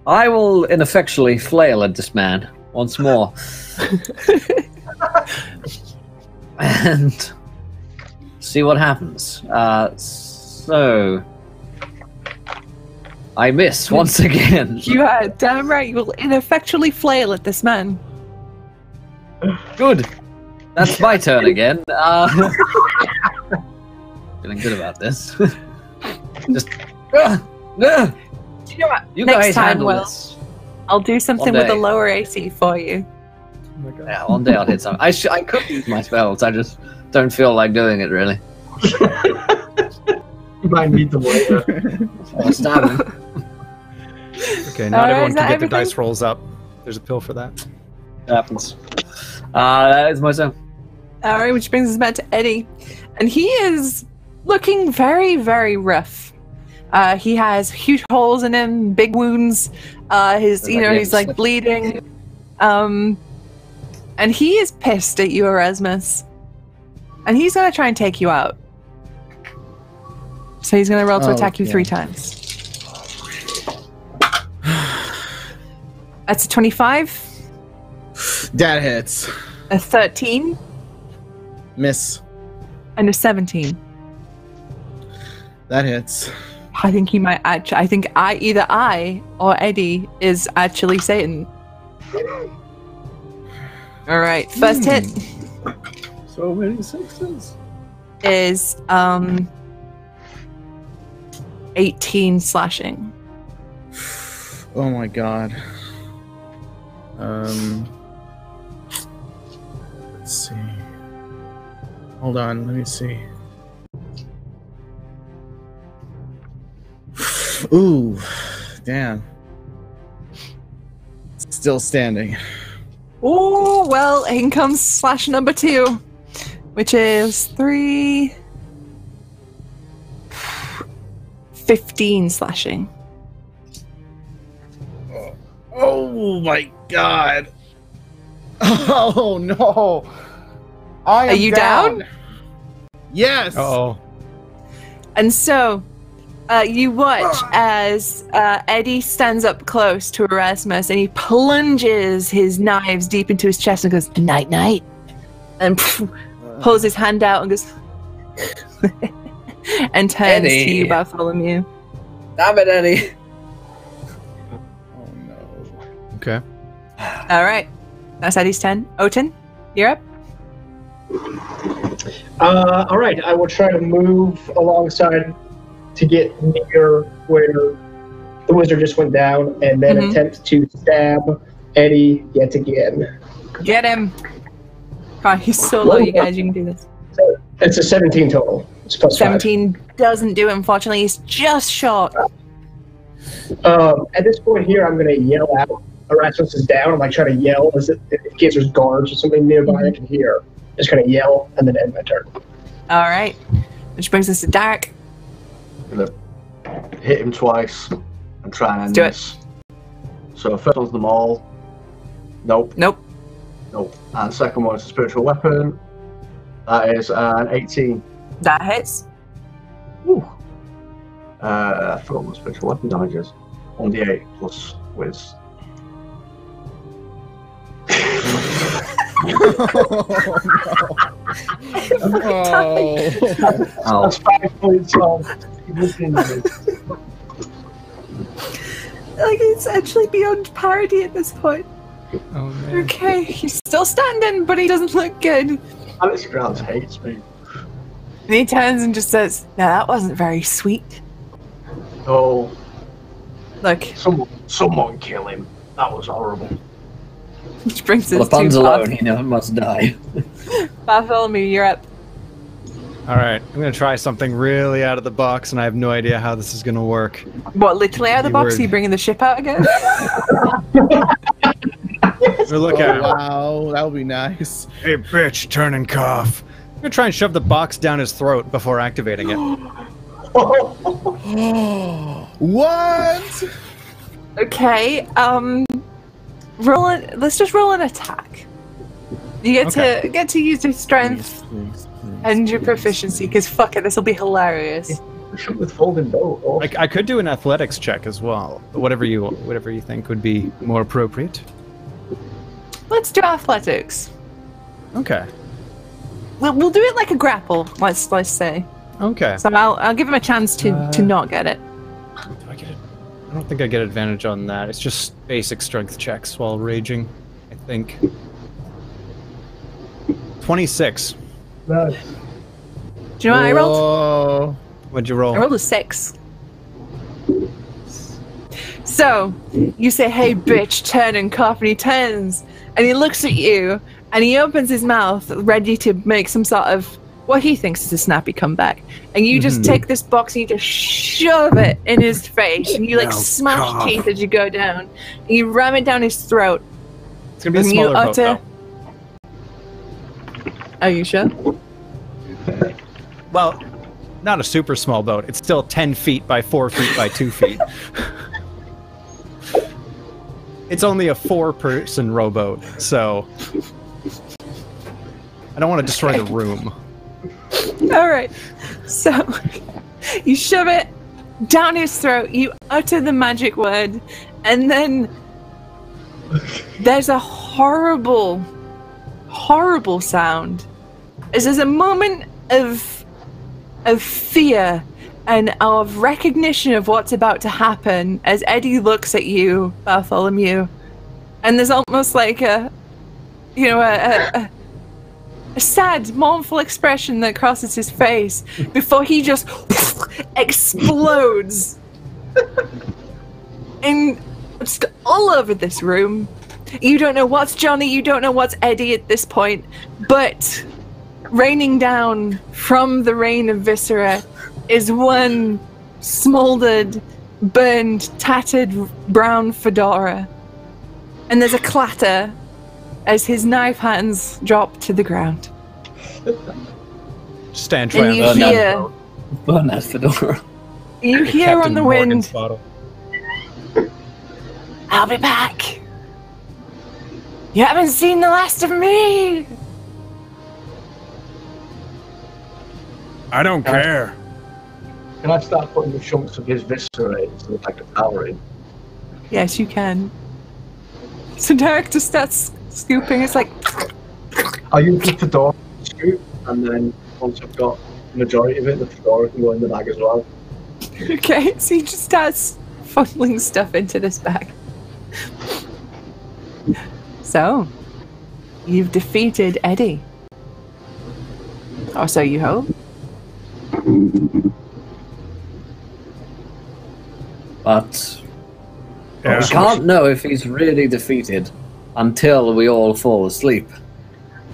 I will ineffectually flail at this man once more. And see what happens. So I miss once again. You are damn right. You will ineffectually flail at this man. Good. That's my turn again. Feeling good about this. Just. You know what? You Next guys time, handle Will, this. I'll do something One with a day. lower AC for you. Yeah, one day I'll hit something. I could use my spells. I just don't feel like doing it really. You might need them later. I'll stab him. Okay, not Alright, everyone is can that get everything? the dice rolls up. There's a pill for that. Happens. That is my turn. All right, which brings us back to Eddie, and he is looking very, very rough. He has huge holes in him, big wounds. He's like bleeding. And he is pissed at you, Erasmus. And he's gonna try and take you out. So he's gonna roll to attack you 3 times. That's a 25, That hits. a 13, Miss. and a 17. That hits. I think he might actually. I think either I or Eddie is actually Satan. All right, first hit So many sixes. is 18 slashing. Oh my god. Let's see. Hold on, let me see. Ooh, damn. Still standing. Oh well, in comes slash number 2, which is 3, 15 slashing. Oh my god. Oh no. I am Are you down? Yes. Uh-oh. And so, you watch as Eddie stands up close to Erasmus and he plunges his knives deep into his chest and goes, "Night, night," and pulls his hand out and goes, and turns Eddie. to you, Bartholomew. Damn it, Eddie. Oh no. Okay. All right, that's Eddie's turn. Otin, you're up. All right, I will try to move alongside to get near where the wizard just went down, and then attempt to stab Eddie yet again. Get him. Come on, he's so low, you guys. You can do this. So it's a 17 total. It's plus 17 doesn't do it, unfortunately. He's just short. 5. At this point here, I'm going to yell out. Erasmus is down. I'm like trying to yell as in case there's guards or something nearby I can hear. Just going to yell and then end my turn. All right, which brings us to Derek. Gonna hit him twice and try and end Do it. this. So first one's the maul. Nope. Nope. Nope. And second one is a spiritual weapon. That is an 18. That hits. Woo. I forgot what spiritual weapon damage is. 1d8 plus whiz. Oh, That's 5 points of damage. Like, it's actually beyond parody at this point. Oh man. Okay, he's still standing, but he doesn't look good. Alex Grounds hates me. And he turns and just says, "Now that wasn't very sweet." Oh, Look, someone kill him. That was horrible. which brings well, us the pun's to alone, he never must die. Bartholomew, you're up. All right, I'm gonna try something really out of the box, and I have no idea how this is gonna work. What, literally out of the box? Keyword. Are you bringing the ship out again? So look at it. Wow, that would be nice. Hey, bitch, turn and cough. I'm gonna try and shove the box down his throat before activating it. What? Okay, let's just roll an attack. You get to use your strength and your proficiency, because fuck it, this will be hilarious. Shoot with folding bow. Awesome. I could do an athletics check as well. Whatever you think would be more appropriate. Let's do athletics. Okay. We'll do it like a grapple. Let's say. Okay. So I'll give him a chance to not get it. Do I get it? I don't think I get advantage on that. It's just basic strength checks while raging, I think. 26. Nice. Do you know what I rolled? What'd you roll? I rolled a 6. So, you say, hey bitch, turn and cough, and he turns, and he looks at you, and he opens his mouth, ready to make some sort of, what he thinks is a snappy comeback. And you just take this box and you just shove it in his face, and you like smash teeth as you go down, and you ram it down his throat. It's gonna be a smaller boat, though. Are you sure? Well, not a super small boat. It's still 10 feet by 4 feet by 2 feet. It's only a 4-person rowboat, so I don't want to destroy the room. Alright, so you shove it down his throat, you utter the magic word, and then there's a horrible, horrible sound. As there's a moment of fear and of recognition of what's about to happen as Eddie looks at you, Bartholomew, and there's almost like a sad, mournful expression that crosses his face before he just explodes and just all over this room. You don't know what's Johnny, you don't know what's Eddie at this point, but raining down from the rain of viscera is one smoldered, burned, tattered brown fedora. And there's a clatter as his knife hands drop to the ground. Stand and you hear, burn that fedora. You hear on the wind, bottle. I'll be back. You haven't seen the last of me. I don't care. Can I start putting the chunks of his viscera into like a tower in? Yes, you can. So Derek just starts scooping. It's like, I'll use the fedora to scoop, and then once I've got the majority of it, the fedora can go in the bag as well. okay, so he just starts funneling stuff into this bag. So, you've defeated Eddie. Or so you hope. But Yeah. we can't know if he's really defeated until we all fall asleep.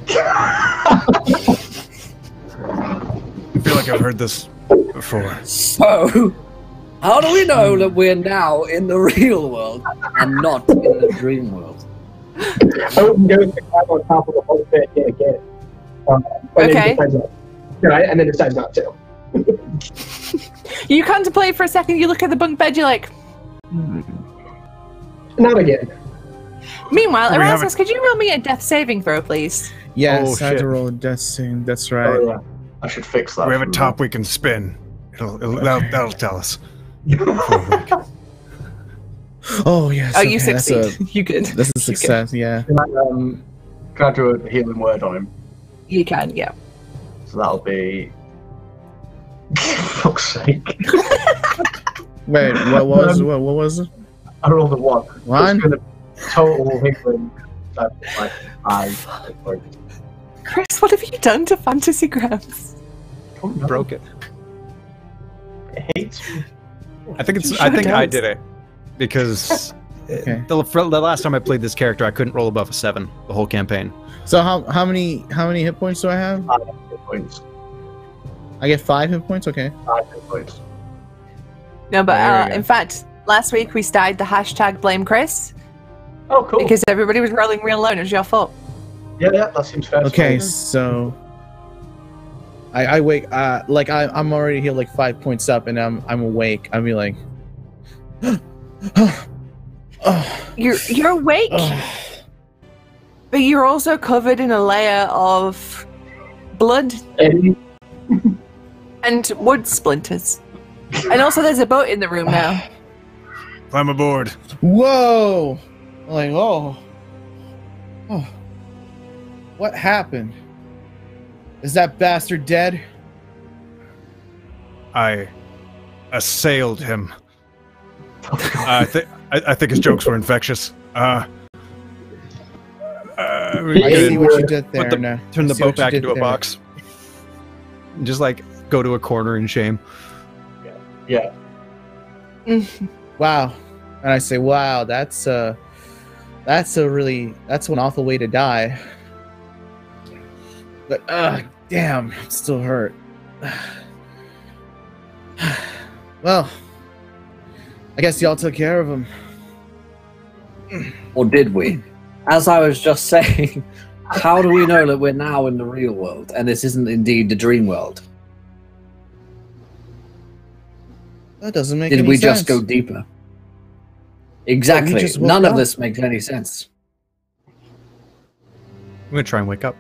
I feel like I've heard this before. So, how do we know that we're now in the real world and not in the dream world? Odin goes to climb on top of the whole bit yet again. But Okay. And then decides not to. You contemplate for a second, you look at the bunk bed, you're like, Not again. Meanwhile, We Erasmus, could you roll me a death saving throw, please? Yes, Oh, I had shit. to roll a death saving. That's right. Oh, yeah. I should fix that. We have a for top we can spin. That'll tell us. Oh yes. Oh, you okay, succeed. You good. That's a success. Yeah. Can I do a healing word on him? You can, yeah. So that'll be. Fuck's sake. Wait, what was it? I rolled a 1. One? It's gonna total healing. Like 5. Chris, what have you done to Fantasy Grounds? Broke it. It hates me. I think it's. It I think sure I does. did it because Okay. the last time I played this character, I couldn't roll above a 7 the whole campaign. So how many hit points do I have? 5 hit points. I get 5 hit points. Okay. 5 hit points. No, but There we go. in fact, last week we started the hashtag blame Chris Oh, cool. because everybody was rolling real low and it was your fault. Yeah, that seems fair. to Okay. me. So I wake. I'm already healed like 5 points up, and I'm awake. I'll be like. You're awake, but you're also covered in a layer of blood Eddie, and wood splinters. And also, there's a boat in the room now. Climb aboard. Whoa! Like, oh. What happened? Is that bastard dead? I assailed him. I think his jokes were infectious. I see what you did there. Turn the boat back into a box. Just like go to a corner in shame. Yeah. Wow. And I say, wow, that's one awful way to die. But damn, I'm still hurt. Well, I guess y'all took care of him. Or did we? As I was just saying, how do we know that we're now in the real world and this isn't indeed the dream world? That doesn't make any sense. Did we just go deeper? Exactly. just woke None of up. this makes any sense. I'm gonna try and wake up.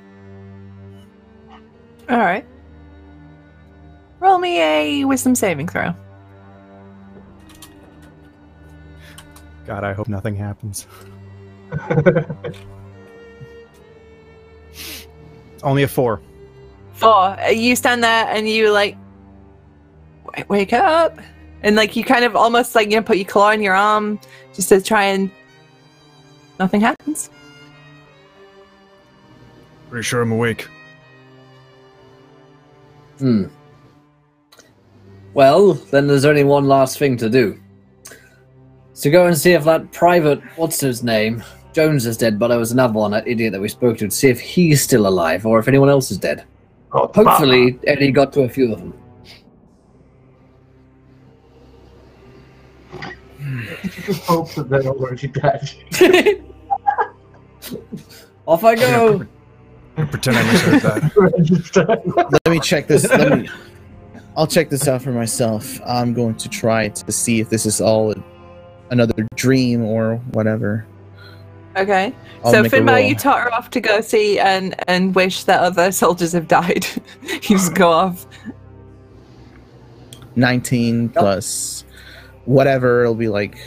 All right. Roll me a wisdom saving throw. God, I hope nothing happens. Only a 4. 4. You stand there and you like wake up, and like you kind of almost like put your claw in your arm just to try and nothing happens. Pretty sure I'm awake. Well, then there's only one last thing to do. So go and see if that private, what's his name? Jones is dead, but there was another one, that idiot that we spoke to see if he's still alive or if anyone else is dead. Hopefully, Eddie got to a few of them. You just hope that they're already dead. Off I go! Pretend I misheard that. Let me check this. I'll check this out for myself. I'm going to try to see if this is all another dream or whatever. Okay. I'll So make a Finbar, roll. you totter off to go see and wish that other soldiers have died. You just go off. 19 plus whatever, it'll be like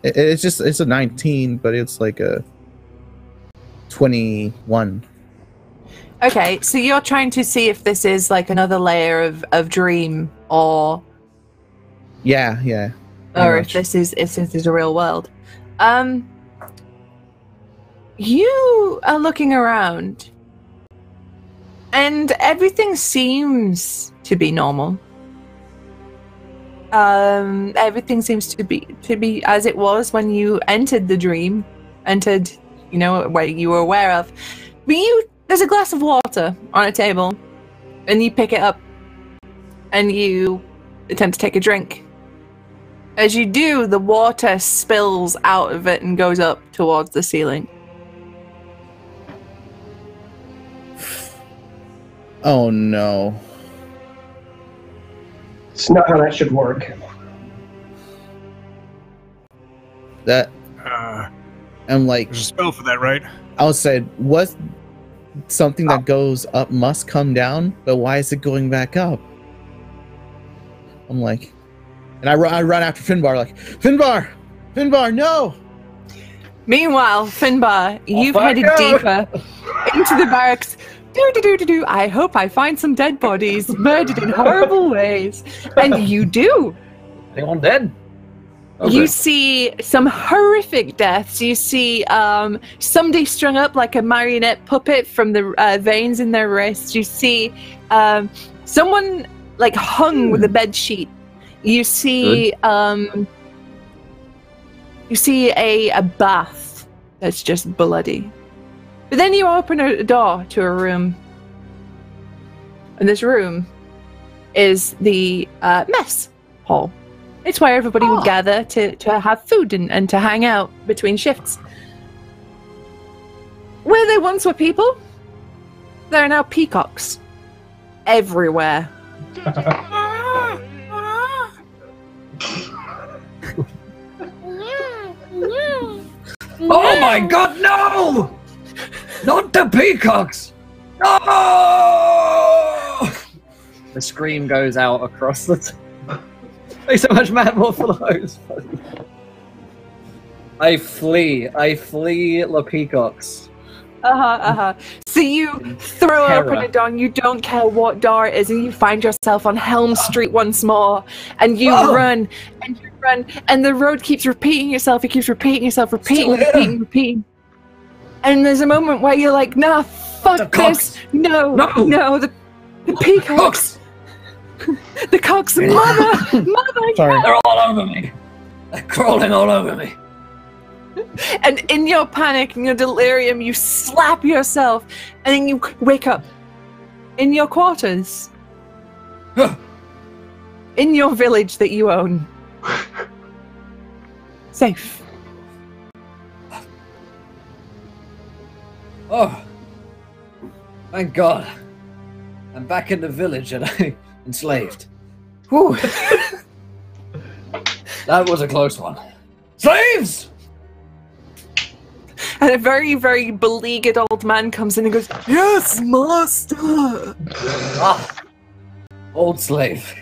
it's a 19, but it's like a 21. Okay, so you're trying to see if this is like another layer of dream, or Yeah. or much. if this is a real world. You are looking around, and everything seems to be normal. Everything seems to be as it was when you entered the dream, where you were aware of. But there's a glass of water on a table, and you pick it up, and you attempt to take a drink. As you do, the water spills out of it and goes up towards the ceiling. Oh no. It's not how that should work. That I'm like, There's a spell for that, right? outside, what something that goes up must come down, but why is it going back up? I'm like, and I run after Finbar, like, Finbar, no! Meanwhile, Finbar, you've headed deeper into the barracks. Do. I hope I find some dead bodies murdered in horrible ways. And you do. Anyone dead? You see some horrific deaths. You see somebody strung up like a marionette puppet from the veins in their wrists. You see someone like hung with a bed sheet. You see a bath that's just bloody. But then you open a door to a room. And this room is the mess hall. It's where everybody would gather to have food and to hang out between shifts. Where there once were people, there are now peacocks everywhere. Oh my god, no! Not the peacocks! No! The scream goes out across the. Thanks so much, Matt. More for those. I flee the peacocks. So you throw open a door, and you don't care what door it is, and you find yourself on Helm Street once more, and you run, and you run, and the road keeps repeating itself. It keeps repeating itself, repeating. And there's a moment where you're like, nah, fuck this. No, the peacocks. The cocks, mother. Sorry. They're all over me. They're crawling all over me. And in your panic, in your delirium, you slap yourself, and then you wake up in your quarters. In your village that you own. Safe. Oh, thank God. I'm back in the village and I'm enslaved. Whew. That was a close one. Slaves! And a very, very beleaguered old man comes in and goes, "Yes, master!" Ah, old slave.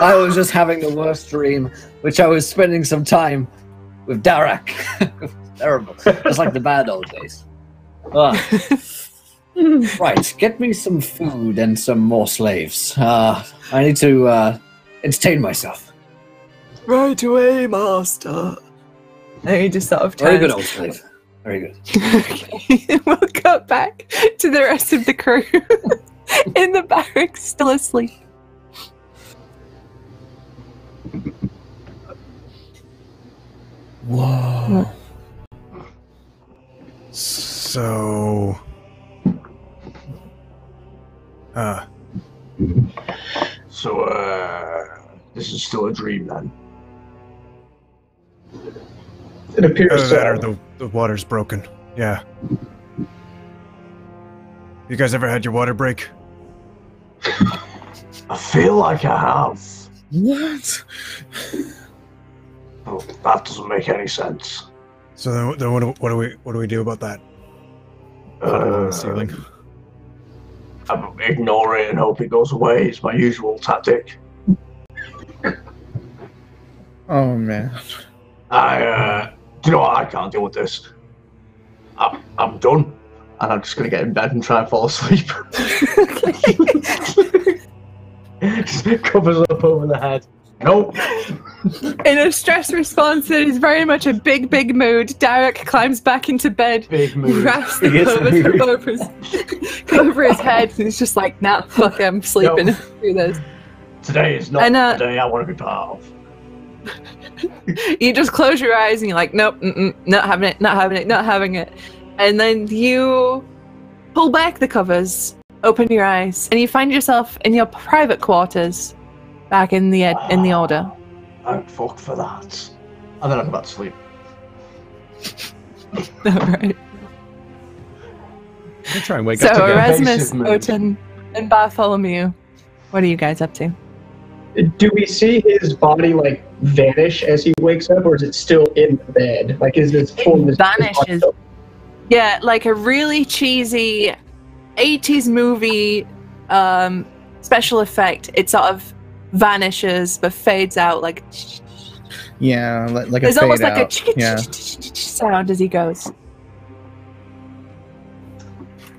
I was just having the worst dream, which I was spending some time with Darak. Terrible. Just like the bad old days. Right, get me some food and some more slaves. I need to entertain myself. Right away, master. And he just sort of turns. Very good, old slave. Very good. Okay, we'll cut back to the rest of the crew in the barracks, still asleep. Whoa. So... So, this is still a dream then? It appears that or the water's broken. Yeah. You guys ever had your water break? I feel like I have. What? Oh, that doesn't make any sense. So then what do we do about that? Ceiling. I ignore it and hope it goes away. It's my usual tactic. Oh man. Do you know what? I can't deal with this. I'm done. And I'm just going to get in bed and try and fall asleep. Just covers up over the head. Nope. In a stress response that is very much a big, big mood, Derek climbs back into bed, Big mood. wraps the covers over his head, and he's just like, nah, fuck it, I'm sleeping through this. Today is not the day I want to be part of. You just close your eyes and you're like, nope, not having it, not having it, not having it. And then you pull back the covers, open your eyes, and you find yourself in your private quarters, back in the order. Thank fuck for that. And then I go back to sleep. Alright. I'll try and wake So up again. Erasmus, Oten, and Bartholomew, what are you guys up to? Do we see his body like vanish as he wakes up, or is it still in the bed? Like, is this form? It vanishes. Yeah, like a really cheesy 80s movie special effect. It sort of vanishes but fades out like. Yeah, like there's a almost fade like out. a sound as he goes.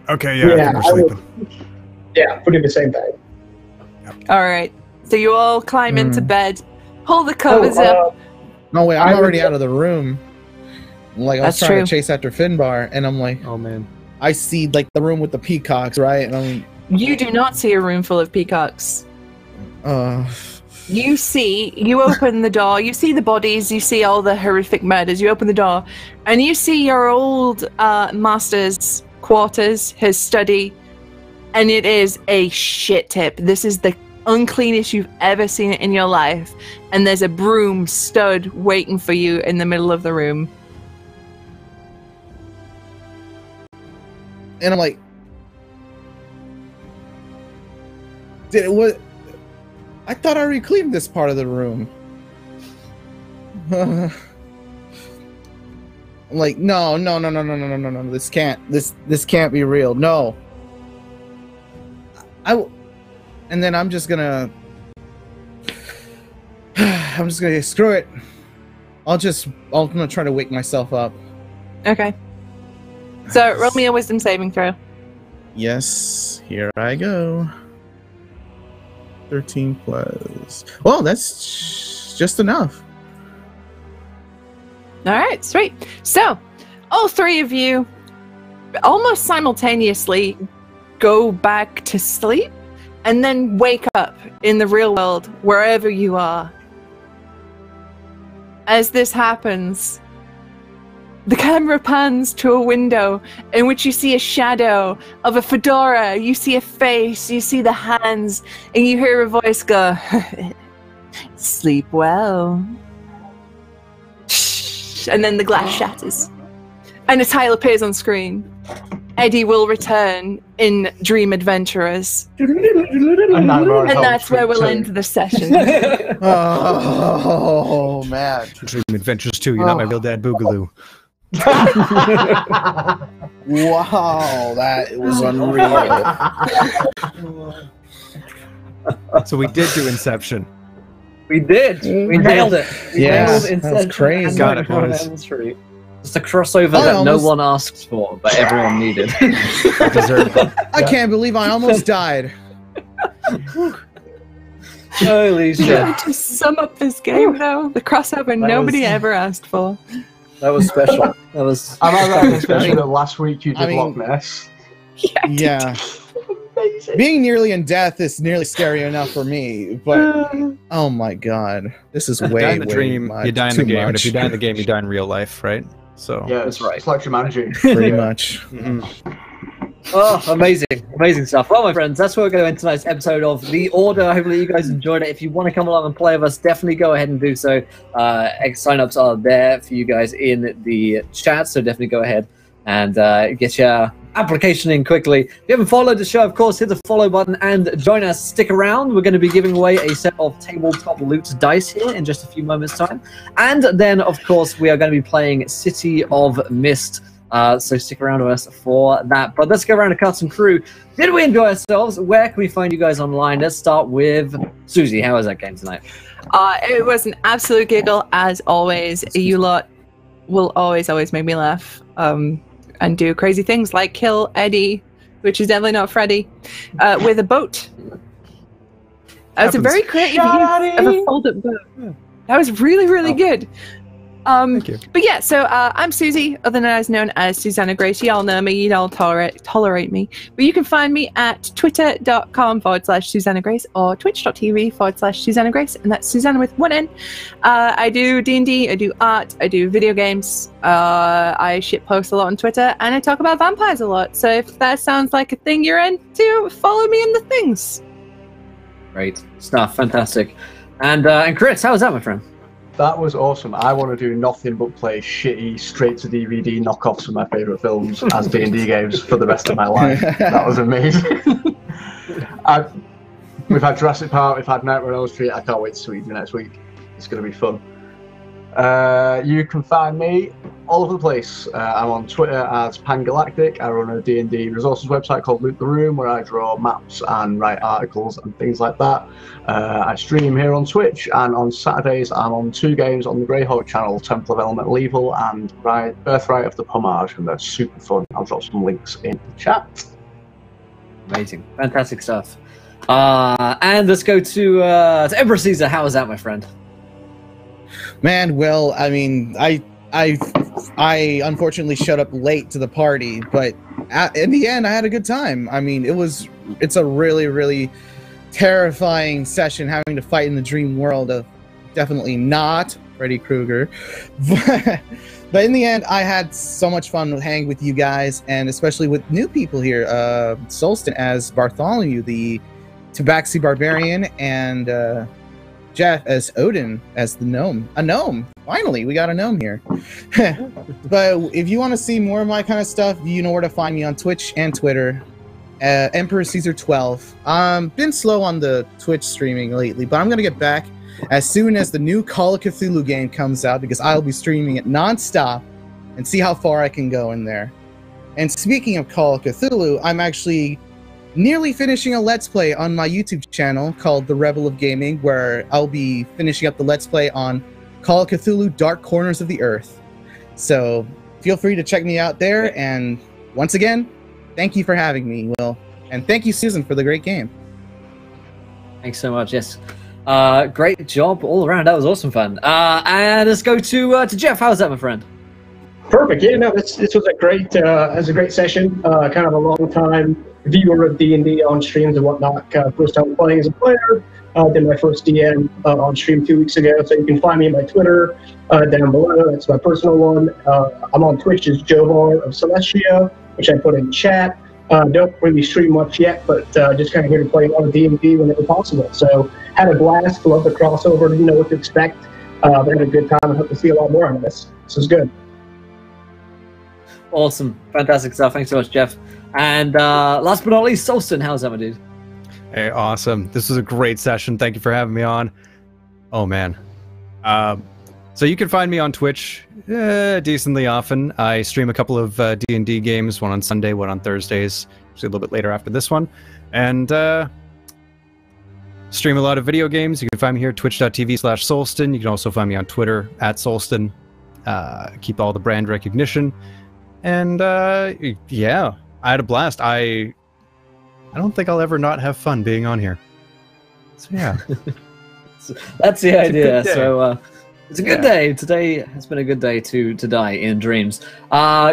Okay, yeah, I think we're sleeping. Yeah, we do the same thing. All right, so you all climb into bed, pull the covers up. No wait, I'm already out of the room. Like I was That's trying true. to chase after Finbar, and I'm like, Oh man. I see like the room with the peacocks, right? And I'm, You do not see a room full of peacocks. uh, You open the door, you see the bodies, you see all the horrific murders, you open the door, and you see your old master's quarters, his study, and it is a shit tip. This is the uncleanest you've ever seen it in your life, and there's a broom stud waiting for you in the middle of the room. and I'm like, did it what? I thought I already cleaned this part of the room. I'm like, no. This can't be real. No. And and then I'm just gonna screw it. I'm gonna try to wake myself up. Okay. So roll me a wisdom saving throw. Yes, here I go. 13 plus. Well, that's just enough. All right, sweet. So, all three of you almost simultaneously go back to sleep and then wake up in the real world, wherever you are. As this happens, the camera pans to a window in which you see a shadow of a fedora, you see a face, you see the hands, and you hear a voice go, "Sleep well." And then the glass shatters. And a tile appears on screen. Eddie will return in Dream Adventurers. And that's where we'll end the session. Oh, man. Dream Adventures 2, you're not my real dad, Boogaloo. Wow, that was unreal. So we did do Inception. We did. We nailed it. We Yes, nailed that was crazy. and Got it, Nightmare on boys. Elm Street. Just a crossover I that almost- no one asked for, but everyone needed. Deserved it. I can't believe I almost died. Holy shit. To sum up this game, though, the crossover nobody was- ever asked for. That was special. That was. Am I right, especially that last week you did I mean- Loch Ness? Yeah. Being nearly in death is nearly scary enough for me, but oh my god, this is You die way, in the way dream, much, you die in too the game, and much. if you die in the game, you die in real life, right? So Yeah, That's right. It's like Jumanji. Pretty much. Oh, amazing. Amazing stuff. Well, my friends, that's where we're going to end tonight's episode of The Order. Hopefully you guys enjoyed it. If you want to come along and play with us, definitely go ahead and do so. Sign-ups are there for you guys in the chat, so definitely go ahead and get your application in quickly. If you haven't followed the show, of course, hit the follow button and join us. Stick around. We're going to be giving away a set of tabletop loot dice here in just a few moments' time. And then, of course, we are going to be playing City of Mist. So stick around with us for that. But let's go around to cast and crew. Did we enjoy ourselves? Where can we find you guys online? Let's start with Susie. How was that game tonight? It was an absolute giggle, as always. You lot will always make me laugh. And do crazy things like kill Eddie, which is definitely not Freddy, with a boat. That was a very creative use of a fold-up boat. That was really, really good. Thank you. But yeah, so I'm Susie, otherwise known as Susanna Grace. Y'all know me, you don't tolerate me. But you can find me at twitter.com/Susanna Grace or twitch.tv/Susanna Grace, and that's Susanna with one N. I do D&D, I do art, I do video games, I shitpost a lot on Twitter, and I talk about vampires a lot. So if that sounds like a thing you're into, follow me in the things. Great stuff. Fantastic. And Chris, how was that, my friend? That was awesome. I want to do nothing but play shitty straight-to-DVD knockoffs of my favourite films as D&D games for the rest of my life. That was amazing. We've had Jurassic Park, we've had Nightmare on Elm Street. I can't wait to see you next week. It's going to be fun. You can find me all over the place. I'm on Twitter as Pangalactic. I run a D&D resources website called Loot the Room, where I draw maps and write articles and things like that. I stream here on Twitch, and on Saturdays I'm on 2 games on the Greyhawk channel, Temple of Elemental Evil and Birthright of the Pomage, and they're super fun. I'll drop some links in the chat. Amazing. Fantastic stuff. And let's go to Emperor Caesar. How was that, my friend? Man, well, I mean, I unfortunately showed up late to the party, but in the end, I had a good time. I mean, it's a really, really terrifying session having to fight in the dream world of definitely not Freddy Krueger. But in the end, I had so much fun hanging with you guys, and especially with new people here. Solston as Bartholomew, the Tabaxi Barbarian, and Jeff as Odin, as the gnome. A gnome! Finally, we got a gnome here. But if you want to see more of my kind of stuff, you know where to find me on Twitch and Twitter. Emperor Caesar 12. Been slow on the Twitch streaming lately, but I'm going to get back as soon as the new Call of Cthulhu game comes out, because I'll be streaming it non-stop and see how far I can go in there. And speaking of Call of Cthulhu, I'm actually nearly finishing a Let's Play on my YouTube channel called The Rebel of Gaming, where I'll be finishing up the Let's Play on Call of Cthulhu Dark Corners of the Earth. So feel free to check me out there, and once again, thank you for having me, Will. And thank you, Susan, for the great game. Thanks so much, yes. Great job all around. That was awesome fun. And let's go to Jeff. How's that, my friend? Perfect. Yeah, no, this was a great session. Kind of a long time viewer of D&D on streams and whatnot. First time playing as a player. Did my first DM on stream 2 weeks ago. So you can find me on my Twitter down below. That's my personal one. I'm on Twitch as Jovar of Celestia, which I put in chat. Don't really stream much yet, but just kind of here to play a lot of D&D whenever possible. So had a blast. Love the crossover. Didn't know what to expect. But had a good time and hope to see a lot more of this. This is good. Awesome. Fantastic stuff. Thanks so much, Jeff. And last but not least, Solston. How's that, my dude? Hey, awesome. This was a great session. Thank you for having me on. Oh, man. So you can find me on Twitch decently often. I stream a couple of D&D games, one on Sunday, one on Thursdays, actually a little bit later after this one. And stream a lot of video games. You can find me here, twitch.tv/Solston. You can also find me on Twitter, @Solston. Keep all the brand recognition. And yeah, I had a blast. I don't think I'll ever not have fun being on here. So yeah. That's the idea. So it's a good day. Today has been a good day to die in dreams.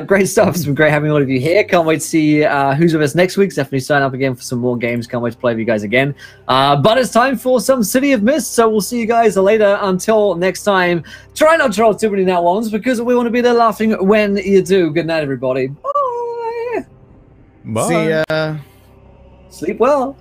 Great stuff. It's been great having all of you here. Can't wait to see who's with us next week. Definitely sign up again for some more games. Can't wait to play with you guys again. But it's time for some City of Mist. So we'll see you guys later. Until next time, try not to roll too many nat ones because we want to be there laughing when you do. Good night, everybody. Bye. Bye. See ya. Sleep well.